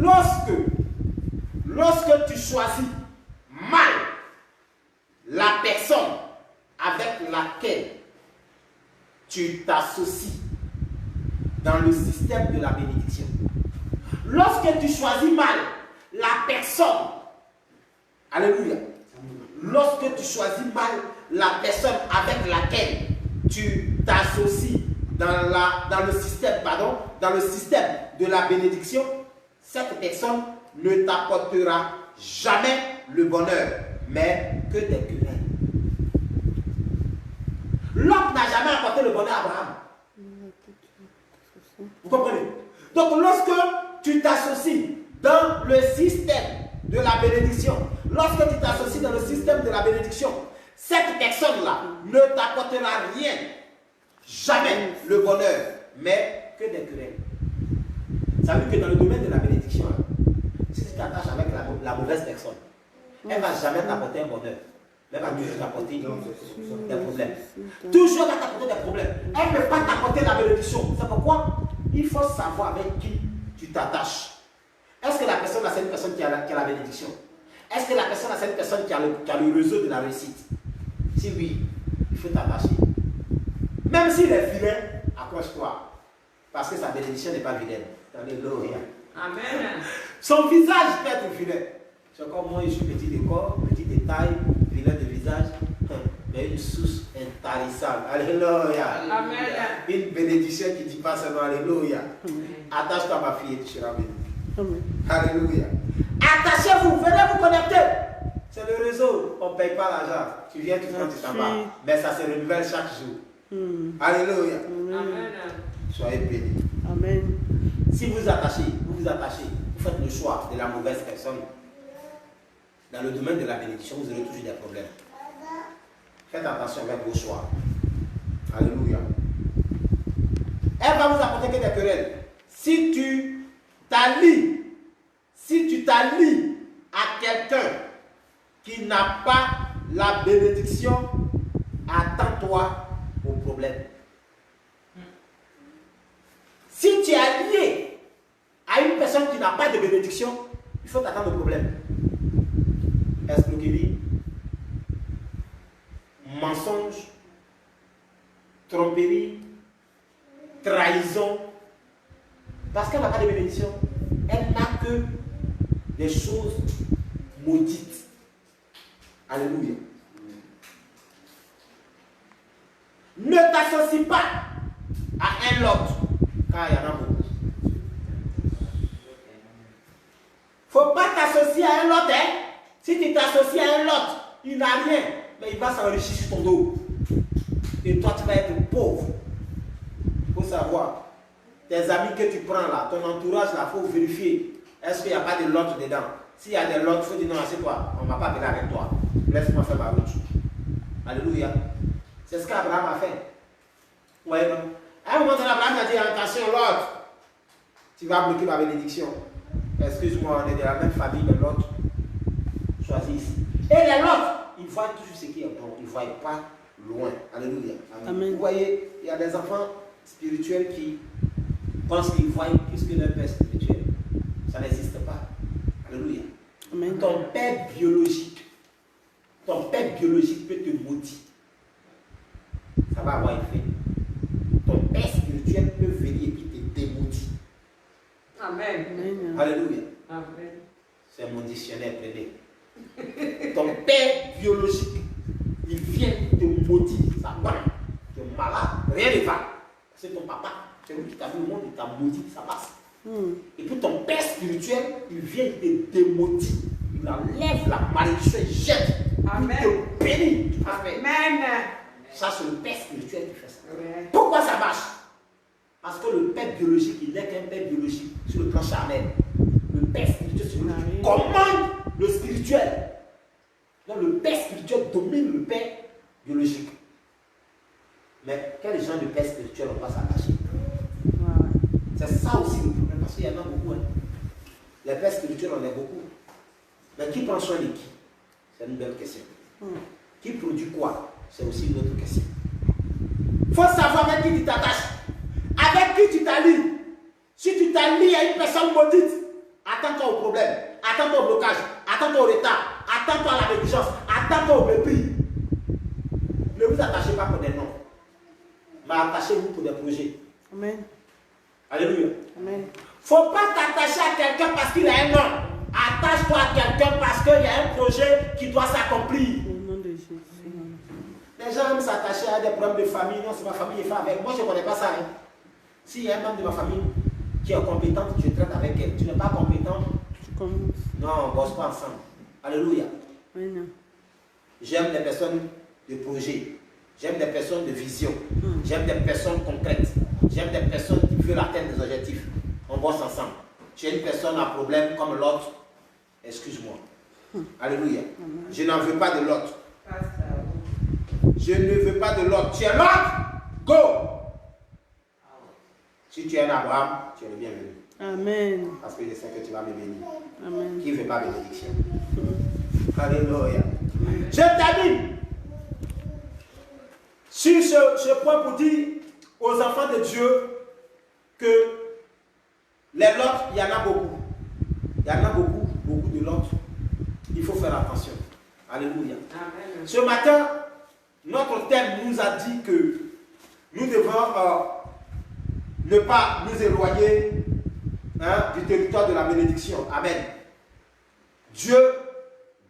lorsque tu choisis mal la personne avec laquelle tu t'associes dans le système de la bénédiction, lorsque tu choisis mal la personne, alléluia, lorsque tu choisis mal la personne avec laquelle tu t'associes dans le système de la bénédiction, cette personne ne t'apportera jamais le bonheur, mais que des querelles. Lot n'a jamais apporté le bonheur à Abraham. Vous comprenez? Donc lorsque tu t'associes dans le système de la bénédiction, lorsque tu t'associes dans le système de la bénédiction, cette personne-là ne t'apportera rien, jamais le bonheur, mais que des querelles. Ça veut dire que dans le domaine de la bénédiction, si tu t'attaches avec la mauvaise personne, elle ne va jamais t'apporter un bonheur, mais elle va toujours t'apporter des problèmes. Toujours elle va t'apporter des problèmes. Elle ne peut pas t'apporter la bénédiction. C'est pourquoi il faut savoir avec qui tu t'attaches. Est-ce que la personne là, c'est une personne qui a la bénédiction? Est-ce que la personne là, c'est une personne qui a le réseau de la réussite? Si oui, il faut t'attacher. Même s'il est vilain, accroche-toi. Parce que sa bénédiction n'est pas vilaine. Alléluia. Amen. Son visage peut être vilain. C'est comme moi, je suis petit de corps, petit de taille, vilain de visage, mais une source intarissable. Alléluia. Amen. Une bénédiction qui dit pas seulement Alléluia. Attache-toi ma fille et tu seras béni. Alléluia. Attachez-vous, venez vous connecter. C'est le réseau, on ne paye pas l'argent. Tu viens, tu prends, tu t'en vas. Mais ça se renouvelle chaque jour. Alléluia. Amen. Soyez bénis. Amen. Si vous vous attachez, vous faites le choix de la mauvaise personne. Dans le domaine de la bénédiction, vous aurez toujours des problèmes. Faites attention avec vos choix. Alléluia. Elle va vous apporter que des querelles. Si tu t'allies à quelqu'un qui n'a pas la bénédiction, attends-toi au problème. Si tu es allié à une personne qui n'a pas de bénédiction, il faut t'attendre au problème. Escroquerie, mensonge, tromperie, trahison. Parce qu'elle n'a pas de bénédiction, elle n'a que des choses maudites. Alléluia. Ne t'associe pas à un lot, car il y en a beaucoup. Il ne faut pas t'associer à un lot. Si tu t'associes à un lot, il n'a rien, mais il va s'enrichir sur ton dos. Et toi, tu vas être pauvre. Il faut savoir, tes amis que tu prends là, ton entourage là, il faut vérifier. Est-ce qu'il n'y a pas de lot dedans? S'il y a des lots, il faut dire non, assieds-toi. On ne va pas venir avec toi. Laisse-moi faire ma route. Alléluia. C'est ce qu'Abraham a fait. Ouais, non? À un moment donné, Abraham a dit, attention, l'autre, tu vas bloquer ma bénédiction. Excuse-moi, on est de la même famille, mais l'autre, choisis ici. Et les autres, ils voient toujours ce qui est bon. Ils ne voient pas loin. Alléluia. Amen. Vous voyez, il y a des enfants spirituels qui pensent qu'ils voient plus que leur père spirituel. Ça n'existe pas. Alléluia. Amen. Ton père biologique peut te maudire. Ça va avoir effet. Ton père spirituel peut venir et puis te démaudire. Amen. Amen. Alléluia. Amen. C'est mon dictionnaire, prenez. Ton père biologique, il vient te maudire. Ça va. Tu es malade, rien ne va. C'est ton papa, c'est lui qui t'a vu au monde, il t'a maudit, ça passe. Et puis ton père spirituel, il vient te démaudire. Il enlève la malédiction, il jette. Amen. Il te bénit. Amen. Ça, c'est le père spirituel qui fait ça. Amen. Pourquoi ça marche? Parce que le père biologique, il n'est qu'un père biologique sur le plan charnel. Le père spirituel, c'est lui qui commande le spirituel. Donc le père spirituel domine le père biologique. Mais quel genre de père spirituel on va s'attacher? C'est ça aussi le problème, parce qu'il y en a beaucoup. Les pères spirituels, on en a beaucoup. Mais qui prend soin de qui? C'est une belle question. Qui produit quoi? C'est aussi une autre question. Il faut savoir avec qui tu t'attaches. Avec qui tu t'allies. Si tu t'allies à une personne maudite, attends-toi au problème, attends-toi au blocage, attends-toi au retard, attends-toi à la négligence, attends-toi au mépris. Ne vous attachez pas pour des noms, mais attachez-vous pour des projets. Amen. Alléluia. Amen. Il ne faut pas t'attacher à quelqu'un parce qu'il a un nom. Attache-toi à quelqu'un parce qu'il y a un projet qui doit s'accomplir. Au nom de Jésus. Les gens aiment s'attacher à des problèmes de famille. Non, c'est ma famille qui fait avec. Moi, je ne connais pas ça. Hein. S'il y a un membre de ma famille qui est compétent, je traite avec elle. Tu n'es pas compétent. Tu commences. Non, on ne bosse pas ensemble. Alléluia. Amen. J'aime les personnes de projet. J'aime des personnes de vision. J'aime des personnes concrètes. J'aime des personnes qui veulent atteindre des objectifs. On bosse ensemble. Tu es une personne à problème comme l'autre. Excuse-moi. Alléluia. Je n'en veux pas de l'autre. Je ne veux pas de l'autre. Tu es l'autre. Go. Si tu es un Abraham, tu es le bienvenu. Amen. Parce que je sais que tu vas me bénir. Amen. Qui ne veut pas bénédiction? Alléluia. Je termine sur ce point pour dire aux enfants de Dieu que les lots, il y en a beaucoup. Il y en a beaucoup, beaucoup de lots. Il faut faire attention. Alléluia. Amen. Ce matin, notre thème nous a dit que nous devons ne pas nous éloigner du territoire de la bénédiction. Amen. Dieu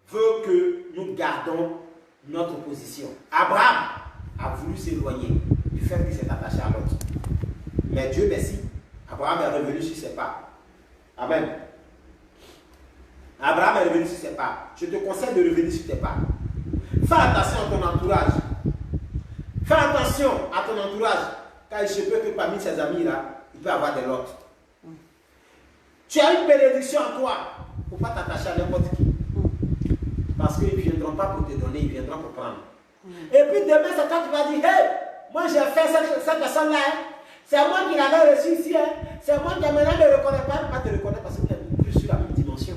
veut que nous gardons notre position. Abraham a voulu s'éloigner du fait qu'il s'est attaché à l'autre. Mais Dieu merci, Abraham est revenu sur ses pas. Amen. Abraham est revenu sur ses pas. Je te conseille de revenir sur tes pas. Fais attention à ton entourage. Fais attention à ton entourage. Car il se peut que parmi ses amis là, il peut y avoir des lots. Tu as une bénédiction en toi. Il ne faut pas t'attacher à n'importe qui. Parce qu'ils ne viendront pas pour te donner, ils viendront pour prendre. Et puis demain, c'est toi qui vas dire, hey, moi j'ai fait cette personne-là. Hein. C'est moi qui l'avais reçu ici. Hein. C'est moi qui maintenant ne reconnais pas. Pas te reconnaître parce que tu es plus sur la même dimension.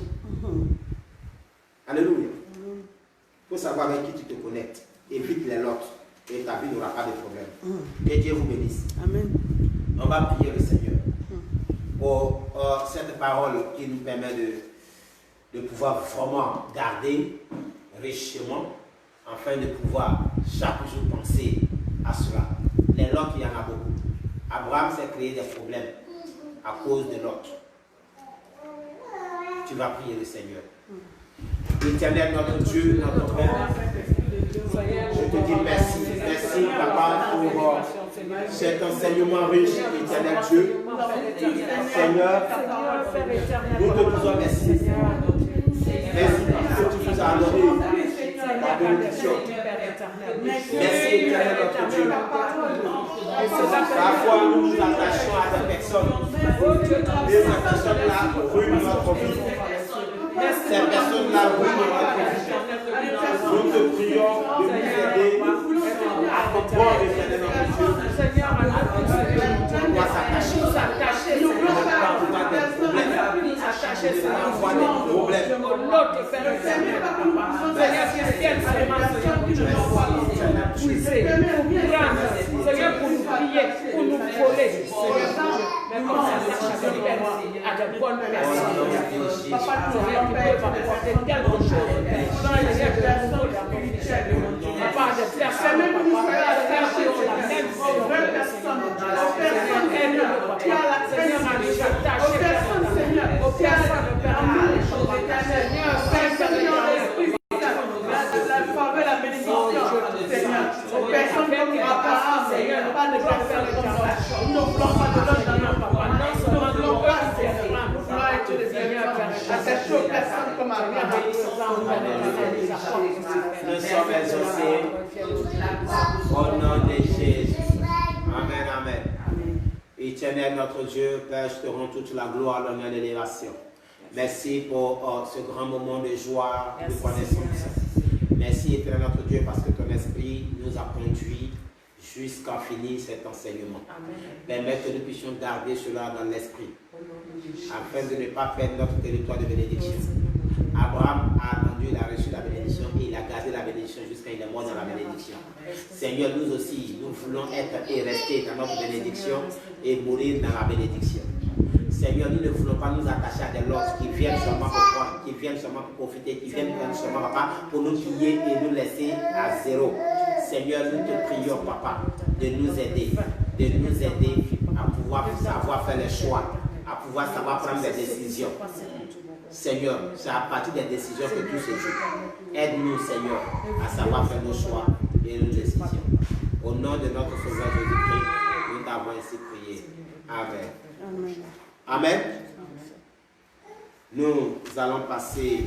Alléluia. Il faut savoir avec qui tu te connectes. Évite les lots. Et ta vie n'aura pas de problème. Que Dieu vous bénisse. Amen. On va prier le Seigneur pour cette parole qui nous permet de pouvoir vraiment garder richement, afin de pouvoir chaque jour penser à cela. Les lots, il y en a beaucoup. Abraham s'est créé des problèmes à cause de l'autre. Tu vas prier le Seigneur. Éternel, notre Dieu, notre Père, je te dis merci. Merci, Papa, pour cet enseignement riche, éternel Dieu. Seigneur, nous te disons merci. Merci parce que tu nous as donné la bénédiction. Merci, éternel notre Dieu. Parfois, nous nous attachons à des personnes. Et ces personnes-là ruinent notre vie. Ces personnes-là ruinent notre vie. Nous te prions de nous aider à comprendre, éternel notre Dieu. On doit s'attacher. On doit avoir des problèmes. On doit avoir des problèmes. Seigneur, pour nous prier, pour nous voler, mais comme ça, à de bonnes personnes. Papa, tu peuvent apporter quelque chose dans les personnes spirituelles. Papa, des personnes qui ont la même personne. Seigneur, ma vie, j'attache aux personnes de Père. Seigneur, la faveur, la bénédiction, Seigneur, aux personnes comme Abraham, Seigneur, pas de personnes comme ça. Nous ne voulons pas de l'autre dans notre papa. Nous ne voulons pas, Seigneur, nous voulons être des Seigneurs à cette personne comme Abraham. Nous sommes exaucés au nom de Jésus. Amen, amen. Éternel notre Dieu, Père, je te rends toute la gloire, l'honneur et l'élévation. Merci pour ce grand moment de joie, de connaissance. Merci, éternel notre Dieu, parce que ton esprit nous a conduits jusqu'à finir cet enseignement. Permets que nous puissions garder cela dans l'esprit, afin de ne pas perdre notre territoire de bénédiction. Abraham a attendu, il a reçu la bénédiction et il a gardé la bénédiction jusqu'à il est mort dans la bénédiction. Seigneur, nous aussi, nous voulons être et rester dans notre bénédiction et mourir dans la bénédiction. Seigneur, nous ne voulons pas nous attacher à des lords qui viennent seulement pour prendre, qui viennent seulement pour profiter, qui viennent seulement, papa, pour nous piller et nous laisser à zéro. Seigneur, nous te prions, papa, de nous aider à pouvoir savoir faire les choix, à pouvoir savoir prendre des décisions. Seigneur, c'est à partir des décisions que tout se joue. Aide-nous, Seigneur, à savoir faire nos choix et nos décisions. Au nom de notre Sauveur Jésus-Christ, nous t'avons ainsi prié. Amen. Amen. Nous allons passer